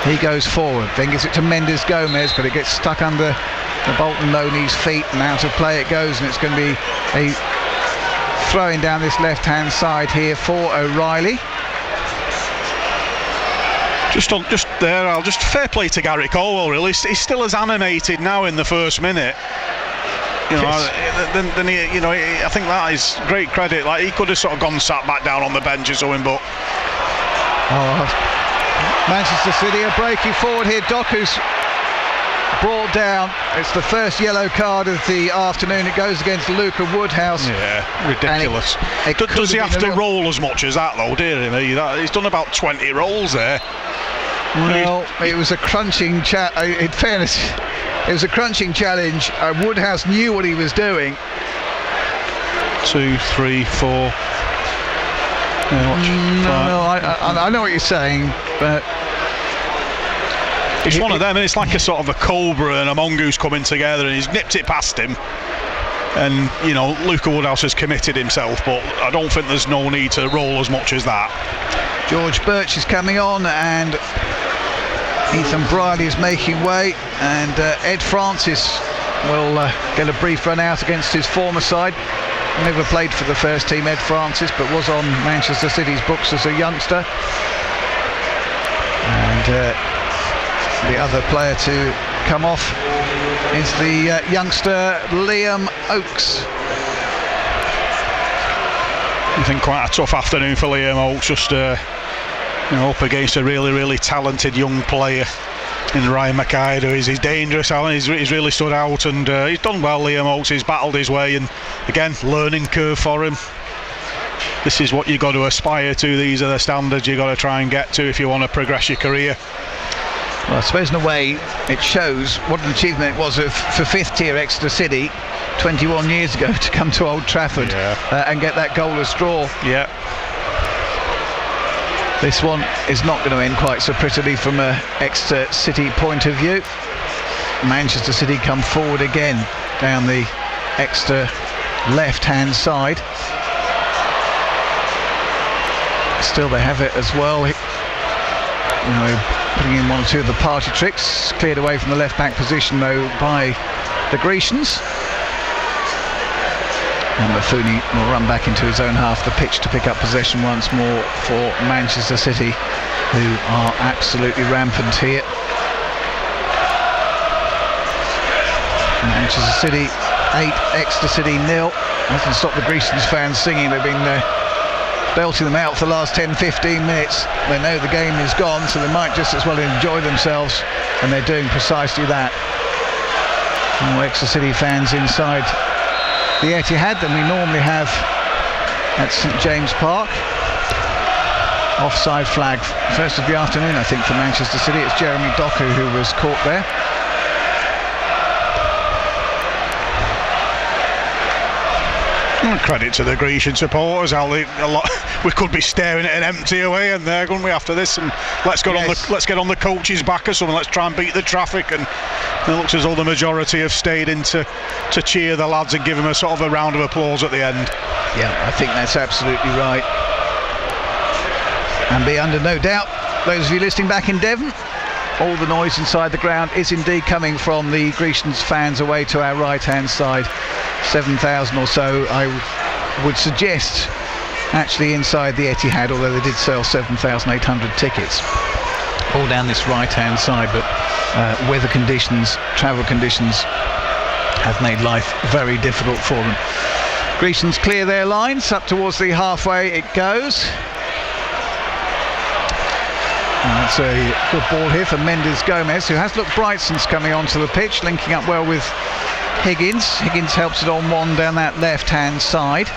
He goes forward, then gives it to Mendes Gomez, but it gets stuck under the Bolton Loney's feet, and out of play it goes, and it's going to be a throw-in down this left-hand side here for O'Reilly. Just there, I'll just fair play to Gary Colwell, really. He's still as animated now in the first minute. You know, yes. then he, you know, I think that is great credit. Like, he could have sort of gone sat back down on the bench or something, but Manchester City are breaking forward here. Doku's brought down. It's the first yellow card of the afternoon. It goes against Luca Woodhouse. Yeah, ridiculous. Does he have to roll as much as that, though, dear me? He's done about 20 rolls there. Well, it was a crunching in fairness, it was a crunching challenge. Woodhouse knew what he was doing. 2, 3, 4. I know what you're saying, but it's one of them, and it's like a sort of a cobra and a mongoose coming together, and he's nipped it past him. And you know, Luca Woodhouse has committed himself, but I don't think there's no need to roll as much as that. George Birch is coming on, and Ethan Briley is making way, and Ed Francis will get a brief run out against his former side. Never played for the first team, Ed Francis, but was on Manchester City's books as a youngster. And the other player to come off is the youngster Liam Oakes. I think quite a tough afternoon for Liam Oakes, just you know, up against a really, really talented young player in Ryan Mackay. He's dangerous, Alan. He's really stood out, and he's done well, Liam Oakes. He's battled his way, and again, learning curve for him. This is what you've got to aspire to. These are the standards you've got to try and get to if you want to progress your career. Well, I suppose in a way it shows what an achievement it was for fifth tier Exeter City 21 years ago to come to Old Trafford and get that goalless draw. Yeah. This one is not going to end quite so prettily from a Exeter City point of view. Manchester City come forward again down the Exeter left-hand side. Still they have it as well. You know, putting in 1 or 2 of the party tricks. Cleared away from the left-back position though by the Grecians. And Mafuni will run back into his own half of the pitch to pick up possession once more for Manchester City, who are absolutely rampant here. Manchester City 8, Exeter City 0. Nothing stop the Grecians fans singing. They've been belting them out for the last 10-15 minutes. They know the game is gone, so they might just as well enjoy themselves, and they're doing precisely that. More Exeter City fans inside the Etihad than we normally have at St James Park. Offside flag, first of the afternoon I think for Manchester City. It's Jeremy Doku who was caught there. Credit to the Grecian supporters. We could be staring at an empty away and there, couldn't we, after this? And let's get on the coach's back or something. Let's try and beat the traffic. And it looks as though the majority have stayed in to cheer the lads and give them a sort of a round of applause at the end. Yeah, I think that's absolutely right. And be under no doubt, those of you listening back in Devon, all the noise inside the ground is indeed coming from the Grecians fans away to our right-hand side. 7,000 or so, I would suggest, actually inside the Etihad, although they did sell 7,800 tickets. All down this right-hand side, but weather conditions, travel conditions have made life very difficult for them. Grecians clear their lines, up towards the halfway it goes. And that's a good ball here for Mendes Gomez, who has looked bright since coming onto the pitch, linking up well with Higgins. Higgins helps it on one down that left-hand side.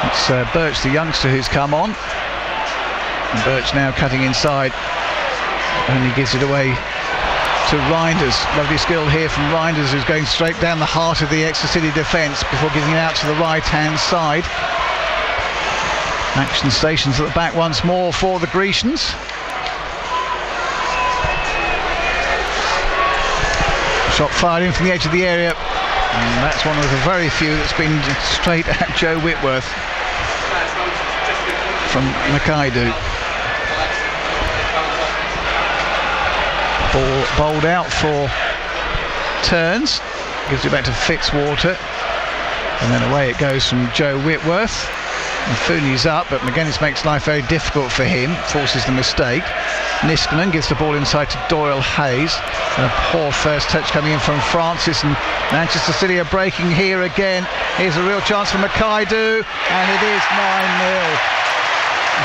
It's Birch, the youngster, who's come on. And Birch now cutting inside. Only gives it away to Reinders. Lovely skill here from Reinders, who's going straight down the heart of the Exeter City defence before giving it out to the right-hand side. Action stations at the back once more for the Grecians. Shot fired in from the edge of the area, and that's one of the very few that's been straight at Joe Whitworth from Makaidu. Ball bowled out for Turns, gives it back to Fitzwater, and then away it goes from Joe Whitworth. Fooney's up, but McGuinness makes life very difficult for him, forces the mistake. Niskanen gives the ball inside to Doyle Hayes, and a poor first touch coming in from Francis, and Manchester City are breaking here again. Here's a real chance for Makaidu, and it is 9-0.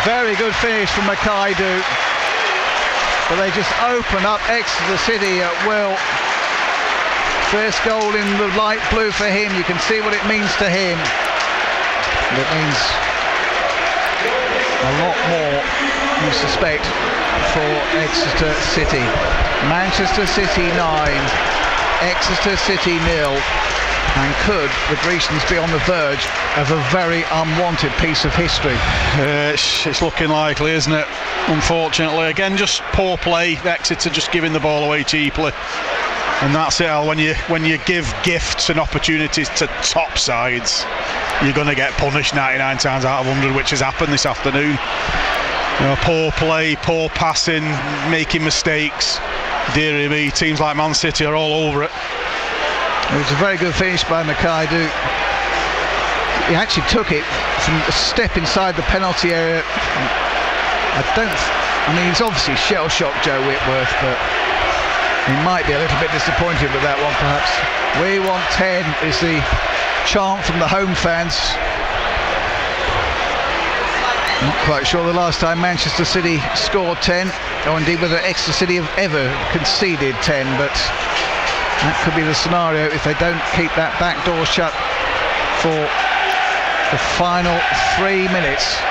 Very good finish from Makaidu, but they just open up Exeter City at will. First goal in the light blue for him. You can see what it means to him. It means a lot more, you suspect, for Exeter City. Manchester City 9, Exeter City 0, and could the Grecians be on the verge of a very unwanted piece of history? It's looking likely, isn't it? Unfortunately, again, just poor play. Exeter just giving the ball away cheaply, and that's it. Al. When you give gifts and opportunities to top sides, you're going to get punished 99 times out of 100, which has happened this afternoon. Poor play, poor passing, making mistakes. Dearie me, teams like Man City are all over it. It was a very good finish by Makaidu. He actually took it from a step inside the penalty area. He's obviously shell-shocked Joe Whitworth, but he might be a little bit disappointed with that one, perhaps. We want 10 is the chant from the home fans. Not quite sure the last time Manchester City scored 10, or indeed whether Exeter City have ever conceded 10, but that could be the scenario if they don't keep that back door shut for the final 3 minutes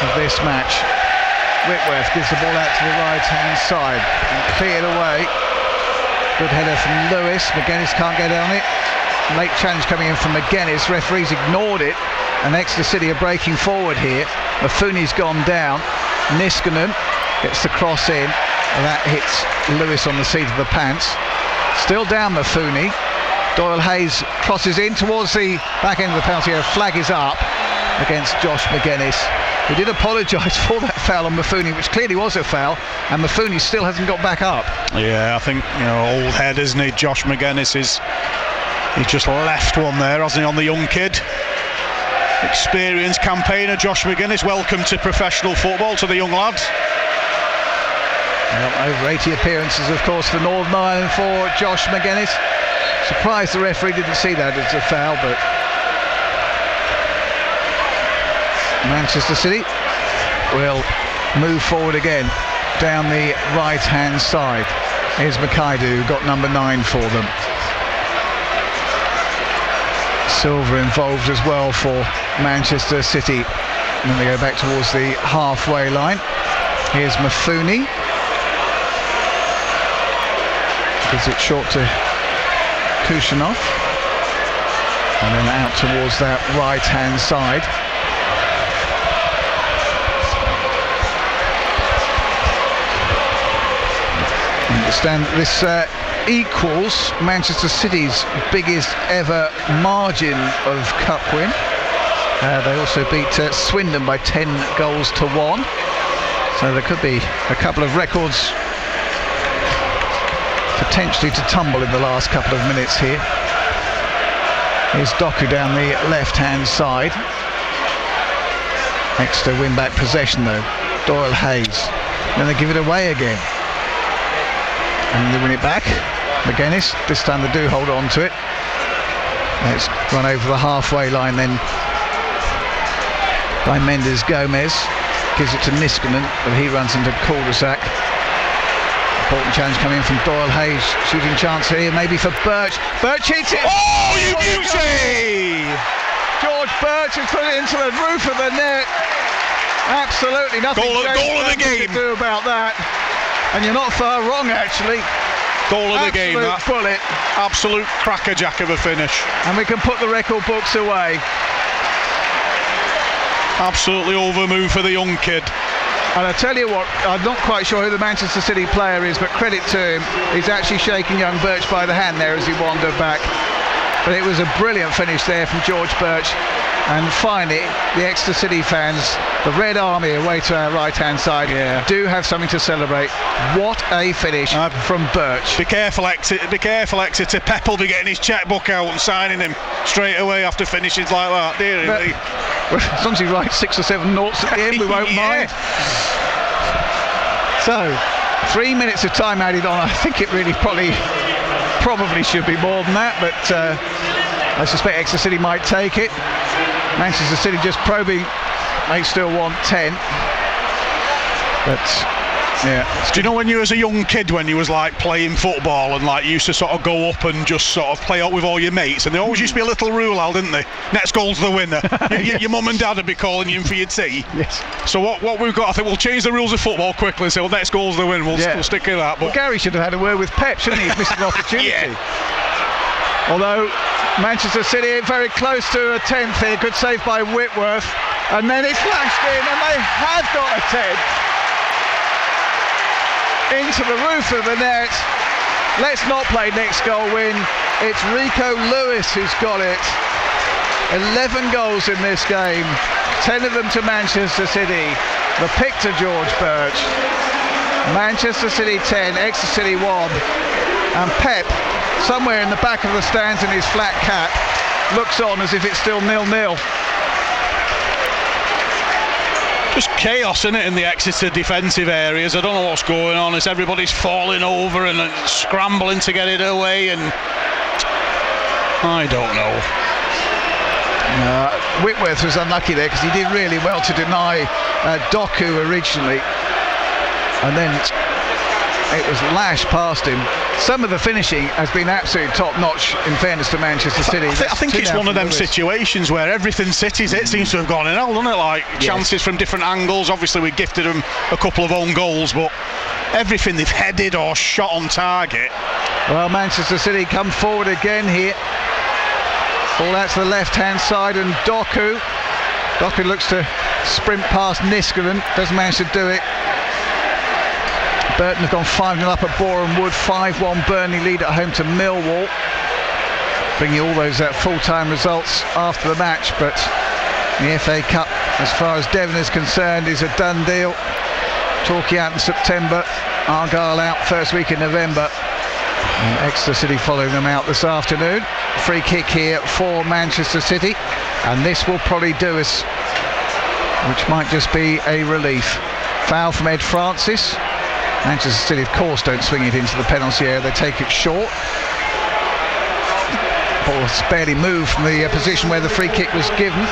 of this match. Whitworth gives the ball out to the right-hand side and cleared away. Good header from Lewis. McGuinness can't get on it. Late challenge coming in from McGuinness. Referees ignored it, and Exeter City are breaking forward here. Mafouni's gone down. Niskanen gets the cross in, and that hits Lewis on the seat of the pants. Still down Mafouni. Doyle Hayes crosses in towards the back end of the penalty area. Flag is up against Josh McGuinness, who did apologise for that foul on Mafouni, which clearly was a foul, and Mafouni still hasn't got back up. Yeah, I think, old head, isn't he? Josh McGuinness he's just left one there, hasn't he, on the young kid. Experienced campaigner Josh McGuinness. Welcome to professional football to the young lads. Well, over 80 appearances, of course, for Northern Ireland for Josh McGuinness. Surprised the referee didn't see that as a foul, but Manchester City will move forward again down the right-hand side. Here's Makaidu, who got number 9 for them. Silver involved as well for Manchester City. And then they go back towards the halfway line. Here's Mafouni. Gives it short to Kushanov. And then out towards that right-hand side. Understand this equals Manchester City's biggest ever margin of cup win. They also beat Swindon by 10 goals to 1. So there could be a couple of records potentially to tumble in the last couple of minutes here. Here's Doku down the left-hand side. Exeter win back possession though. Doyle Hayes. Then they give it away again. And they win it back. McGuinness. This time they do hold on to it. Let's run over the halfway line then by Mendes Gomez. Gives it to Niskanen, but he runs into cul-de-sac. Important challenge coming in from Doyle Hayes. Shooting chance here, maybe for Birch. Birch hits it! Oh, you beauty! George Birch has put it into the roof of the net. Absolutely nothing goal of the game to do about that. And you're not far wrong, actually. Goal of the game, that. Bullet. Absolute crackerjack of a finish. And we can put the record books away. Absolutely over move for the young kid. And I tell you what, I'm not quite sure who the Manchester City player is, but credit to him, he's actually shaking young Birch by the hand there as he wandered back. But it was a brilliant finish there from George Birch. And finally, the Exeter City fans, the Red Army away to our right-hand side, do have something to celebrate. What a finish from Birch. Be careful, Exeter. Pep will be getting his chequebook out and signing him straight away after finishes like that, dear me. As long as he writes 6 or 7 noughts at the end, we won't mind. So, 3 minutes of time added on. I think it really probably should be more than that, but I suspect Exeter City might take it. Manchester City just probing, may still want 10. But yeah. Do you know when you was a young kid, when you was like playing football and like you used to sort of go up and just sort of play out with all your mates, and there always used to be a little rule out, didn't they? Next goal's the winner. Your mum and dad would be calling you in for your tea. Yes. So what we've got, I think we'll change the rules of football quickly and say, well, next goal's the win. We'll stick with that. But well, Gary should have had a word with Pep, shouldn't he? He's missed an opportunity. Although Manchester City very close to a 10th here. Good save by Whitworth. And then it's flashed in, and they have got a 10th. Into the roof of the net. Let's not play next goal win. It's Rico Lewis who's got it. 11 goals in this game, 10 of them to Manchester City. The pick to George Birch. Manchester City 10, Exeter City 1. And Pep, somewhere in the back of the stands in his flat cap, looks on as if it's still 0-0. Just chaos, isn't it, in the Exeter defensive areas? I don't know what's going on. It's everybody's falling over and scrambling to get it away, and I don't know. Whitworth was unlucky there because he did really well to deny Doku originally, and then it was lashed past him. Some of the finishing has been absolutely top-notch, in fairness to Manchester City. I think it's one of them situations where everything City's hit seems to have gone in hell, doesn't it? Like chances from different angles. Obviously, we gifted them a couple of own goals, but everything they've headed or shot on target. Well, Manchester City come forward again here. Ball out to the left-hand side, and Doku looks to sprint past Niskanen. Doesn't manage to do it. Burton have gone 5-0 up at Boreham Wood, 5-1 Burnley lead at home to Millwall. Bringing all those full-time results after the match, but the FA Cup, as far as Devon is concerned, is a done deal. Torquay out in September, Argyle out first week in November, and Exeter City following them out this afternoon. Free kick here for Manchester City, and this will probably do us, which might just be a relief. Foul from Ed Francis. Manchester City, of course, don't swing it into the penalty area, they take it short. Ball's barely moved from the position where the free kick was given.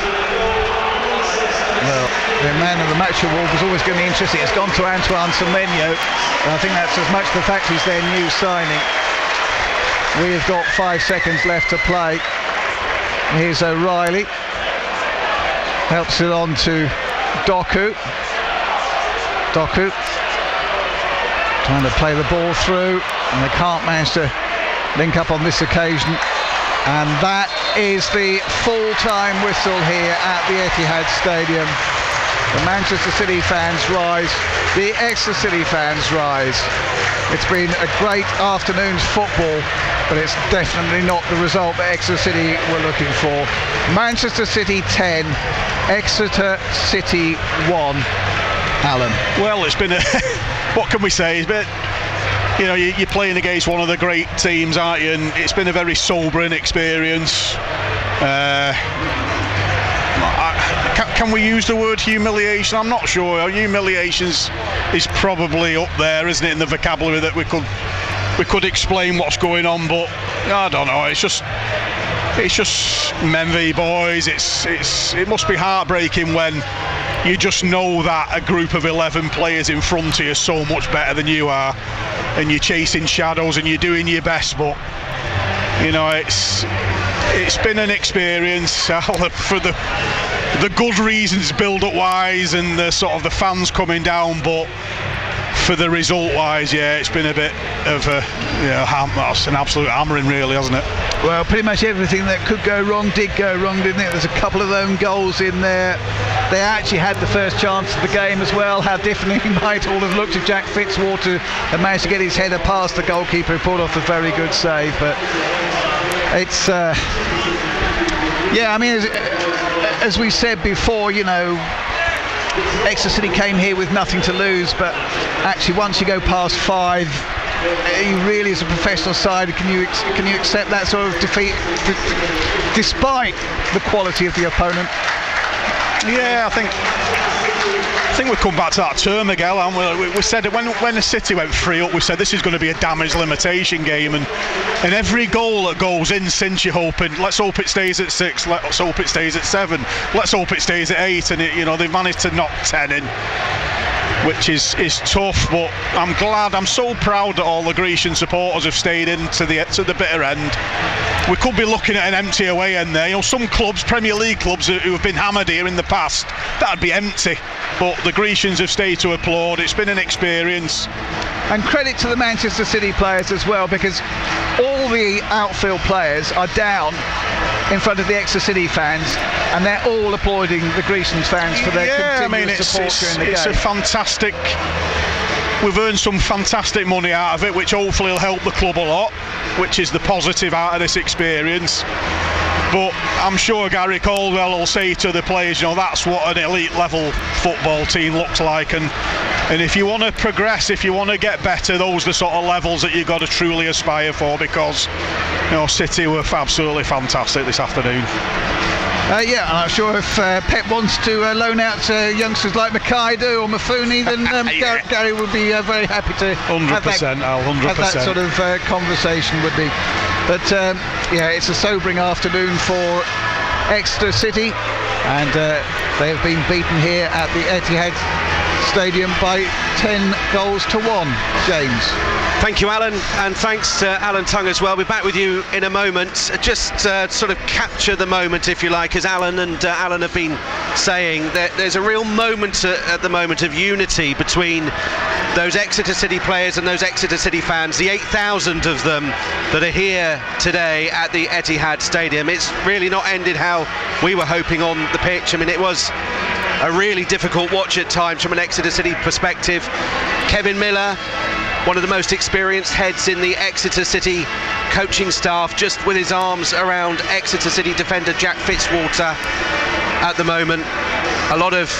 Well, the man of the match award was always going to be interesting. It's gone to Antoine Semenyo, and I think that's as much the fact he's their new signing. We've got 5 seconds left to play. Here's O'Reilly. Helps it on to Doku. Trying to play the ball through, and they can't manage to link up on this occasion. And that is the full-time whistle here at the Etihad Stadium. The Manchester City fans rise, the Exeter City fans rise. It's been a great afternoon's football, but it's definitely not the result that Exeter City were looking for. Manchester City 10, Exeter City 1. Alan. Well, it's been a what can we say? It's been, you know, you're playing against one of the great teams, aren't you? And it's been a very sobering experience. Can we use the word humiliation? I'm not sure. Humiliation is probably up there, isn't it, in the vocabulary that we could explain what's going on, but I don't know. It's just men v boys. It must be heartbreaking when you just know that a group of 11 players in front of you are so much better than you are, and you're chasing shadows and you're doing your best, but you know, it's been an experience for the good reasons, build-up wise, and the sort of the fans coming down, but for the result wise, yeah, it's been a bit of a, you know, that's an absolute hammering, really, hasn't it? Well, pretty much everything that could go wrong did go wrong, didn't it? There's a couple of own goals in there. They actually had the first chance of the game as well. How differently might all have looked if Jack Fitzwater had managed to get his header past the goalkeeper, who pulled off a very good save. But it's yeah, I mean, as we said before, you know, Exeter City came here with nothing to lose, but actually once you go past 5, you really, as a professional side, can you accept that sort of defeat despite the quality of the opponent? Yeah, I think we come back to that term, Miguel, and we said it when the City went 3-up, we said this is going to be a damage limitation game, and every goal that goes in since, you're hoping, let's hope it stays at 6, let's hope it stays at 7, let's hope it stays at 8, and you know, they've managed to knock 10 in, which is tough. But I'm so proud that all the Grecian supporters have stayed in to the bitter end. We could be looking at an empty away end there. You know, some clubs, Premier League clubs who have been hammered here in the past, that'd be empty. But the Grecians have stayed to applaud. It's been an experience. And credit to the Manchester City players as well, because all the outfield players are down in front of the Exeter City fans, and they're all applauding the Grecian fans for their continuous support during the game. It's a fantastic. We've earned some fantastic money out of it, which hopefully will help the club a lot, which is the positive out of this experience. But I'm sure Gary Caldwell will say to the players, you know, that's what an elite level football team looks like, and if you want to progress, if you want to get better, those are the sort of levels that you've got to truly aspire for, because, you know, City were absolutely fantastic this afternoon. Yeah, and I'm sure if Pep wants to loan out to youngsters like Makaidu or Mafuni, then Gary would be very happy to 100%, have that sort of conversation would be. But yeah, it's a sobering afternoon for Exeter City, and they have been beaten here at the Etihad Stadium by 10 goals to 1. James. Thank you, Alan, and thanks to Alan Tongue as well. We're back with you in a moment. Just sort of capture the moment, if you like, as Alan and Alan have been saying. There's a real moment at the moment of unity between those Exeter City players and those Exeter City fans, the 8,000 of them that are here today at the Etihad Stadium. It's really not ended how we were hoping on the pitch. I mean, it was a really difficult watch at times from an Exeter City perspective. Kevin Miller, one of the most experienced heads in the Exeter City coaching staff, just with his arms around Exeter City defender Jack Fitzwater at the moment. A lot of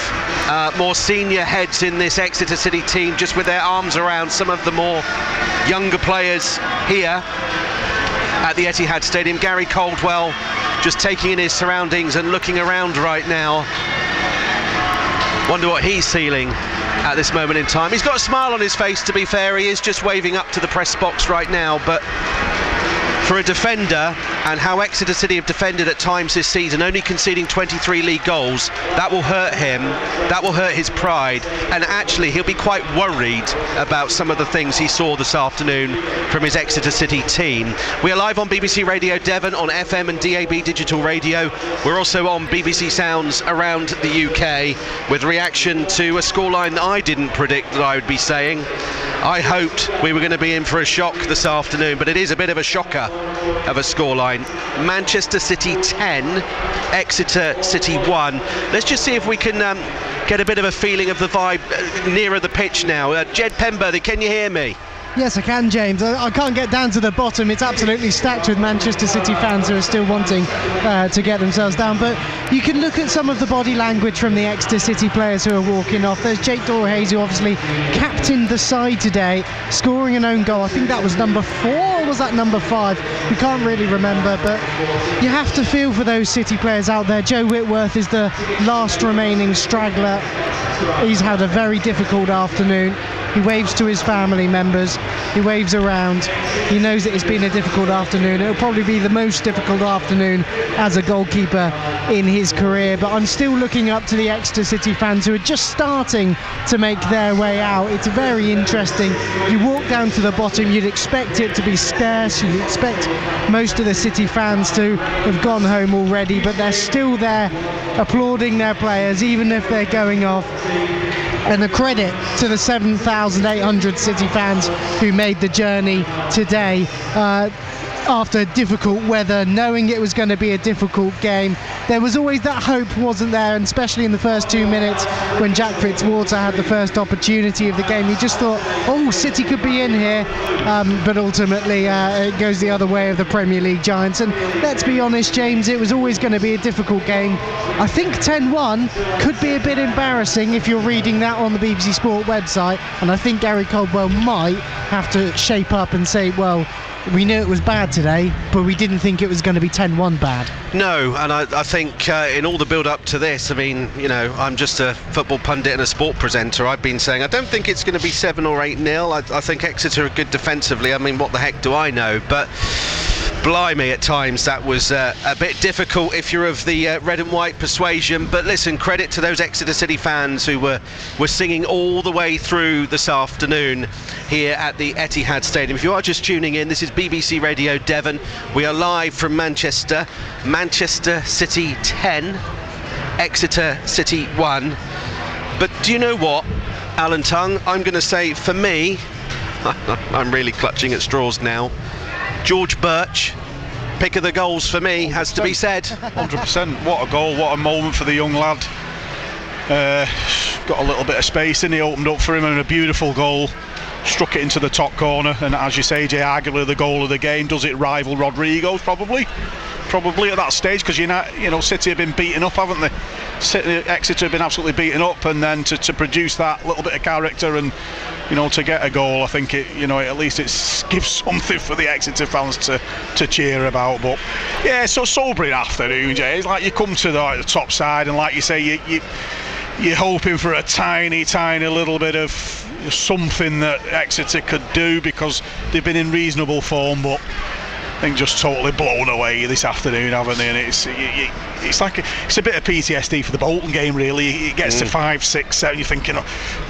more senior heads in this Exeter City team just with their arms around some of the more younger players here at the Etihad Stadium. Gary Caldwell just taking in his surroundings and looking around right now. Wonder what he's feeling at this moment in time. He's got a smile on his face, to be fair. He is just waving up to the press box right now, but for a defender, and how Exeter City have defended at times this season, only conceding 23 league goals, that will hurt him, that will hurt his pride, and actually he'll be quite worried about some of the things he saw this afternoon from his Exeter City team. We are live on BBC Radio Devon on FM and DAB digital radio. We're also on BBC Sounds around the UK with reaction to a scoreline that I didn't predict that I would be saying. I hoped we were going to be in for a shock this afternoon, but it is a bit of a shocker of a scoreline. Manchester City 10, Exeter City 1. Let's just see if we can get a bit of a feeling of the vibe nearer the pitch now. Jed Pemberthy, can you hear me? Yes, I can, James. I can't get down to the bottom. It's absolutely stacked with Manchester City fans who are still wanting to get themselves down. But you can look at some of the body language from the Exeter City players who are walking off. There's Jake Dorhayes, who obviously captained the side today, scoring an own goal. I think that was number 4, or was that number 5? We can't really remember, but you have to feel for those City players out there. Joe Whitworth is the last remaining straggler. He's had a very difficult afternoon. He waves to his family members, he waves around, he knows that it's been a difficult afternoon. It'll probably be the most difficult afternoon as a goalkeeper in his career, but I'm still looking up to the Exeter City fans who are just starting to make their way out. It's very interesting. You walk down to the bottom, you'd expect it to be scarce, you'd expect most of the City fans to have gone home already, but they're still there applauding their players, even if they're going off. And a credit to the 7,800 City fans who made the journey today after difficult weather, knowing it was going to be a difficult game. There was always that hope, wasn't there? And especially in the first 2 minutes when Jack Fitzwater had the first opportunity of the game, you just thought, oh, City could be in here. But ultimately it goes the other way of the Premier League giants. And let's be honest, James, it was always going to be a difficult game. I think 10-1 could be a bit embarrassing if you're reading that on the BBC Sport website. And I think Gary Caldwell might have to shape up and say, well, we knew it was bad today, but we didn't think it was going to be 10-1 bad. No, and I think in all the build-up to this, I mean, you know, I'm just a football pundit and a sport presenter. I've been saying I don't think it's going to be 7 or 8-0. I think Exeter are good defensively. I mean, what the heck do I know? But blimey, at times that was a bit difficult if you're of the red and white persuasion. But listen, credit to those Exeter City fans who were singing all the way through this afternoon here at the Etihad Stadium. If you are just tuning in, this is BBC Radio Devon. We are live from Manchester. Manchester City 10, Exeter City 1. But do you know what, Alan Tongue? I'm going to say, for me, I'm really clutching at straws now, George Birch, pick of the goals for me, has to be said. 100%. What a goal, what a moment for the young lad. Got a little bit of space in, he opened up for him, and a beautiful goal. Struck it into the top corner, and as you say, Jay, arguably the goal of the game. Does it rival Rodrigo's? Probably at that stage, because you know City have been beaten up, haven't they? Exeter have been absolutely beaten up, and then to produce that little bit of character and, you know, to get a goal, I think it, you know, at least it gives something for the Exeter fans to cheer about. But yeah, so sobering afternoon, Jay. It's like you come to the top side, and like you say, you're hoping for a tiny little bit of something that Exeter could do, because they've been in reasonable form, but I think just totally blown away this afternoon, haven't they? And it's like it's a bit of PTSD for the Bolton game, really. It gets to 5, 6, 7. You're thinking,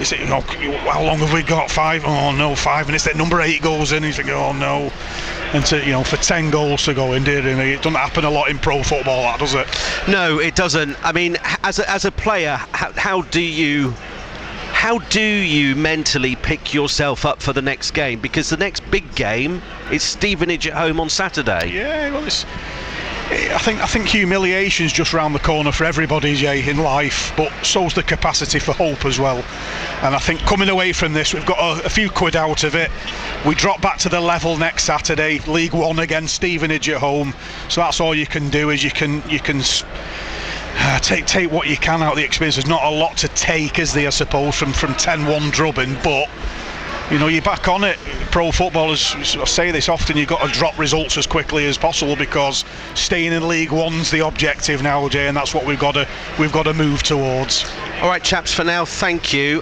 is it, you know, how long have we got? 5? Oh no, 5. And it's that number 8 goes in. And you think, oh no. And for 10 goals to go in, dear, it doesn't happen a lot in pro football, that, does it? No, it doesn't. I mean, as a player, how do you mentally pick yourself up for the next game? Because the next big game is Stevenage at home on Saturday. Yeah, well, I think humiliation's just round the corner for everybody, Jay, in life, but so's the capacity for hope as well. And I think coming away from this, we've got a few quid out of it. We drop back to the level next Saturday, League One against Stevenage at home. So that's all you can do, is you can take what you can out of the experience. There's not a lot to take, is there, I suppose, from 10-1 drubbing, but you know, you're back on it. Pro footballers, I say this often, you've got to drop results as quickly as possible, because staying in League One's the objective now, Jay, and that's what we've got to move towards. All right, chaps, for now, thank you.